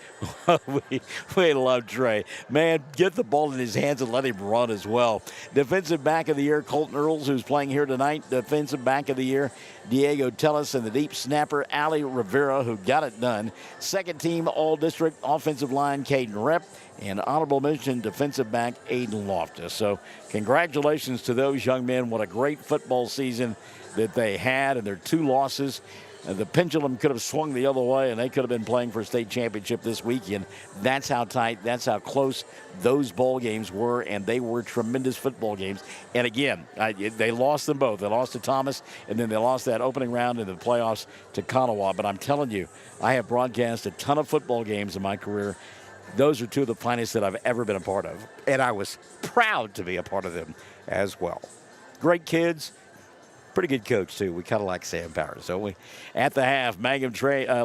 [SPEAKER 9] we love Trey. Man, get the ball in his hands and let him run as well. Defensive back of the year, Colton Earls, who's playing here tonight. Defensive back of the year, Diego Tellis, and the deep snapper, Ali Rivera, who got it done. Second team all-district offensive line, Caden Rep. And honorable mention, defensive back, Aiden Loftus. So congratulations to those young men. What a great football season that they had, and their 2 losses. The pendulum could have swung the other way, and they could have been playing for a state championship this weekend. That's how tight, that's how close those ball games were, and they were tremendous football games. And again, they lost them both. They lost to Thomas, and then they lost that opening round in the playoffs to Kanawha. But I'm telling you, I have broadcast a ton of football games in my career. Those are 2 of the finest that I've ever been a part of, and I was proud to be a part of them as well. Great kids. Pretty good coach, too. We kind of like Sam Powers, don't we? At the half, Mangum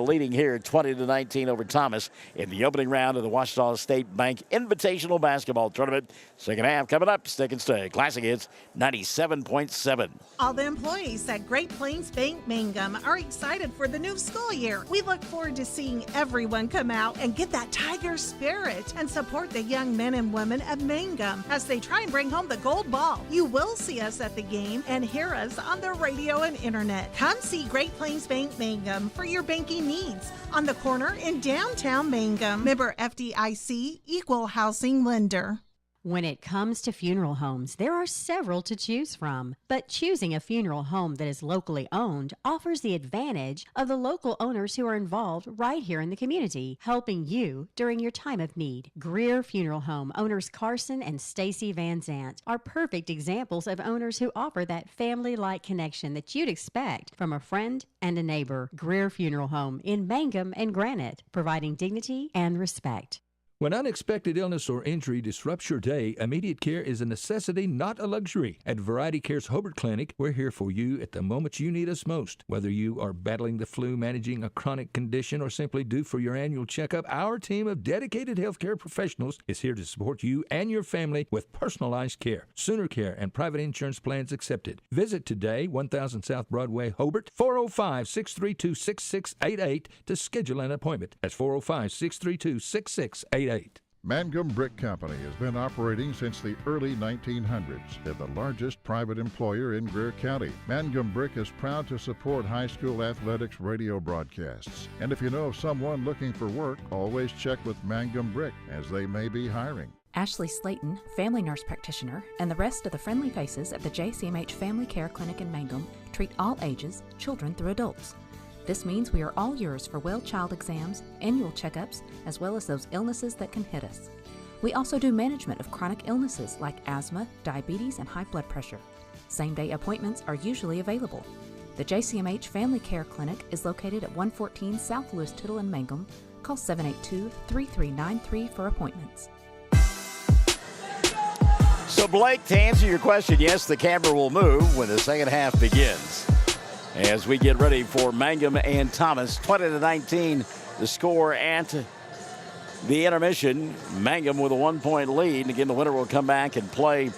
[SPEAKER 9] leading here 20-19 over Thomas in the opening round of the Washita State Bank Invitational Basketball Tournament. Second half coming up. Stick and stay. Classic Hits 97.7.
[SPEAKER 11] All the employees at Great Plains Bank Mangum are excited for the new school year. We look forward to seeing everyone come out and get that Tiger spirit and support the young men and women of Mangum as they try and bring home the gold ball. You will see us at the game and hear us on the radio and internet. Come see Great Plains Bank Mangum for your banking needs on the corner in downtown Mangum. Member FDIC, Equal Housing Lender.
[SPEAKER 12] When it comes to funeral homes, there are several to choose from, but choosing a funeral home that is locally owned offers the advantage of the local owners who are involved right here in the community, helping you during your time of need. Greer Funeral Home owners Carson and Stacy Van Zant are perfect examples of owners who offer that family-like connection that you'd expect from a friend and a neighbor. Greer Funeral Home in Mangum and Granite, providing dignity and respect.
[SPEAKER 6] When unexpected illness or injury disrupts your day, immediate care is a necessity, not a luxury. At Variety Care's Hobart Clinic, we're here for you at the moments you need us most. Whether you are battling the flu, managing a chronic condition, or simply due for your annual checkup, our team of dedicated healthcare professionals is here to support you and your family with personalized care. Sooner Care and private insurance plans accepted. Visit today, 1000 South Broadway, Hobart, 405-632-6688 to schedule an appointment. That's 405-632-6688.
[SPEAKER 7] Mangum Brick Company has been operating since the early 1900s. They're the largest private employer in Greer County. Mangum Brick is proud to support high school athletics radio broadcasts. And if you know of someone looking for work, always check with Mangum Brick, as they may be hiring.
[SPEAKER 14] Ashley Slayton, family nurse practitioner, and the rest of the friendly faces at the JCMH Family Care Clinic in Mangum treat all ages, children through adults. This means we are all yours for well child exams, annual checkups, as well as those illnesses that can hit us. We also do management of chronic illnesses like asthma, diabetes, and high blood pressure. Same-day appointments are usually available. The JCMH Family Care Clinic is located at 114 South Lewis Tittle in Mangum. Call 782-3393 for appointments.
[SPEAKER 9] So, Blake, to answer your question, yes, the camera will move when the second half begins. As we get ready for Mangum and Thomas, 20-19, the score at the intermission. Mangum with a 1-point lead. Again, the winner will come back and play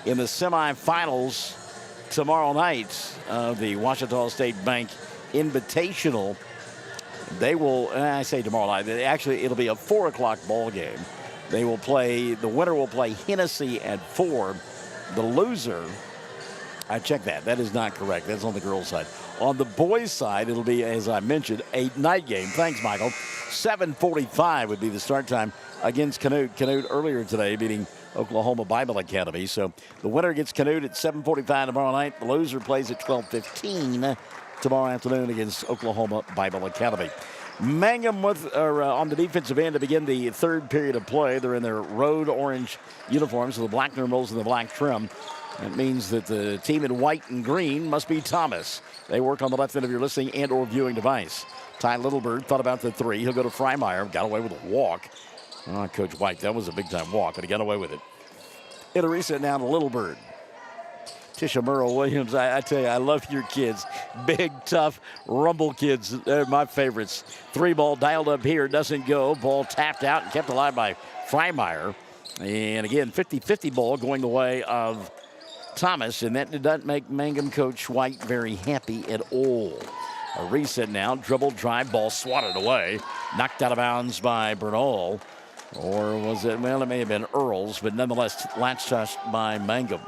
[SPEAKER 9] in the semifinals tomorrow night of the Washita State Bank Invitational. They will, I say tomorrow night, actually it'll be a 4 o'clock ball game. They will play, the winner will play Hennessy at 4. The loser I checked that. That is not correct. That's on the girls' side. On the boys' side, it'll be, as I mentioned, a night game. Thanks, Michael. 7:45 would be the start time against Canute. Canute earlier today beating Oklahoma Bible Academy. So the winner gets Canute at 7:45 tomorrow night. The loser plays at 12:15 tomorrow afternoon against Oklahoma Bible Academy. Mangum on the defensive end to begin the third period of play. They're in their road orange uniforms with the black numerals and the black trim. That means that the team in white and green must be Thomas. They work on the left end of your listening and or viewing device. Ty Littlebird thought about the three. He'll go to Freimeyer. Got away with a walk. Oh, Coach White, that was a big-time walk, but he got away with it. It'll reset now to Littlebird. Tisha Merle-Williams, I tell you, I love your kids. Big, tough, rumble kids. They're my favorites. Three ball dialed up here. Doesn't go. Ball tapped out and kept alive by Freimeyer. And again, 50-50 ball going the way of Thomas, and that did not make Mangum coach White very happy at all. A reset now, dribble, drive, ball swatted away. Knocked out of bounds by Bernal. Or was it, well, it may have been Earls, but nonetheless latch touched by Mangum.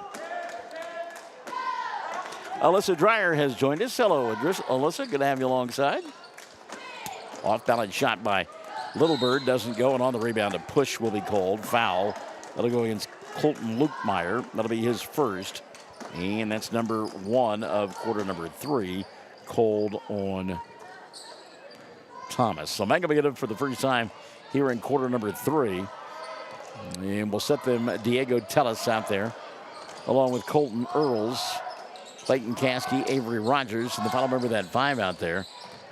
[SPEAKER 9] Alyssa Dreyer has joined us. Hello, Alyssa, good to have you alongside. Off balance shot by Littlebird, doesn't go, and on the rebound a push will be called. Foul. That'll go against Colton Lukemeyer. That'll be his first. And that's number 1 of quarter number 3, called on Thomas. So Mangum will get it for the first time here in quarter number 3. And we'll set them Diego Tellis out there, along with Colton Earls, Clayton Caskey, Avery Rogers, and the final member of that 5 out there,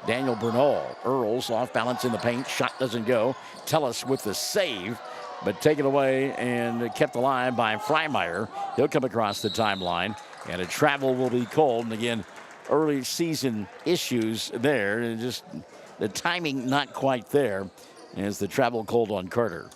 [SPEAKER 9] Daniel Bernal. Earls off balance in the paint. Shot doesn't go. Tellis with the save, but taken away and kept alive by Freimeyer. He'll come across the timeline, and a travel will be called. And again, early season issues there, and just the timing not quite there as the travel called on Carter.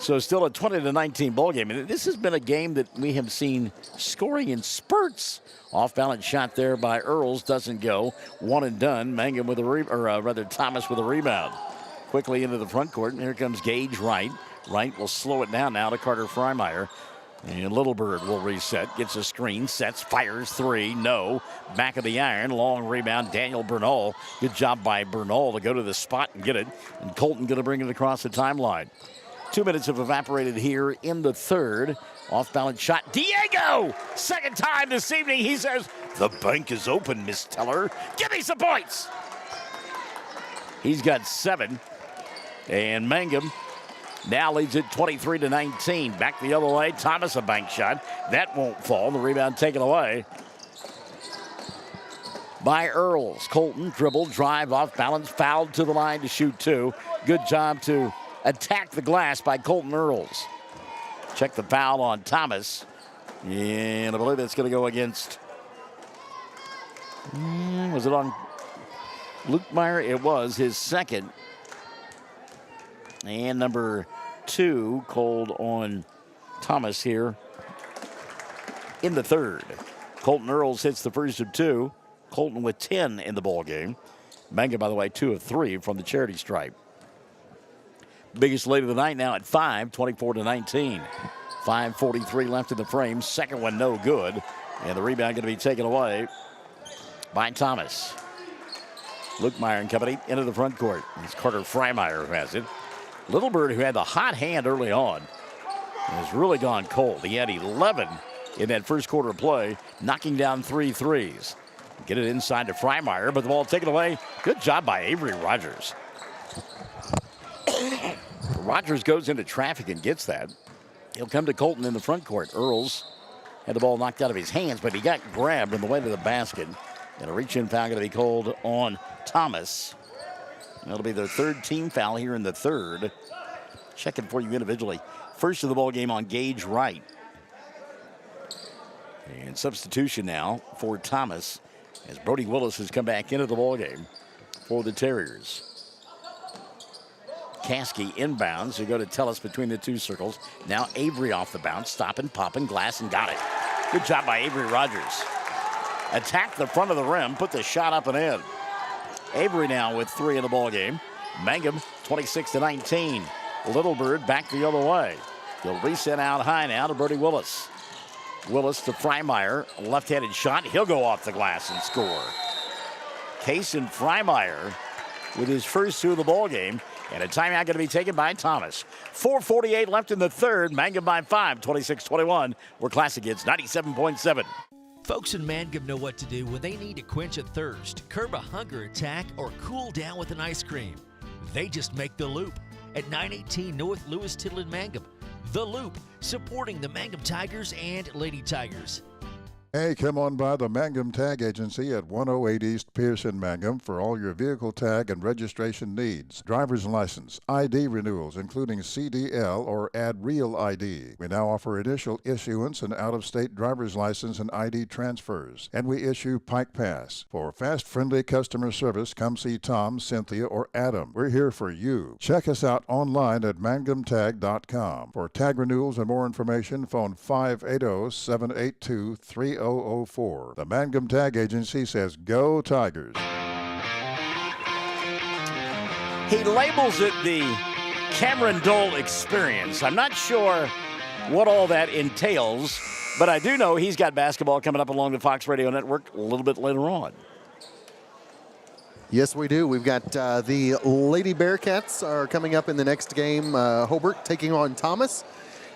[SPEAKER 9] So still a 20-19 ball game. And this has been a game that we have seen scoring in spurts. Off balance shot there by Earls, doesn't go. One and done. Mangum with a Thomas with a rebound. Quickly into the front court, and here comes Gage Wright. Wright will slow it down now to Carter Freimeyer. And Littlebird will reset, gets a screen, sets, fires 3, no. Back of the iron, long rebound, Daniel Bernal. Good job by Bernal to go to the spot and get it. And Colton going to bring it across the timeline. 2 minutes have evaporated here in the third. Off balance shot, Diego! Second time this evening, he says, the bank is open, Miss Teller. Give me some points! He's got 7. And Mangum now leads it 23-19. Back the other way. Thomas a bank shot. That won't fall. The rebound taken away by Earls. Colton dribble, drive off balance, fouled to the line to shoot 2. Good job to attack the glass by Colton Earls. Check the foul on Thomas. And I believe that's going to go against, was it on Lukemeyer? It was his second. And number 2 called on Thomas here in the third. Colton Earls hits the first of 2. Colton with 10 in the ball game. Mangum, by the way, 2 of 3 from the charity stripe. Biggest lead of the night now at 5, 24-19. 5:43 left in the frame. Second one no good. And the rebound going to be taken away by Thomas. Lukemeyer and company into the front court. It's Carter Freimeyer who has it. Littlebird, who had the hot hand early on, has really gone cold. He had 11 in that first quarter of play, knocking down 3 threes. Get it inside to Freimeyer, but the ball taken away. Good job by Avery Rogers. Rogers goes into traffic and gets that. He'll come to Colton in the front court. Earls had the ball knocked out of his hands, but he got grabbed on the way to the basket. And a reach-in foul going to be called on Thomas. That'll be their third team foul here in the third. Checking for you individually. First of the ball game on Gage Wright. And substitution now for Thomas as Brody Willis has come back into the ball game for the Terriers. Caskey inbounds. They go to Tellis between the 2 circles. Now Avery off the bounce, stopping, popping, glass, and got it. Good job by Avery Rogers. Attacked the front of the rim, put the shot up and in. Avery now with 3 in the ball game. Mangum 26-19. Littlebird back the other way. He'll reset out high now to Brody Willis. Willis to Freimeyer. Left-handed shot. He'll go off the glass and score. Kason Freimeyer with his first two of the ball game. And a timeout going to be taken by Thomas. 4:48 left in the third. Mangum by 5, 26-21. We're Classic Hits 97.7.
[SPEAKER 16] Folks in Mangum know what to do when they need to quench a thirst, curb a hunger attack, or cool down with an ice cream. They just make the Loop at 918 North Lewis Tittle in Mangum. The Loop, supporting the Mangum Tigers and Lady Tigers.
[SPEAKER 7] Hey, come on by the Mangum Tag Agency at 108 East Pierce in Mangum for all your vehicle tag and registration needs. Driver's license, ID renewals, including CDL or Add Real ID. We now offer initial issuance and out-of-state driver's license and ID transfers. And we issue Pike Pass. For fast, friendly customer service, come see Tom, Cynthia, or Adam. We're here for you. Check us out online at mangumtag.com. For tag renewals and more information, phone 580-782-3004. The Mangum Tag Agency says, go Tigers.
[SPEAKER 9] He labels it the Cameron Dole experience. I'm not sure what all that entails, but I do know he's got basketball coming up along the Fox Radio Network a little bit later on.
[SPEAKER 13] Yes, we do. We've got the Lady Bearcats are coming up in the next game. Hobart taking on Thomas.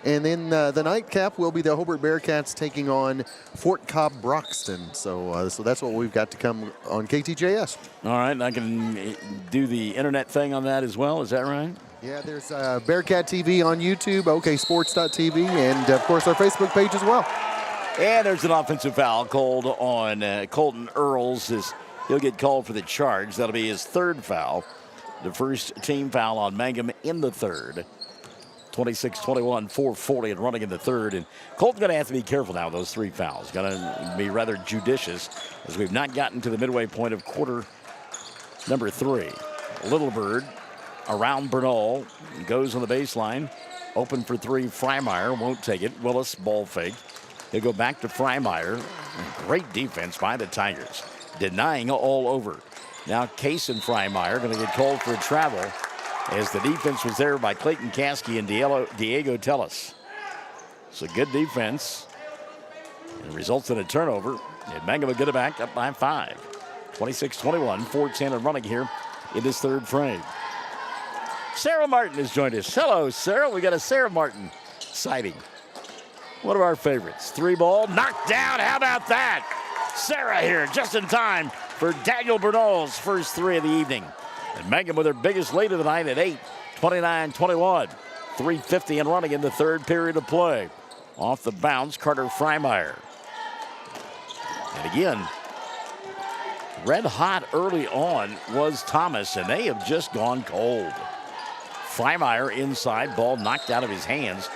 [SPEAKER 13] And then the nightcap will be the Hobart Bearcats taking on Fort Cobb Broxton. So that's what we've got to come on KTJS.
[SPEAKER 9] All right, and I can do the internet thing on that as well. Is that right?
[SPEAKER 13] Yeah, there's Bearcat TV on YouTube, oksports.tv, and, of course, our Facebook page as well.
[SPEAKER 9] And there's an offensive foul called on Colton Earls. He'll get called for the charge. That'll be his third foul. The first team foul on Mangum in the third. 26-21, 4:40 and running in the third. And Colton's going to have to be careful now with those three fouls. Got to be rather judicious as we've not gotten to the midway point of quarter number 3. Little Bird around Bernal. Goes on the baseline. Open for three. Freimeyer won't take it. Willis ball fake. They go back to Freimeyer. Great defense by the Tigers. Denying all over. Now Kason Freimeyer going to get called for a travel, as the defense was there by Clayton Caskey and Diego Tellis. So good defense. And it results in a turnover. And Mangum will get it back up by 5. 26-21, 4:10 and running here in this third frame. Sarah Martin has joined us. Hello, Sarah. We got a Sarah Martin sighting. One of our favorites. 3 ball, knocked down. How about that? Sarah here just in time for Daniel Bernal's first 3 of the evening. And Mangum with their biggest lead of the night at 8, 29-21. 3:50 and running in the third period of play. Off the bounce, Carter Freimeyer. And again, red hot early on was Thomas, and they have just gone cold. Freimeyer inside, ball knocked out of his hands.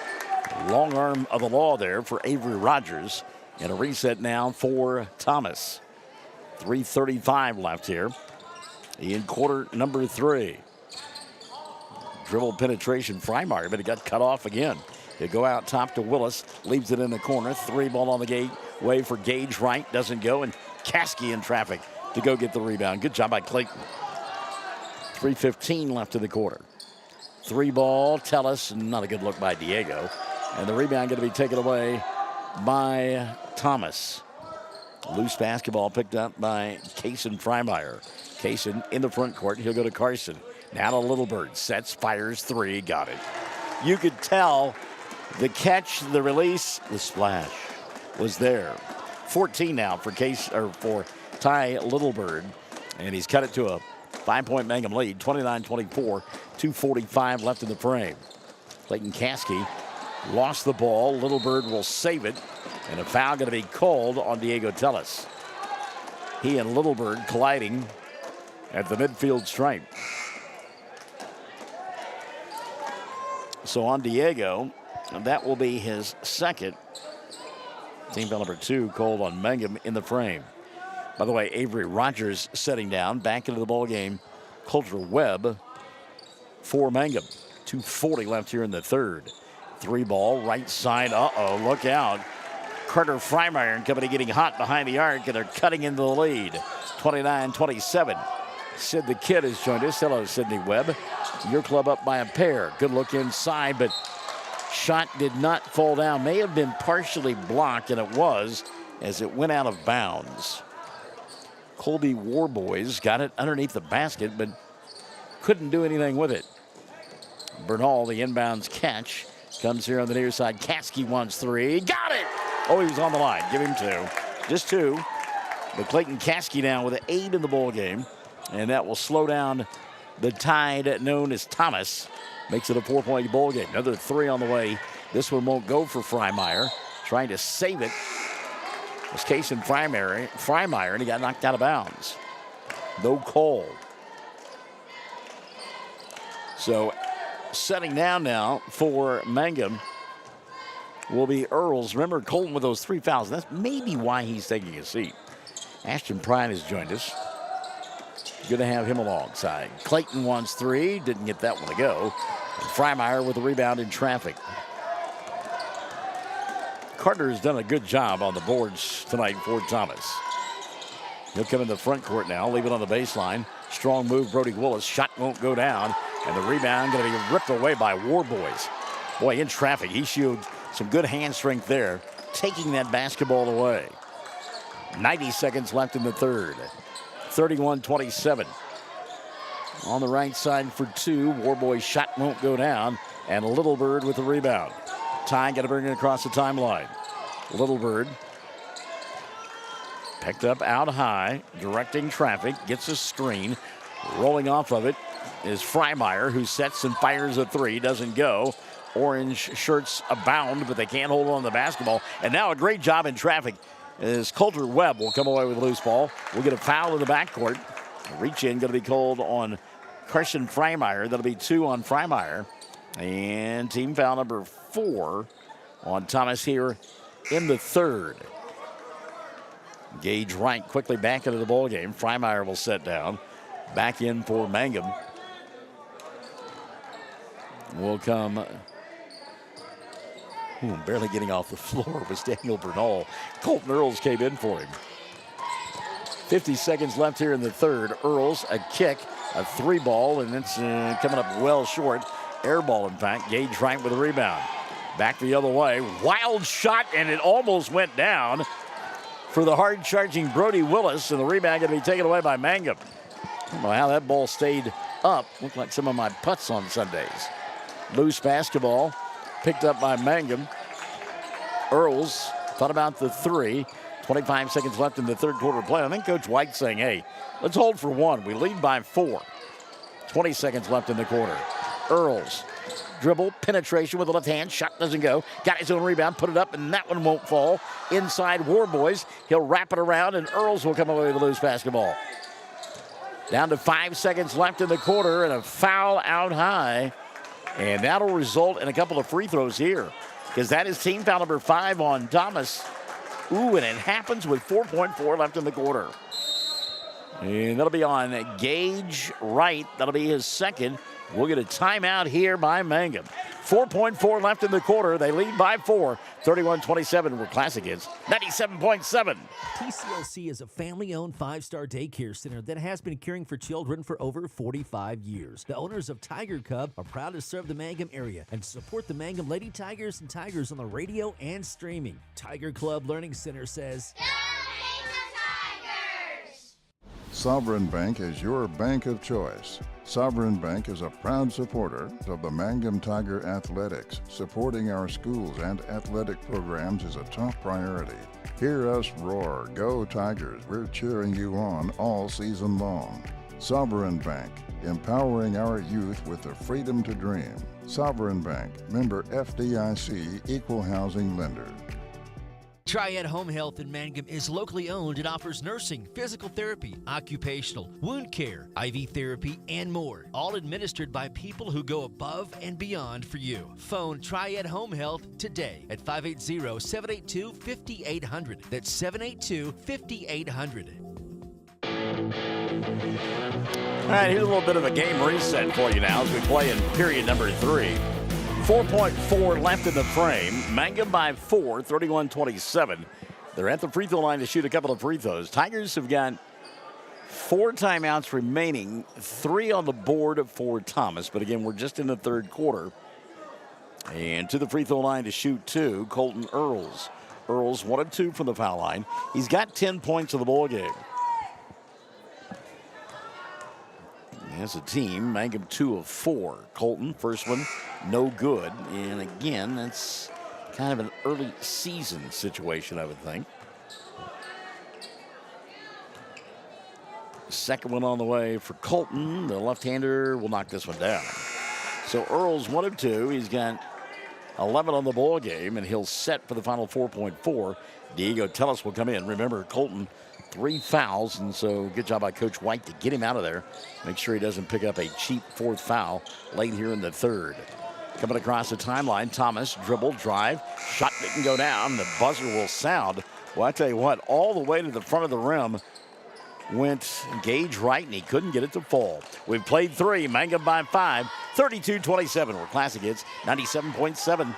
[SPEAKER 9] Long arm of the law there for Avery Rogers. And a reset now for Thomas. 3:35 left here in quarter number 3. Dribble penetration, Freimeyer, but it got cut off again. They go out top to Willis, leaves it in the corner. 3 ball on the gateway for Gage Wright, doesn't go, and Caskey in traffic to go get the rebound. Good job by Clayton. 3:15 left in the quarter. 3 ball, Tellis, not a good look by Diego. And the rebound going to be taken away by Thomas. Loose basketball picked up by Kason Freimeyer. Kason in the front court. He'll go to Carson. Now to Little Bird. Sets, fires, 3. Got it. You could tell the catch, the release, the splash was there. 14 now for Ty Littlebird. And he's cut it to a 5-point Mangum lead. 29-24. 2:45 left in the frame. Clayton Caskey lost the ball. Littlebird will save it. And a foul going to be called on Diego Tellis. He and Littlebird colliding at the midfield stripe. So on Diego, that will be his second. Team foul number 2 called on Mangum in the frame. By the way, Avery Rogers setting down. Back into the ball game. Coulter Webb for Mangum. 2:40 left here in the third. 3 ball, right side. Uh-oh, look out. Carter Freimeyer and company getting hot behind the arc, and they're cutting into the lead. 29-27. Sid the Kid has joined us. Hello, Sydney Webb. Your club up by a pair. Good look inside, but Shot did not fall down. May have been partially blocked, and it was as it went out of bounds. Colby Warboys got it underneath the basket, but couldn't do anything with it. Bernal, the inbounds catch, comes here on the near side. Caskey wants three. Got it! Oh, he was on the line. Give him two. Just two. But Clayton Caskey now with an 8 in the ball game, and that will slow down the Tide known as Thomas. Makes it a 4-point ball game. Another 3 on the way. This one won't go for Freimeyer. Trying to save it. It was Kason Freimeyer, and he got knocked out of bounds. No call. So setting down now for Mangum will be Earls. Remember Colton with those 3 fouls. That's maybe why he's taking a seat. Ashton Pride has joined us. Good to have him alongside. Clayton wants 3. Didn't get that one to go. And Freimeyer with the rebound in traffic. Carter has done a good job on the boards tonight for Thomas. He'll come in the front court now, leave it on the baseline. Strong move, Brody Willis. Shot won't go down. And the rebound going to be ripped away by Warboys. Boy, in traffic, he showed some good hand strength there, taking that basketball away. 90 seconds left in the third. 31-27. On the right side for 2. Warboy's shot won't go down. And Littlebird with the rebound. Ty got to bring it across the timeline. Littlebird picked up out high, directing traffic, gets a screen. Rolling off of it is Freimeyer, who sets and fires a 3. Doesn't go. Orange shirts abound, but they can't hold on to the basketball. And now a great job in traffic as Coulter Webb will come away with a loose ball. We'll get a foul in the backcourt. Reach in going to be called on Carson Freimeyer. That'll be 2 on Freimeyer. And team foul number 4 on Thomas here in the third. Gage Wright quickly back into the ball game. Freimeyer will set down. Back in for Mangum. Will come. Barely getting off the floor was Daniel Bernal. Colton Earls came in for him. 50 seconds left here in the third. Earls, a kick, a 3 ball, and it's coming up well short. Air ball, in fact. Gage Wright with a rebound. Back the other way. Wild shot, and it almost went down for the hard-charging Brody Willis, and the rebound going to be taken away by Mangum. I don't know how that ball stayed up. Looked like some of my putts on Sundays. Loose basketball picked up by Mangum. Earls thought about the 3. 25 seconds left in the third quarter play. I think Coach White's saying, hey, let's hold for 1. We lead by 4. 20 seconds left in the quarter. Earls, dribble, penetration with the left hand. Shot doesn't go. Got his own rebound, put it up, and that one won't fall. Inside Warboys. He'll wrap it around, and Earls will come away with a loose basketball. Down to 5 seconds left in the quarter, and a foul out high. And that'll result in a couple of free throws here, because that is team foul number 5 on Thomas. Ooh, and it happens with 4.4 left in the quarter. And that'll be on Gage Wright. That'll be his second. We'll get a timeout here by Mangum. 4.4 left in the quarter. They lead by 4. 31-27. Where Classic is 97.7.
[SPEAKER 16] TCLC is a family-owned 5-star daycare center that has been caring for children for over 45 years. The owners of Tiger Cub are proud to serve the Mangum area and support the Mangum Lady Tigers and Tigers on the radio and streaming. Tiger Club Learning Center says,
[SPEAKER 7] Sovereign Bank is your bank of choice. Sovereign Bank is a proud supporter of the Mangum Tiger Athletics. Supporting our schools and athletic programs is a top priority. Hear us roar, go Tigers. We're cheering you on all season long. Sovereign Bank, empowering our youth with the freedom to dream. Sovereign Bank, member FDIC, equal housing lender.
[SPEAKER 5] Triad Home Health in Mangum is locally owned and offers nursing, physical therapy, occupational, wound care, IV therapy, and more. All administered by people who go above and beyond for you. Phone Triad Home Health today at 580-782-5800. That's 782-5800.
[SPEAKER 9] All right, here's a little bit of a game reset for you now as we play in period number 3. 4.4 left in the frame. Mangum by 4, 31-27. They're at the free throw line to shoot a couple of free throws. Tigers have got 4 timeouts remaining, 3 on the board for Thomas. But again, we're just in the third quarter. And to the free throw line to shoot two, Colton Earls. Earls 1 of 2 from the foul line. He's got 10 points in the ball game. As a team, Mangum 2 of 4. Colton, first one, no good. And again, that's kind of an early season situation, I would think. Second one on the way for Colton. The left-hander will knock this one down. So Earls 1 of 2. He's got 11 on the ball game, and he'll set for the final 4.4. Diego Tellis will come in. Remember, Colton, 3 fouls, and so good job by Coach White to get him out of there. Make sure he doesn't pick up a cheap 4th foul late here in the 3rd. Coming across the timeline, Thomas, dribble, drive, shot didn't go down. The buzzer will sound. Well, I tell you what, all the way to the front of the rim went Gage right, and he couldn't get it to fall. We've played 3, Mangum by 5, 32-27. We're Classic Hits 97.7.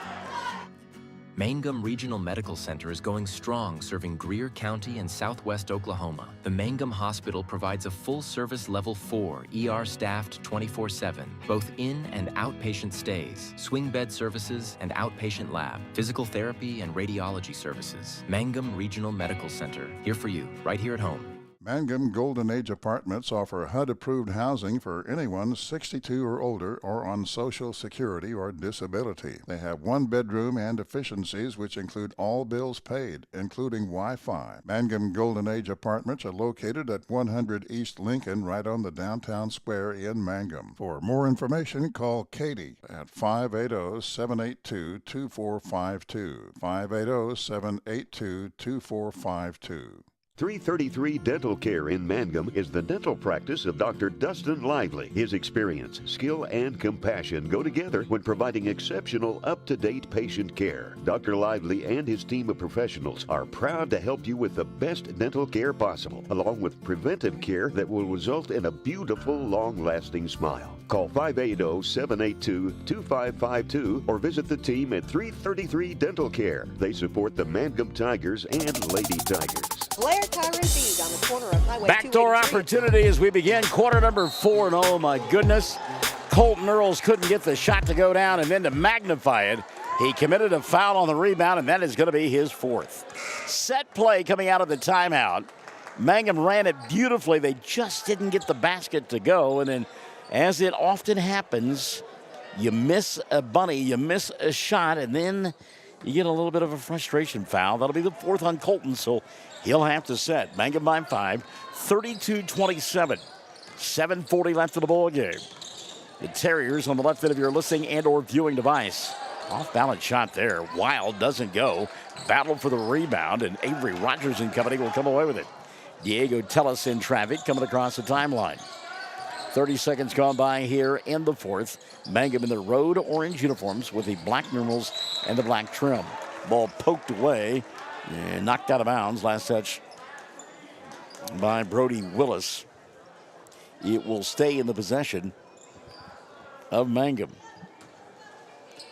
[SPEAKER 15] Mangum Regional Medical Center is going strong, serving Greer County and southwest Oklahoma. The Mangum Hospital provides a full-service Level 4, ER staffed 24/7, both in and outpatient stays, swing bed services and outpatient lab, physical therapy and radiology services. Mangum Regional Medical Center, here for you, right here at home.
[SPEAKER 7] Mangum Golden Age Apartments offer HUD-approved housing for anyone 62 or older or on Social Security or disability. They have 1 bedroom and efficiencies which include all bills paid, including Wi-Fi. Mangum Golden Age Apartments are located at 100 East Lincoln, right on the downtown square in Mangum. For more information, call Katie at 580-782-2452, 580-782-2452.
[SPEAKER 1] 333 Dental Care in Mangum is the dental practice of Dr. Dustin Lively. His experience, skill, and compassion go together when providing exceptional, up-to-date patient care. Dr. Lively and his team of professionals are proud to help you with the best dental care possible, along with preventive care that will result in a beautiful, long-lasting smile. Call 580-782-2552 or visit the team at 333 Dental Care. They support the Mangum Tigers and Lady Tigers.
[SPEAKER 2] Blair Tyron Feed on the corner of Highway
[SPEAKER 9] Backdoor
[SPEAKER 2] 283.
[SPEAKER 9] opportunity as we begin quarter number 4, and oh my goodness, Colton Earls couldn't get the shot to go down, and then to magnify it, he committed a foul on the rebound, and that is going to be his 4th. Set play coming out of the timeout. Mangum ran it beautifully. They just didn't get the basket to go, and then as it often happens, you miss a bunny, you miss a shot, and then you get a little bit of a frustration foul. That'll be the 4th on Colton, so he'll have to set. Mangum by 5, 32-27. 7:40 left in the ball game. The Terriers on the left end of your listening and or viewing device. Off-balance shot there. Wild doesn't go. Battle for the rebound, and Avery Rogers and company will come away with it. Diego Tellis in traffic coming across the timeline. 30 seconds gone by here in the 4th. Mangum in their road orange uniforms with the black numerals and the black trim. Ball poked away and knocked out of bounds. Last touch by Brody Willis. It will stay in the possession of Mangum.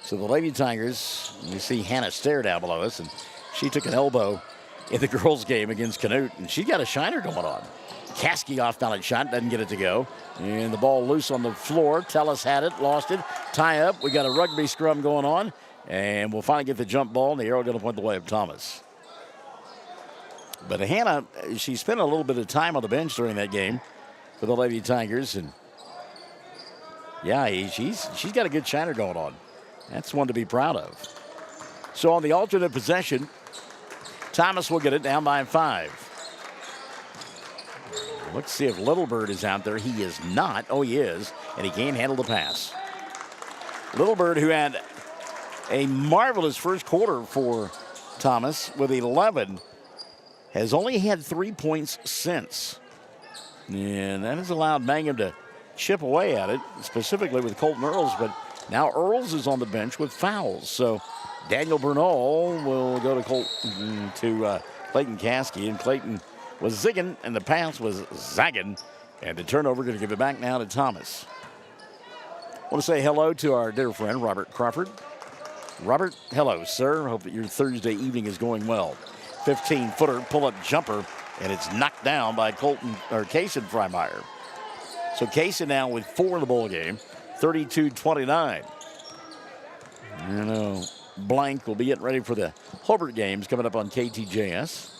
[SPEAKER 9] So the Lady Tigers, you see Hannah Stair down below us, and she took an elbow in the girls' game against Canute, and she got a shiner going on. Caskey off-balance shot, doesn't get it to go. And the ball loose on the floor. Tellis had it, lost it. Tie up. We got a rugby scrum going on. And we'll finally get the jump ball, and the arrow going to point the way of Thomas. But Hannah, she spent a little bit of time on the bench during that game for the Lady Tigers. And yeah, she's got a good shiner going on. That's one to be proud of. So on the alternate possession, Thomas will get it down by 5. Let's see if Littlebird is out there. He is not. Oh, he is. And he can't handle the pass. Littlebird, who had a marvelous first quarter for Thomas with 11, has only had 3 points since. And that has allowed Mangum to chip away at it, specifically with Colton Earls. But now Earls is on the bench with fouls. So Daniel Bernal will go to Clayton Caskey, and Clayton was zigging, and the pass was zagging. And the turnover going to give it back now to Thomas. I want to say hello to our dear friend, Robert Crawford. Robert, hello, sir. Hope that your Thursday evening is going well. 15-footer pull-up jumper, and it's knocked down by Kaysen Freimeyer. So Kaysen now with 4 in the ball game, 32-29. Blank will be getting ready for the Hobart games coming up on KTJS.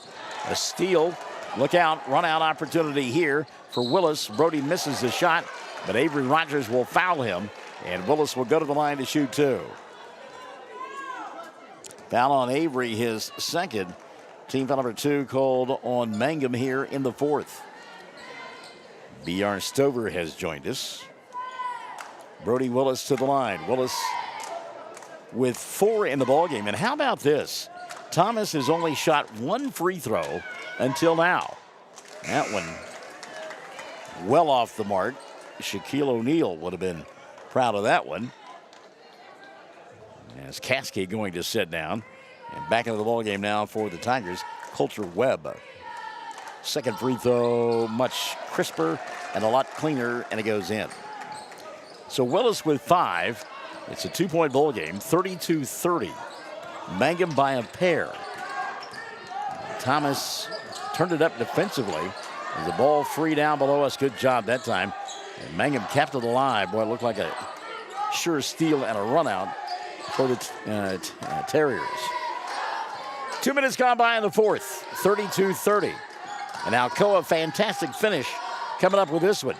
[SPEAKER 9] A steal. Look out. Run out opportunity here for Willis. Brody misses the shot, but Avery Rogers will foul him, and Willis will go to the line to shoot two. Foul on Avery, his second. Team foul number 2 called on Mangum here in the fourth. B.R. Stover has joined us. Brody Willis to the line. Willis with 4 in the ballgame. And how about this? Thomas has only shot 1 free throw until now. That one well off the mark. Shaquille O'Neal would have been proud of that one. As Caskey going to sit down. And back into the ballgame now for the Tigers, Coulter Webb. Second free throw, much crisper and a lot cleaner, and it goes in. So Willis with 5. It's a 2-point ball game, 32-30. Mangum by a pair. Thomas turned it up defensively. The ball free down below us. Good job that time. And Mangum kept it alive. Boy, it looked like a sure steal and a run out for the Terriers. 2 minutes gone by in the fourth, 32-30. And Alcoa, fantastic finish coming up with this one.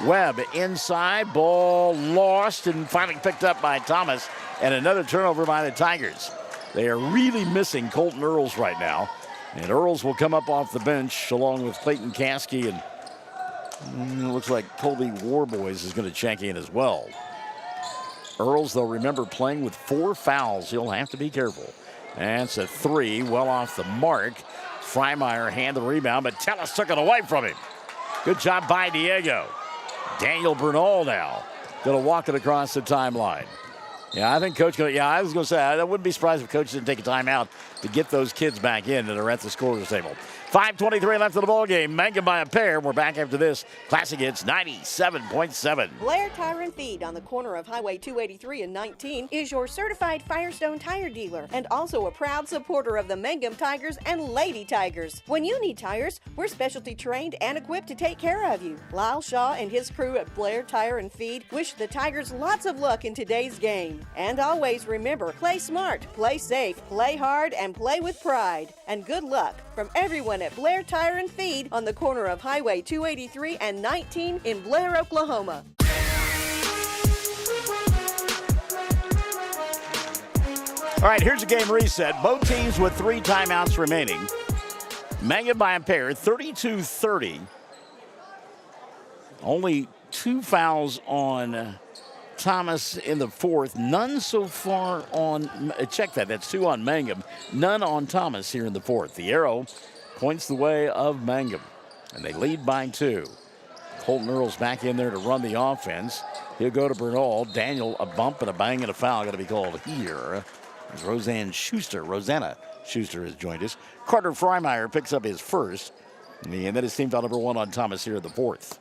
[SPEAKER 9] Webb inside, ball lost and finally picked up by Thomas, and another turnover by the Tigers. They are really missing Colton Earls right now, and Earls will come up off the bench along with Clayton Caskey, and it looks like Colby Warboys is going to check in as well. Earls, they'll remember, playing with 4 fouls. He'll have to be careful. That's a 3, well off the mark. Freimeyer had the rebound, but Tellis took it away from him. Good job by Diego. Daniel Bernal now going to walk it across the timeline. Yeah, I think Coach, I was going to say, I wouldn't be surprised if Coach didn't take a timeout to get those kids back in that are at the scorer's table. 5:23 left of the ball game. Mangum by a pair. We're back after this. Classic Hits 97.7.
[SPEAKER 2] Blair Tire and Feed on the corner of Highway 283 and 19 is your certified Firestone tire dealer and also a proud supporter of the Mangum Tigers and Lady Tigers. When you need tires, we're specialty trained and equipped to take care of you. Lyle Shaw and his crew at Blair Tire and Feed wish the Tigers lots of luck in today's game. And always remember, play smart, play safe, play hard, and play with pride. And good luck from everyone at Blair Tire and Feed on the corner of Highway 283 and 19 in Blair, Oklahoma.
[SPEAKER 9] All right, here's a game reset. Both teams with 3 timeouts remaining. Mangum by a pair, 32-30. Only 2 fouls on Thomas in the fourth. None so far on, check that, that's 2 on Mangum. None on Thomas here in the fourth. The arrow points the way of Mangum, and they lead by 2. Colton Earls back in there to run the offense. He'll go to Bernal. Daniel, a bump and a bang and a foul going to be called here. As Rosanna Schuster has joined us. Carter Freimeyer picks up his first, and that is team foul number 1 on Thomas here in the fourth.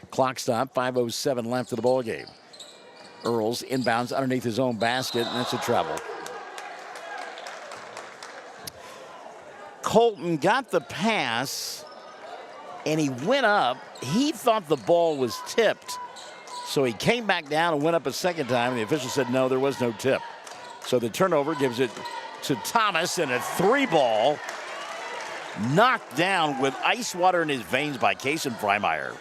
[SPEAKER 9] Clock stop, 5:07 left of the ball game. Earls inbounds underneath his own basket, and that's a travel. Colton got the pass, and he went up. He thought the ball was tipped, so he came back down and went up a second time, and the official said no, there was no tip. So the turnover gives it to Thomas, and a 3-ball knocked down with ice water in his veins by Kason Freimeyer.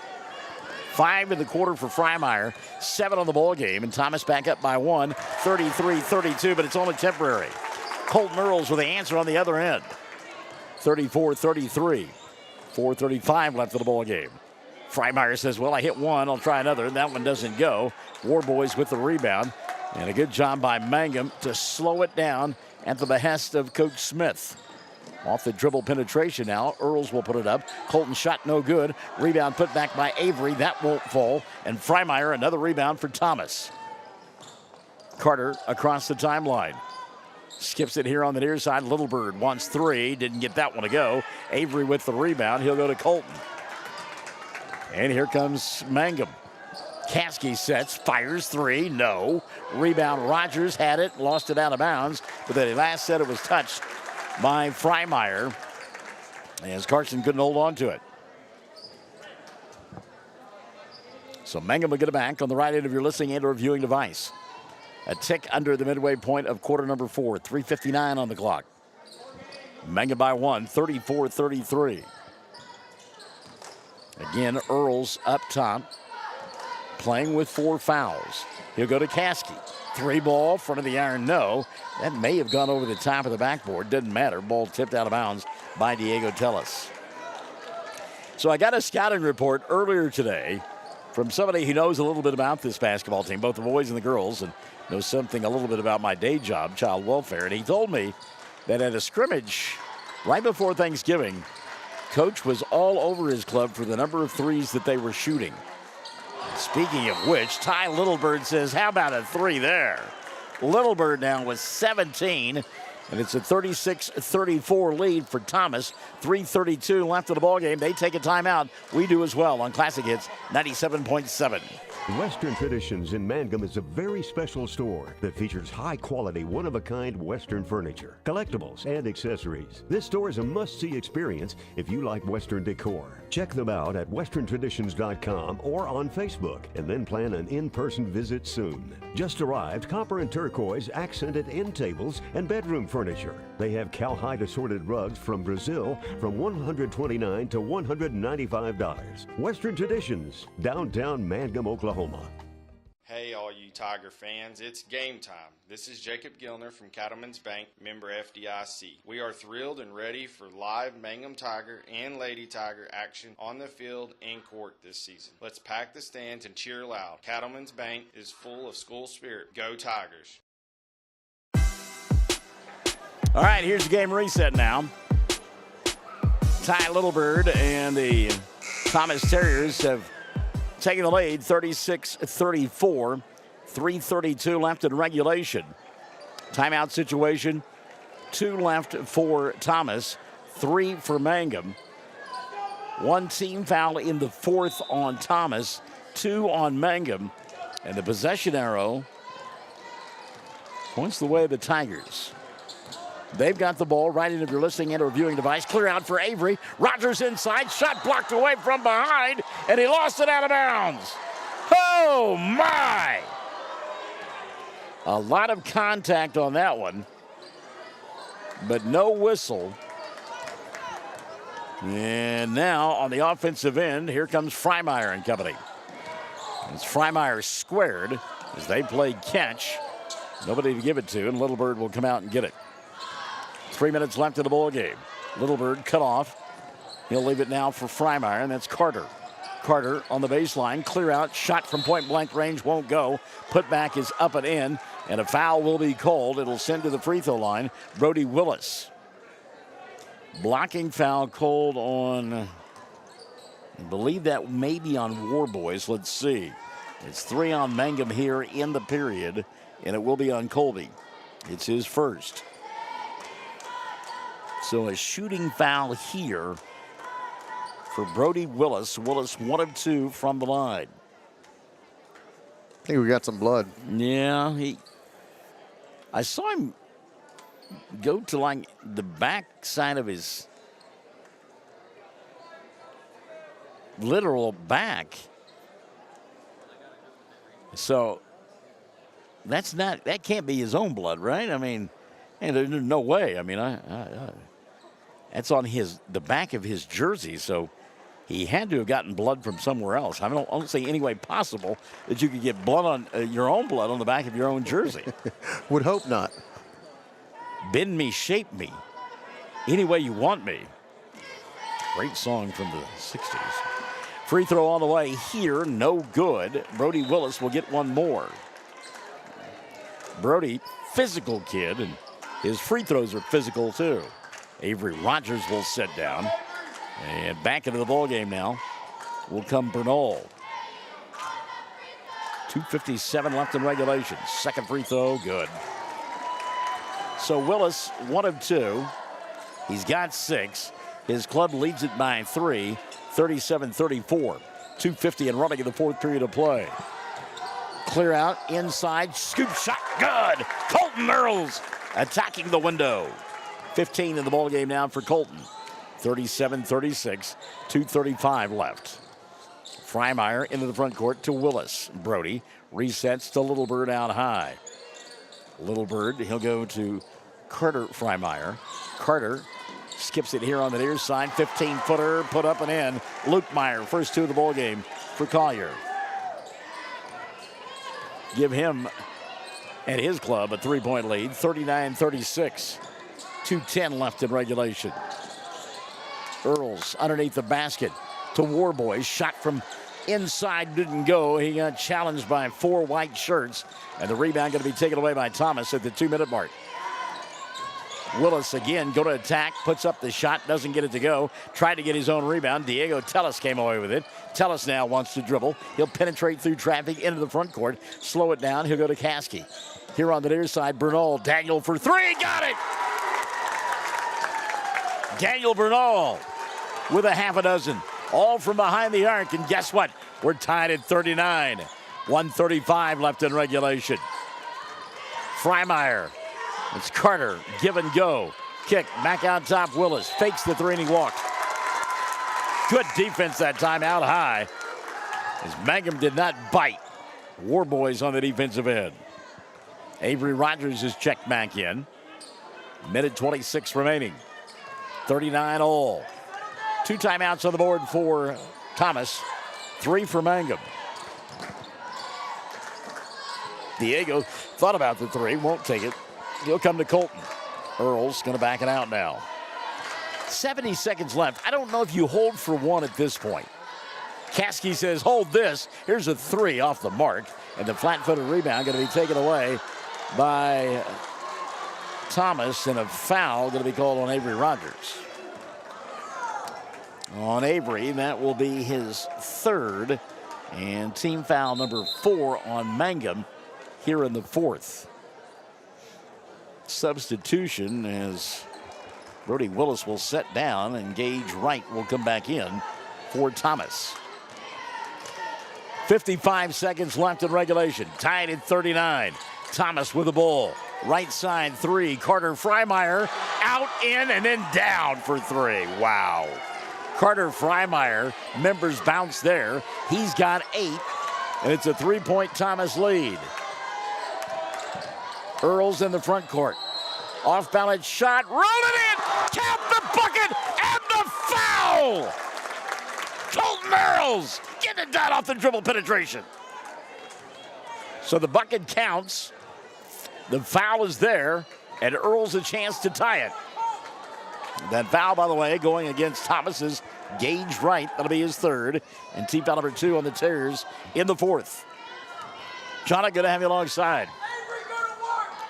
[SPEAKER 9] 5 in the quarter for Freimeyer, 7 on the ball game, and Thomas back up by 1, 33-32, but it's only temporary. Colton Earls with the answer on the other end, 34-33, 4:35 left of the ball game. Freimeyer says, well, I hit one, I'll try another, and that one doesn't go. Warboys with the rebound, and a good job by Mangum to slow it down at the behest of Coach Smith. Off the dribble penetration now. Earls will put it up. Colton shot no good. Rebound put back by Avery. That won't fall. And Freimeyer, another rebound for Thomas. Carter across the timeline. Skips it here on the near side. Littlebird wants 3. Didn't get that one to go. Avery with the rebound. He'll go to Colton. And here comes Mangum. Caskey sets, fires 3. No. Rebound. Rogers had it. Lost it out of bounds. But then he last said it was touched by Freimeyer, as Carson couldn't hold on to it. So Mangum will get it back on the right end of your listening and or viewing device. A tick under the midway point of quarter number 4. 3:59 on the clock. Mangum by 1, 34-33. Again, Earls up top, playing with 4 fouls. He'll go to Caskey. 3 ball, front of the iron, no. That may have gone over the top of the backboard. Doesn't matter. Ball tipped out of bounds by Diego Tellis. So I got a scouting report earlier today from somebody who knows a little bit about this basketball team, both the boys and the girls, and knows something a little bit about my day job, child welfare. And he told me that at a scrimmage right before Thanksgiving, Coach was all over his club for the number of threes that they were shooting. Speaking of which, Ty Littlebird says, how about a 3 there? Littlebird now with 17, and it's a 36-34 lead for Thomas. 3:32 left of the ballgame. They take a timeout. We do as well on Classic Hits 97.7.
[SPEAKER 1] Western Traditions in Mangum is a very special store that features high-quality, one-of-a-kind Western furniture, collectibles, and accessories. This store is a must-see experience if you like Western decor. Check them out at westerntraditions.com or on Facebook, and then plan an in-person visit soon. Just arrived copper and turquoise accented end tables and bedroom furniture. They have cowhide assorted rugs from Brazil from $129 to $195. Western Traditions, downtown Mangum, Oklahoma.
[SPEAKER 3] Hey, all you Tiger fans, it's game time. This is Jacob Gilner from Cattlemen's Bank, member FDIC. We are thrilled and ready for live Mangum Tiger and Lady Tiger action on the field and court this season. Let's pack the stands and cheer loud. Cattlemen's Bank is full of school spirit. Go Tigers!
[SPEAKER 9] All right, here's the game reset now. Ty Littlebird and the Thomas Terriers have taking the lead, 36-34, 3:32 left in regulation. Timeout situation, 2 left for Thomas, 3 for Mangum. 1 team foul in the 4th on Thomas, 2 on Mangum. And the possession arrow points the way of the Tigers. They've got the ball right into your listening and or viewing device. Clear out for Avery. Rogers inside. Shot blocked away from behind, and he lost it out of bounds. Oh, my! A lot of contact on that one, but no whistle. And now on the offensive end, here comes Freimeyer and company. It's Freimeyer squared as they play catch. Nobody to give it to, and Littlebird will come out and get it. 3 minutes left in the ball game. Littlebird cut off. He'll leave it now for Freimeyer, and that's Carter. Carter on the baseline, clear out, shot from point blank range, won't go. Putback is up and in, and a foul will be called. It'll send to the free throw line Brody Willis. Blocking foul called on, I believe that may be on War Boys. Let's see. It's 3 on Mangum here in the period, and it will be on Colby. It's his first. So a shooting foul here for Brody Willis. Willis 1 of 2 from the line.
[SPEAKER 13] I think we got some blood.
[SPEAKER 9] Yeah, I saw him go to like the back side of his literal back. So that can't be his own blood, right? I mean, and there's no way. I mean, that's on the back of his jersey, so he had to have gotten blood from somewhere else. I don't see any way possible that you could get blood on your own blood on the back of your own jersey.
[SPEAKER 13] Would hope not.
[SPEAKER 9] Bend me, shape me, any way you want me. Great song from the 60s. Free throw on the way here, no good. Brody Willis will get one more. Brody, physical kid, and his free throws are physical too. Avery Rogers will sit down. And back into the ball game now will come Bernal. 2:57 left in regulation. Second free throw, good. So Willis, 1 of 2. He's got 6. His club leads it by 3, 37-34. 2:50 and running in the 4th period of play. Clear out, inside, scoop shot, good. Colton Earls attacking the window. 15 in the ball game now for Colton. 37-36, 2:35 left. Freimeyer into the front court to Willis. Brody resets to Littlebird out high. Little Bird, he'll go to Carter Freimeyer. Carter skips it here on the near side. 15-footer, put up and in. Luke Meyer, first two of the ball game for Collier. Give him and his club a 3-point lead, 39-36. 2:10 left in regulation. Earls underneath the basket to Warboy. Shot from inside didn't go. He got challenged by 4 white shirts. And the rebound going to be taken away by Thomas at the 2-minute mark. Willis again, go to attack, puts up the shot, doesn't get it to go. Tried to get his own rebound. Diego Tellis came away with it. Tellis now wants to dribble. He'll penetrate through traffic into the front court. Slow it down. He'll go to Caskey. Here on the near side, Bernal. Daniel for 3. Got it! Daniel Bernal with a half a dozen. All from behind the arc. And guess what? We're tied at 39. 1:35 left in regulation. Freimeyer. It's Carter. Give and go. Kick. Back out top. Willis. Fakes the 3 and he walks. Good defense that time out high. As Mangum did not bite. Warboys on the defensive end. Avery Rogers is checked back in. Minute 26 remaining. 39 all. 2 timeouts on the board for Thomas. 3 for Mangum. Diego thought about the 3. Won't take it. He'll come to Colton. Earl's going to back it out now. 70 seconds left. I don't know if you hold for 1 at this point. Caskey says, hold this. Here's a 3 off the mark. And the flat-footed rebound going to be taken away by Thomas. And a foul going to be called on Avery Rogers. On Avery, that will be his 3rd. And team foul number 4 on Mangum here in the 4th. Substitution as Brody Willis will set down and Gage Wright will come back in for Thomas. 55 seconds left in regulation. Tied at 39. Thomas with the ball. Right side 3. Carter Freimeyer out, in, and then down for 3. Wow. Carter Freimeyer, members bounce there. He's got 8, and it's a 3-point Thomas lead. Earls in the front court. Off balance shot, roll it in, count the bucket, and the foul! Colton Earls getting it done off the dribble penetration. So the bucket counts, the foul is there, and Earls a chance to tie it. That foul, by the way, going against Thomas's Gage Wright. That'll be his 3rd, and team foul number 2 on the Terriers in the 4th. John, I'm going to have you alongside.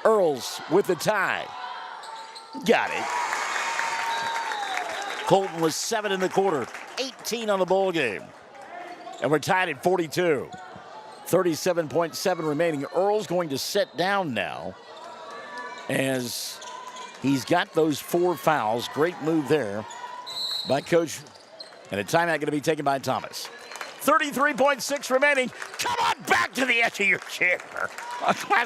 [SPEAKER 9] Earls with the tie. Got it. Colton was 7 in the quarter, 18 on the ball game. And we're tied at 42. 37.7 remaining. Earl's going to sit down now as he's got those 4 fouls. Great move there by Coach. And a timeout going to be taken by Thomas. 33.6 remaining. Come on back to the edge of your chair.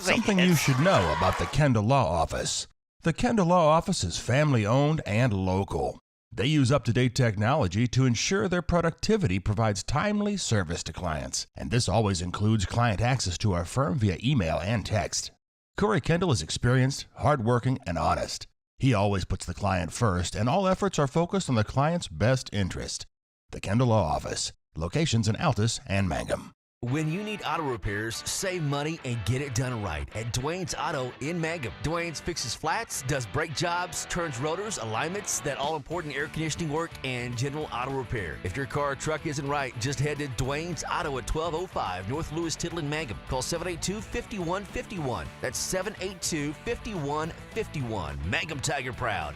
[SPEAKER 4] Something you should know about the Kendall Law Office. The Kendall Law Office is family-owned and local. They use up-to-date technology to ensure their productivity provides timely service to clients. And this always includes client access to our firm via email and text. Corey Kendall is experienced, hardworking, and honest. He always puts the client first, and all efforts are focused on the client's best interest. The Kendall Law Office. Locations in Altus and Mangum.
[SPEAKER 5] When you need auto repairs, save money and get it done right at Dwayne's Auto in Mangum. Dwayne's fixes flats, does brake jobs, turns rotors, alignments, that all-important air conditioning work, and general auto repair. If your car or truck isn't right, just head to Dwayne's Auto at 1205 North Lewis Tittle in Mangum. Call 782-5151. That's 782-5151. Mangum Tiger proud.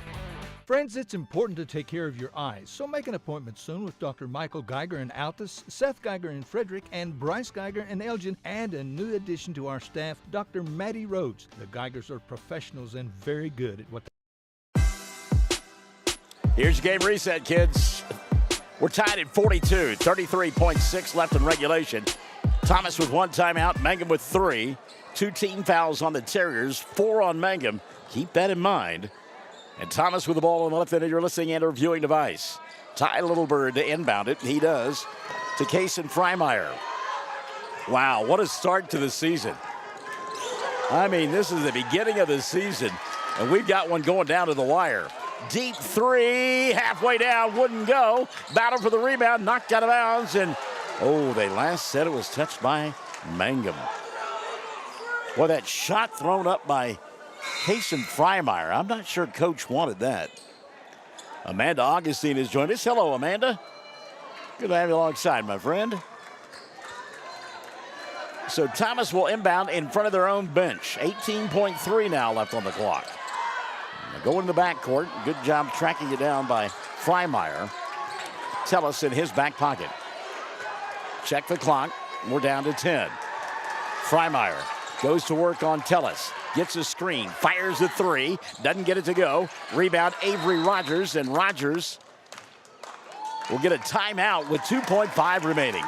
[SPEAKER 6] Friends, it's important to take care of your eyes, so make an appointment soon with Dr. Michael Geiger in Altus, Seth Geiger in Frederick, and Bryce Geiger in Elgin, and a new addition to our staff, Dr. Maddie Rhodes. The Geigers are professionals and very good at what they do.
[SPEAKER 9] Here's your game reset, kids. We're tied at 42, 33.6 left in regulation. Thomas with 1 timeout, Mangum with 3. 2 team fouls on the Terriers, 4 on Mangum. Keep that in mind. And Thomas with the ball on the left end of your listening and or viewing device. Ty Littlebird to inbound it. He does. To Kason Freimeyer. Wow, what a start to the season. I mean, this is the beginning of the season, and we've got one going down to the wire. Deep three, halfway down, wouldn't go. Battle for the rebound, knocked out of bounds, and they last said it was touched by Mangum. Well, that shot thrown up by Kason Freimeyer. I'm not sure Coach wanted that. Amanda Augustine has joined us. Hello, Amanda. Good to have you alongside, my friend. So Thomas will inbound in front of their own bench. 18.3 now left on the clock. Going to the backcourt. Good job tracking it down by Freimeyer. Tellis in his back pocket. Check the clock. We're down to 10. Freimeyer goes to work on Tellis. Gets a screen. Fires a three. Doesn't get it to go. Rebound Avery Rogers. And Rogers will get a timeout with 2.5 remaining.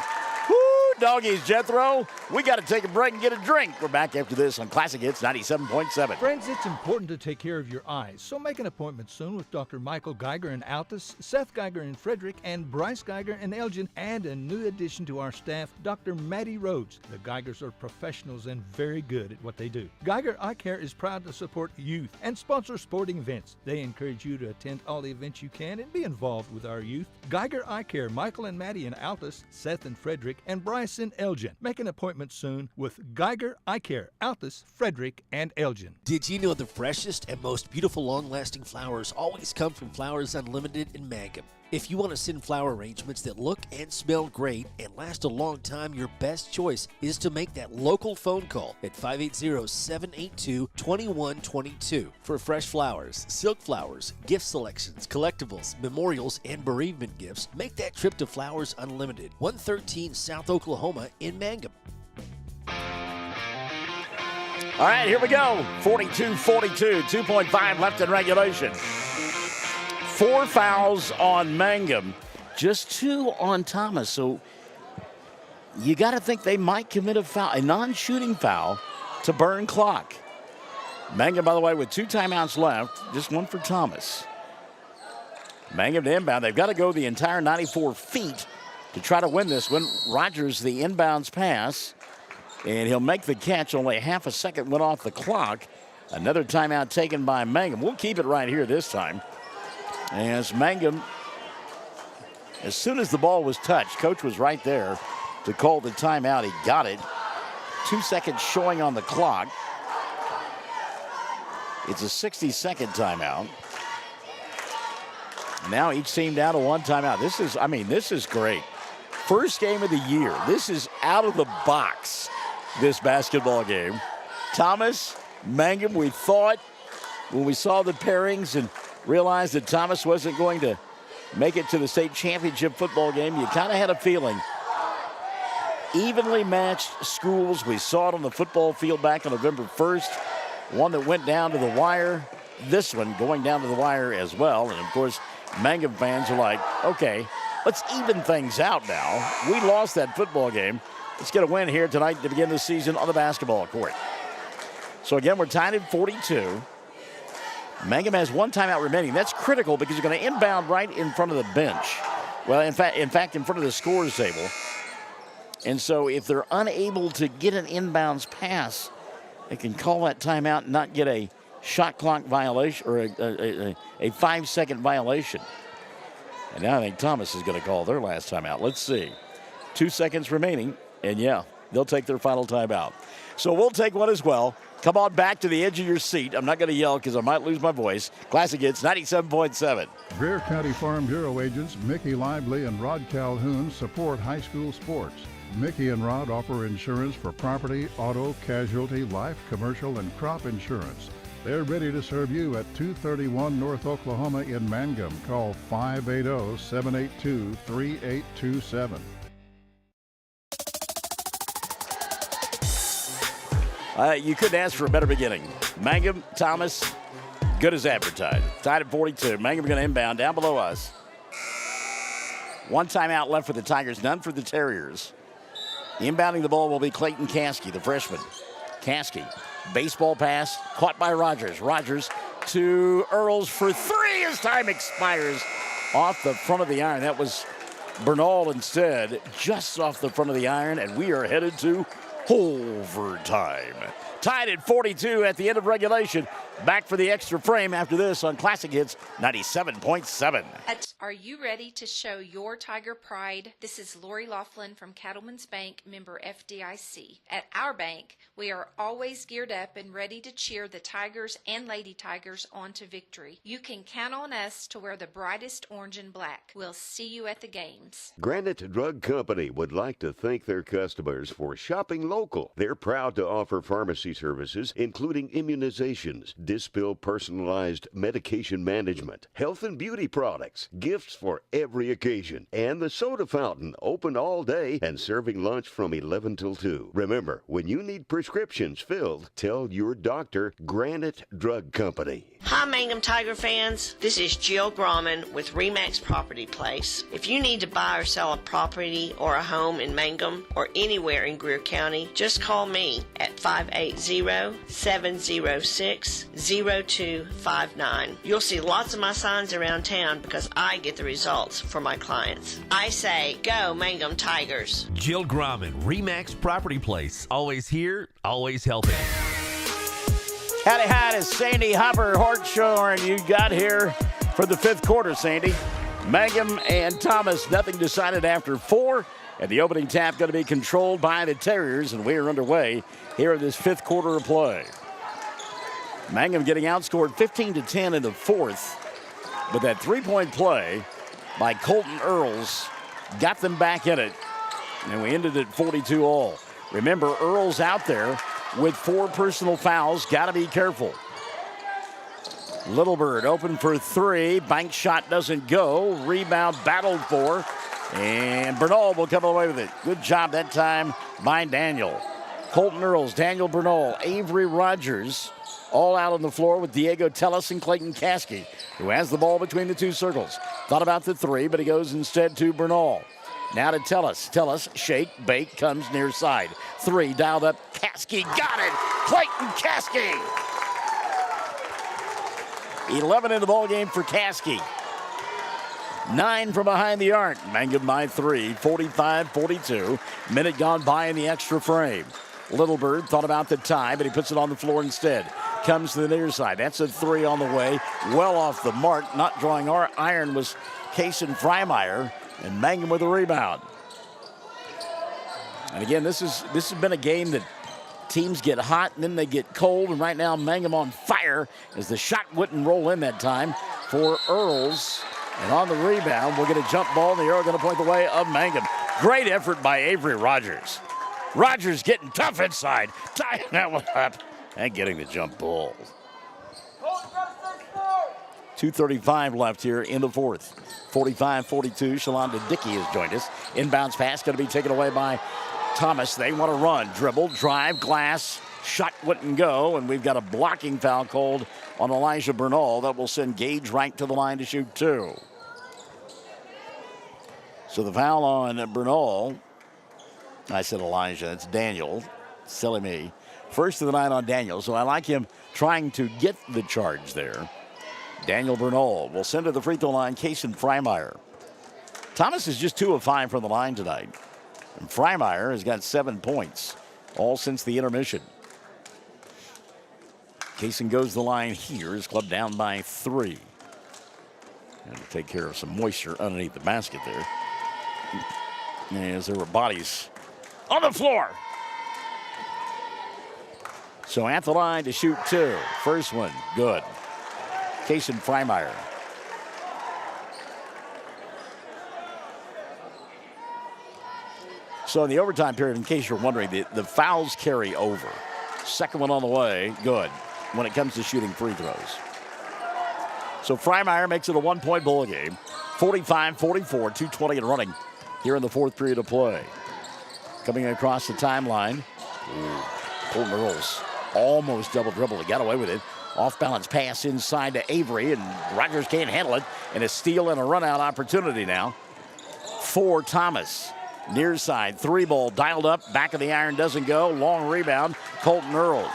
[SPEAKER 9] Doggies, Jethro. We got to take a break and get a drink. We're back after this on Classic Hits 97.7.
[SPEAKER 6] Friends, it's important to take care of your eyes, so make an appointment soon with Dr. Michael Geiger in Altus, Seth Geiger in Frederick, and Bryce Geiger in Elgin, and a new addition to our staff, Dr. Maddie Rhodes. The Geigers are professionals and very good at what they do. Geiger Eye Care is proud to support youth and sponsor sporting events. They encourage you to attend all the events you can and be involved with our youth. Geiger Eye Care, Michael and Maddie in Altus, Seth in Frederick, and Bryce in Elgin. Make an appointment soon with Geiger Eye Care, Altus, Frederick, and Elgin.
[SPEAKER 16] Did you know the freshest and most beautiful long-lasting flowers always come from Flowers Unlimited in Mangum? If you want to send flower arrangements that look and smell great and last a long time, your best choice is to make that local phone call at 580-782-2122 for fresh flowers, silk flowers, gift selections, collectibles, memorials, and bereavement gifts. Make that trip to Flowers Unlimited, 113 South Oklahoma in Mangum.
[SPEAKER 9] All right, here we go. 42-42, 2.5 left in regulation. 4 fouls on Mangum, just 2 on Thomas. So you got to think they might commit a foul, a non-shooting foul to burn clock. Mangum, by the way, with 2 timeouts left, just 1 for Thomas. Mangum to inbound. They've got to go the entire 94 feet to try to win this one. Rogers, the inbounds pass, and he'll make the catch. Only half a second went off the clock. Another timeout taken by Mangum. We'll keep it right here this time. As Mangum, as soon as the ball was touched, Coach was right there to call the timeout. He got it. 2 seconds showing on the clock. It's a 60-second timeout. Now each team down to 1 timeout. This is great. First game of the year. This is out of the box, this basketball game. Thomas, Mangum, we thought when we saw the pairings and realized that Thomas wasn't going to make it to the state championship football game, you kind of had a feeling. Evenly matched schools. We saw it on the football field back on November 1st. One that went down to the wire. This one going down to the wire as well. And, of course, Mangum fans are like, okay, let's even things out now. We lost that football game. Let's get a win here tonight to begin the season on the basketball court. So, again, we're tied at 42. Mangum has 1 timeout remaining. That's critical because you're going to inbound right in front of the bench. Well, in fact, in front of the scorer's table. And so if they're unable to get an inbounds pass, they can call that timeout and not get a shot clock violation or a 5-second violation. And now I think Thomas is going to call their last timeout. Let's see. 2 seconds remaining, and yeah, they'll take their final timeout. So we'll take one as well. Come on back to the edge of your seat. I'm not going to yell because I might lose my voice. Classic Hits 97.7.
[SPEAKER 7] Greer County Farm Bureau agents Mickey Lively and Rod Calhoun support high school sports. Mickey and Rod offer insurance for property, auto, casualty, life, commercial, and crop insurance. They're ready to serve you at 231 North Oklahoma in Mangum. Call 580-782-3827.
[SPEAKER 9] You couldn't ask for a better beginning. Mangum, Thomas, good as advertised. Tied at 42. Mangum going to inbound down below us. 1 timeout left for the Tigers, none for the Terriers. Inbounding the ball will be Clayton Caskey, the freshman. Caskey, baseball pass, caught by Rogers. Rogers to Earls for 3 as time expires off the front of the iron. That was Bernal instead, just off the front of the iron, and we are headed to overtime. Tied at 42 at the end of regulation. Back for the extra frame after this on Classic Hits 97.7.
[SPEAKER 8] Are you ready to show your Tiger pride? This is Lori Laughlin from Cattlemen's Bank, member FDIC. At our bank, we are always geared up and ready to cheer the Tigers and Lady Tigers on to victory. You can count on us to wear the brightest orange and black. We'll see you at the games.
[SPEAKER 1] Granite Drug Company would like to thank their customers for shopping local. They're proud to offer pharmacy services, including immunizations, Dispill personalized medication management, health and beauty products, gifts for every occasion, and the soda fountain open all day and serving lunch from 11 till 2. Remember, when you need prescriptions filled, tell your doctor Granite Drug Company.
[SPEAKER 10] Hi, Mangum Tiger fans. This is Jill Grauman with RE/MAX Property Place. If you need to buy or sell a property or a home in Mangum or anywhere in Greer County, just call me at 580-706-0259. You'll see lots of my signs around town because I get the results for my clients. I say, go Mangum Tigers.
[SPEAKER 17] Jill Grauman, RE/MAX Property Place. Always here, always helping.
[SPEAKER 9] Howdy, hi, it's Sandy Hopper Hartshorn. You got here for the fifth quarter, Sandy. Mangum and Thomas, nothing decided after 4. And the opening tap going to be controlled by the Terriers, and we are underway here in this fifth quarter of play. Mangum getting outscored 15-10 in the fourth, but that three-point play by Colton Earls got them back in it, and we ended at 42 all. Remember, Earls out there with 4 personal fouls. Got to be careful. Littlebird open for 3. Bank shot doesn't go. Rebound battled for. And Bernal will come away with it. Good job that time by Daniel. Colton Earls, Daniel Bernal, Avery Rogers, all out on the floor with Diego Tellis and Clayton Caskey, who has the ball between the 2 circles. Thought about the 3, but he goes instead to Bernal. Now to Tellis. Tellis, shake, bake, comes near side. 3, dialed up. Caskey got it. Clayton Caskey. 11 in the ball game for Caskey. 9 from behind the arc. Mangum by 3, 45-42. Minute gone by in the extra frame. Littlebird thought about the tie, but he puts it on the floor instead. Comes to the near side. That's a 3 on the way. Well off the mark. Not drawing our iron was Kason Freimeyer. And Mangum with a rebound. And again, this has been a game that teams get hot and then they get cold. And right now, Mangum on fire as the shot wouldn't roll in that time for Earls. And on the rebound, we'll get a jump ball. And the arrow going to point the way of Mangum. Great effort by Avery Rogers. Rogers getting tough inside, tying that one up and getting the jump ball. 2:35 left here in the fourth. 45-42. Shalonda Dickey has joined us. Inbounds pass going to be taken away by Thomas. They want to run. Dribble, drive, glass. Shot wouldn't go. And we've got a blocking foul called on Elijah Bernal. That will send Gage right to the line to shoot 2. So the foul on Bernal. I said Elijah. It's Daniel. Silly me. First of the night on Daniel. So I like him trying to get the charge there. Daniel Bernal will send to the free throw line Kason Freimeyer. Thomas is just 2 of 5 from the line tonight. And Freimeyer has got 7 points, all since the intermission. Kason goes to the line here. His club down by 3. And to take care of some moisture underneath the basket there. As there were bodies on the floor. So at the line to shoot 2. First one, good. Kason Freimeyer. So in the overtime period, in case you're wondering, the fouls carry over. Second one on the way, good, when it comes to shooting free throws. So Freimeyer makes it a 1-point ball game. 45-44, 2:20 and running here in the fourth period of play. Coming across the timeline. Colton Earls almost double dribble. He got away with it. Off balance pass inside to Avery, and Rogers can't handle it. And a steal and a run out opportunity now for Thomas. Near side, 3 ball dialed up. Back of the iron doesn't go. Long rebound. Colton Earls.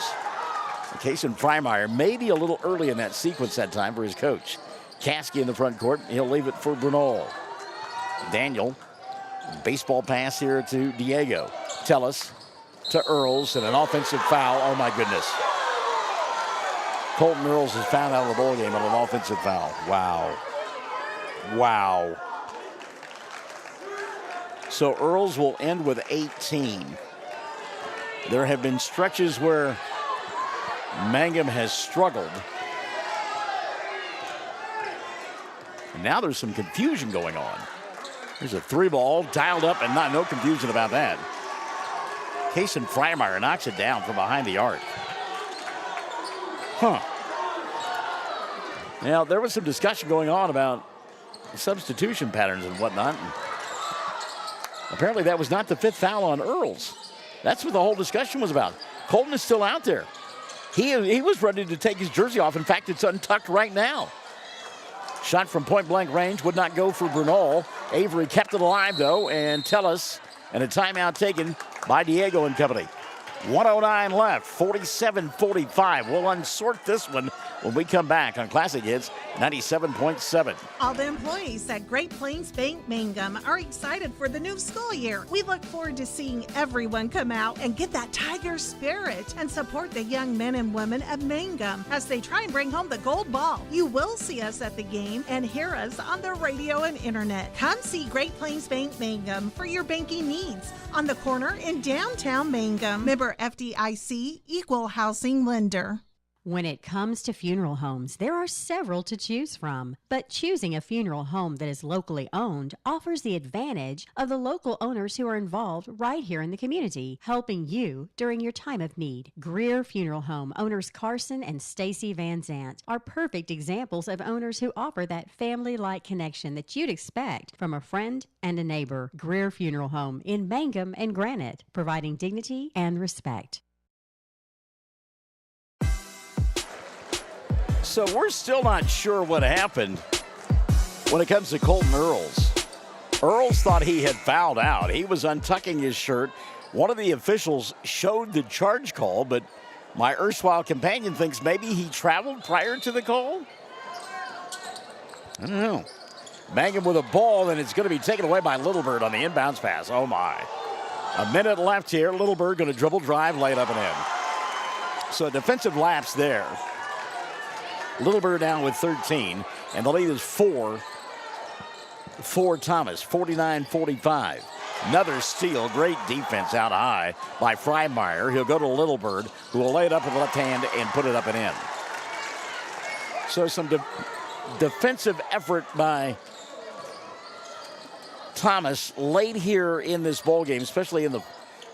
[SPEAKER 9] Kason Freimeyer maybe a little early in that sequence that time for his coach. Caskey in the front court. He'll leave it for Bernal. Daniel. Baseball pass here to Diego. Tellis. to Earls and an offensive foul. Oh, my goodness. Colton Earls is fouled out of the ballgame on an offensive foul. Wow. Wow. So Earls will end with 18. There have been stretches where Mangum has struggled. And now there's some confusion going on. There's a 3-ball dialed up and no confusion about that. Kason Freimeyer knocks it down from behind the arc. Huh. Now, there was some discussion going on about substitution patterns and whatnot. And apparently that was not the 5th foul on Earls. That's what the whole discussion was about. Colton is still out there. He was ready to take his jersey off. In fact, it's untucked right now. Shot from point-blank range would not go for Bernal. Avery kept it alive, though, and Tellis, and a timeout taken by Diego and company. 1:09 left, 47-45. We'll unsort this one when we come back on Classic Hits 97.7.
[SPEAKER 11] All the employees at Great Plains Bank Mangum are excited for the new school year. We look forward to seeing everyone come out and get that Tiger spirit and support the young men and women of Mangum as they try and bring home the gold ball. You will see us at the game and hear us on the radio and internet. Come see Great Plains Bank Mangum for your banking needs on the corner in downtown Mangum. Member FDIC, Equal Housing Lender.
[SPEAKER 12] When it comes to funeral homes, there are several to choose from. But choosing a funeral home that is locally owned offers the advantage of the local owners who are involved right here in the community, helping you during your time of need. Greer Funeral Home owners Carson and Stacy Van Zant are perfect examples of owners who offer that family-like connection that you'd expect from a friend and a neighbor. Greer Funeral Home in Mangum and Granite, providing dignity and respect.
[SPEAKER 9] So we're still not sure what happened when it comes to Colton Earls. Earls thought he had fouled out. He was untucking his shirt. One of the officials showed the charge call, but my erstwhile companion thinks maybe he traveled prior to the call. I don't know. Mangum with a ball, and it's going to be taken away by Littlebird on the inbounds pass. Oh, my. A minute left here. Littlebird going to dribble, drive, lay it up and in. So a defensive lapse there. Littlebird down with 13, and the lead is 4 for Thomas, 49-45. Another steal, great defense out high by Freimeyer. He'll go to Littlebird, who will lay it up with the left hand and put it up and in. So some defensive effort by Thomas late here in this ball game, especially in the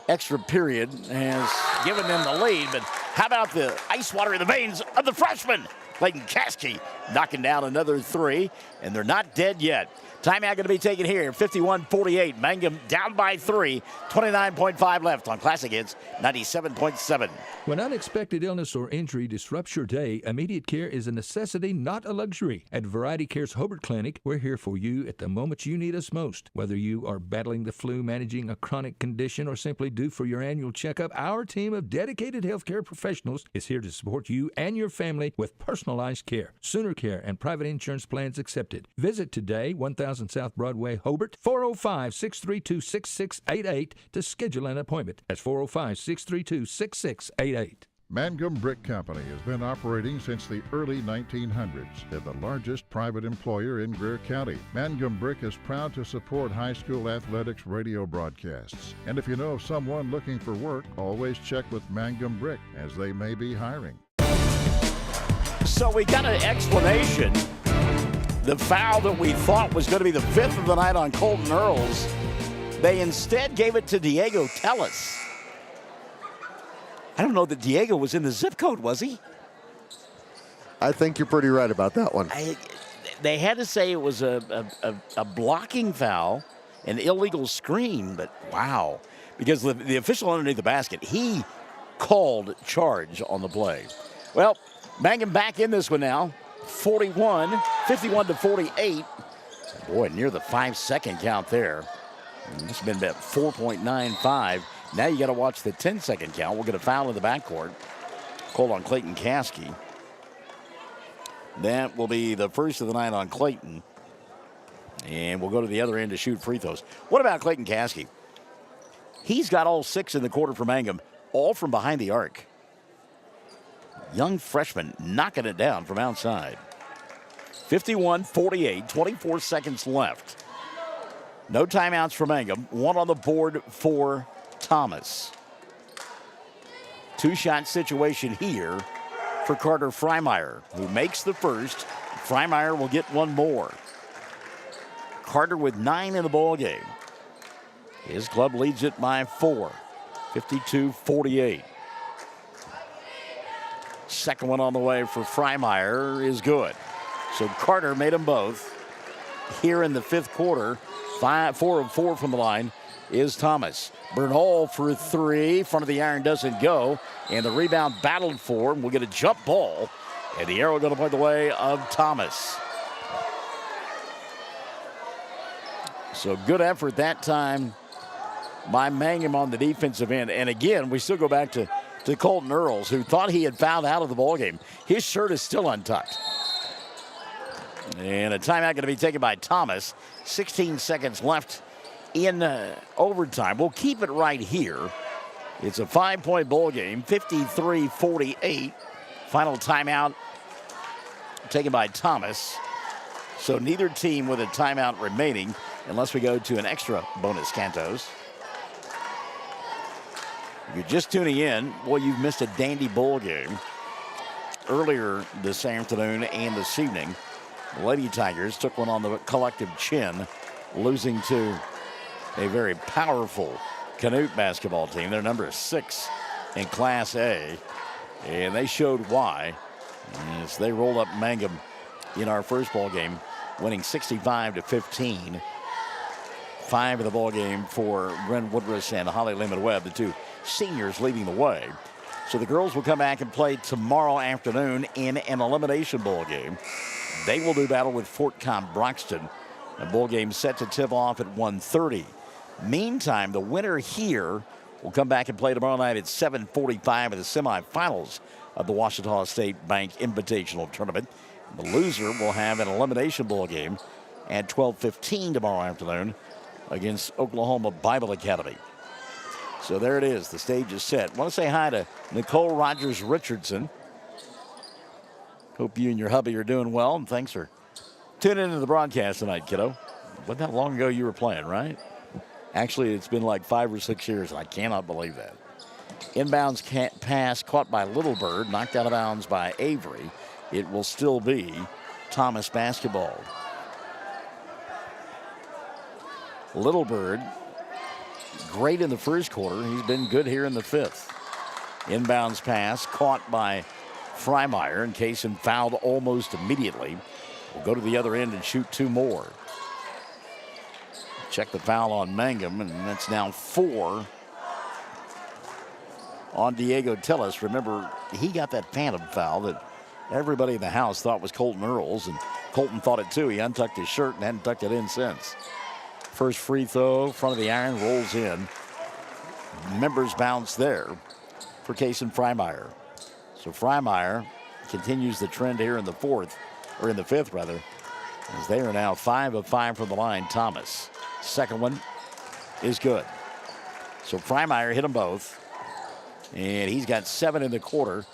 [SPEAKER 9] extra period, has given them the lead. But how about the ice water in the veins of the freshman? Clayton Caskey knocking down another 3, and they're not dead yet. Timeout going to be taken here, 51-48. Mangum down by 3, 29.5 left on Classic Hits 97.7.
[SPEAKER 6] When unexpected illness or injury disrupts your day, immediate care is a necessity, not a luxury. At Variety Care's Hobart Clinic, we're here for you at the moment you need us most. Whether you are battling the flu, managing a chronic condition, or simply due for your annual checkup, our team of dedicated healthcare professionals is here to support you and your family with personalized care. Sooner Care and private insurance plans accepted. Visit today, 1000 South Broadway, Hobart, 405-632-6688 to schedule an appointment. That's 405-632-6688.
[SPEAKER 7] Mangum Brick Company has been operating since the early 1900s. They're the largest private employer in Greer County. Mangum Brick is proud to support high school athletics radio broadcasts. And if you know of someone looking for work, always check with Mangum Brick, as they may be hiring.
[SPEAKER 9] So we got an explanation. The foul that we thought was going to be the 5th of the night on Colton Earls, they instead gave it to Diego Tellis. I don't know that Diego was in the zip code, was he?
[SPEAKER 13] I think you're pretty right about that one.
[SPEAKER 9] They had to say it was a blocking foul, an illegal screen, but wow. Because the official underneath the basket, he called charge on the play. Well, Mangum back in this one now. 51-48. Boy, near the 5-second count there. It's been about 4.95. Now you got to watch the 10-second count. We'll get a foul in the backcourt. Called on Clayton Caskey. That will be the first of the night on Clayton. And we'll go to the other end to shoot free throws. What about Clayton Caskey? He's got all 6 in the quarter for Mangum, all from behind the arc. Young freshman knocking it down from outside. 51-48, 24 seconds left. No timeouts for Mangum. 1 on the board for Thomas. 2-shot situation here for Carter Freimeyer, who makes the first. Freimeyer will get 1 more. Carter with 9 in the ball game. His club leads it by 4, 52-48. Second one on the way for Freimeyer is good. So Carter made them both. Here in the 5th quarter, 4 of 4 from the line is Thomas. Bernal for 3. Front of the iron doesn't go. And the rebound battled for him. We'll get a jump ball. And the arrow going to play the way of Thomas. So good effort that time by Mangum on the defensive end. And again, we still go back to Colton Earls, who thought he had fouled out of the ballgame. His shirt is still untucked. And a timeout going to be taken by Thomas. 16 seconds left in overtime. We'll keep it right here. It's a 5-point ball game, 53-48. Final timeout taken by Thomas. So neither team with a timeout remaining unless we go to an extra bonus cantos. If you're just tuning in, well, you've missed a dandy bowl game earlier this afternoon and this evening. The Lady Tigers took one on the collective chin, losing to a very powerful Canute basketball team. They're number 6 in Class A, and they showed why as they rolled up Mangum in our first ball game, winning 65-15. 5 of the ball game for Bryn Woodruss and Holly Lehman-Webb, the 2 seniors leading the way. So the girls will come back and play tomorrow afternoon in an elimination bowl game. They will do battle with Fort Cobb Broxton. A bowl game set to tip off at 1:30. Meantime, the winner here will come back and play tomorrow night at 7:45 in the semifinals of the Washita State Bank Invitational Tournament. The loser will have an elimination bowl game at 12:15 tomorrow afternoon against Oklahoma Bible Academy. So there it is. The stage is set. I want to say hi to Nicole Rogers-Richardson. Hope you and your hubby are doing well, and thanks for tuning into the broadcast tonight, kiddo. Wasn't that long ago you were playing, right? Actually, it's been like 5 or 6 years, and I cannot believe that. Inbounds pass caught by Little Bird, knocked out of bounds by Avery. It will still be Thomas basketball. Little Bird, great in the first quarter. He's been good here in the 5th. Inbounds pass caught by Freimeyer, and Kaysen fouled almost immediately. Will go to the other end and shoot 2 more. Check the foul on Mangum, and that's now 4 on Diego Tillis. Remember, he got that phantom foul that everybody in the house thought was Colton Earls, and Colton thought it too. He untucked his shirt and hadn't tucked it in since. First free throw, front of the iron, rolls in. Members bounce there for Kaysen Freimeyer. So Freimeyer continues the trend here in the 4th, or in the 5th rather, as they are now 5 of 5 from the line. Thomas. Second one is good. So Freimeyer hit them both, and he's got 7 in the quarter.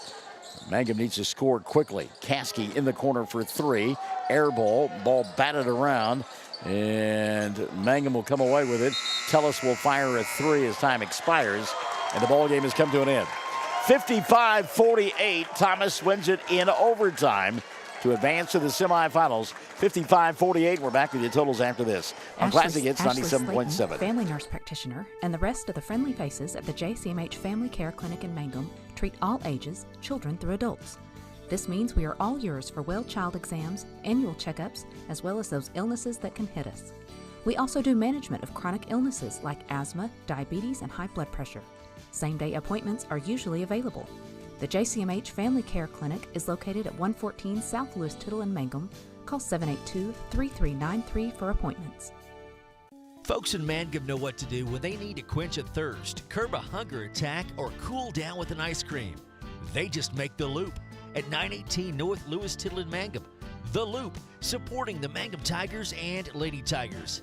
[SPEAKER 9] Mangum needs to score quickly. Caskey in the corner for 3. Air ball batted around, and Mangum will come away with it. Tellis will fire a 3 as time expires, and the ball game has come to an end. 55-48. Thomas wins it in overtime to advance to the semifinals. 55-48. We're back with your totals after this on Classic Hits 97.7.
[SPEAKER 14] Family nurse practitioner, and the rest of the friendly faces at the JCMH Family Care Clinic in Mangum treat all ages, children through adults. This means we are all yours for well child exams, annual checkups, as well as those illnesses that can hit us. We also do management of chronic illnesses like asthma, diabetes, and high blood pressure. Same-day appointments are usually available. The JCMH Family Care Clinic is located at 114 South Lewis Tittle in Mangum. Call 782-3393 for appointments.
[SPEAKER 16] Folks in Mangum know what to do when they need to quench a thirst, curb a hunger attack, or cool down with an ice cream. They just make the Loop at 918 North Lewis Tittle in Mangum. The Loop, supporting the Mangum Tigers and Lady Tigers.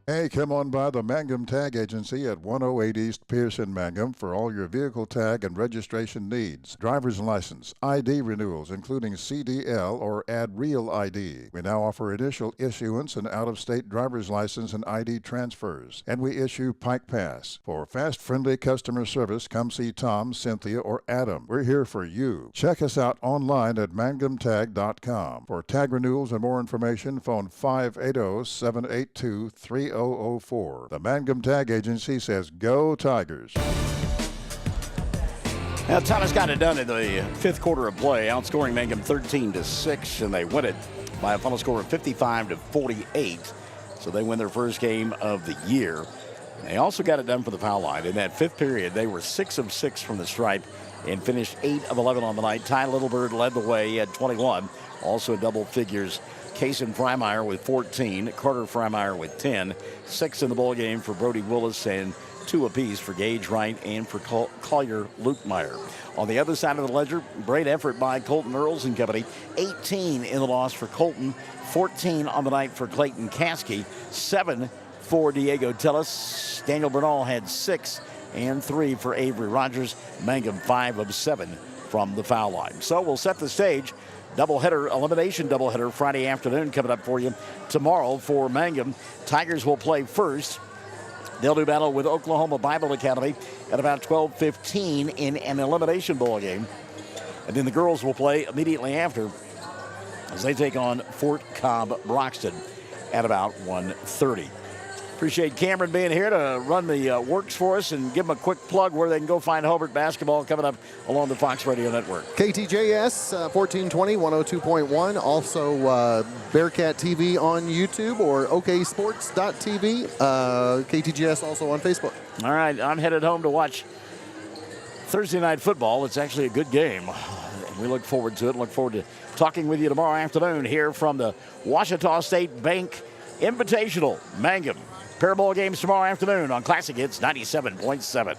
[SPEAKER 7] Hey, come on by the Mangum Tag Agency at 108 East Pierce in Mangum for all your vehicle tag and registration needs. Driver's license, ID renewals, including CDL or Add Real ID. We now offer initial issuance and out-of-state driver's license and ID transfers. And we issue Pike Pass. For fast, friendly customer service, come see Tom, Cynthia, or Adam. We're here for you. Check us out online at mangumtag.com. For tag renewals and more information, phone 580-782-3004. The Mangum Tag Agency says, go Tigers.
[SPEAKER 9] Now, Thomas got it done in the fifth quarter of play, outscoring Mangum 13-6, and they win it by a final score of 55-48. So they win their first game of the year. They also got it done for the foul line. In that fifth period, they were 6 of 6 from the stripe and finished 8 of 11 on the night. Ty Littlebird led the way. He had 21, also double figures. Kason Freimeyer with 14, Carter Freimeyer with 10, 6 in the ball game for Brody Willis, and 2 apiece for Gage Wright and for Collier Lukemeyer. On the other side of the ledger, great effort by Colton Earls and company. 18 in the loss for Colton, 14 on the night for Clayton Caskey, 7 for Diego Tellis. Daniel Bernal had 6 and 3 for Avery Rogers. Mangum 5 of 7 from the foul line. So we'll set the stage. Doubleheader, elimination doubleheader Friday afternoon coming up for you tomorrow for Mangum. Tigers will play first. They'll do battle with Oklahoma Bible Academy at about 12:15 in an elimination ball game. And then the girls will play immediately after as they take on Fort Cobb Broxton at about 1:30. Appreciate Cameron being here to run the works for us and give them a quick plug where they can go find Hobart basketball coming up along the Fox Radio Network.
[SPEAKER 13] KTJS 1420, 102.1. Also Bearcat TV on YouTube or oksports.tv. KTJS also on Facebook.
[SPEAKER 9] All right, I'm headed home to watch Thursday night football. It's actually a good game. We look forward to it. Look forward to talking with you tomorrow afternoon here from the Washita State Bank Invitational. Mangum. Pair of ball games tomorrow afternoon on Classic Hits 97.7.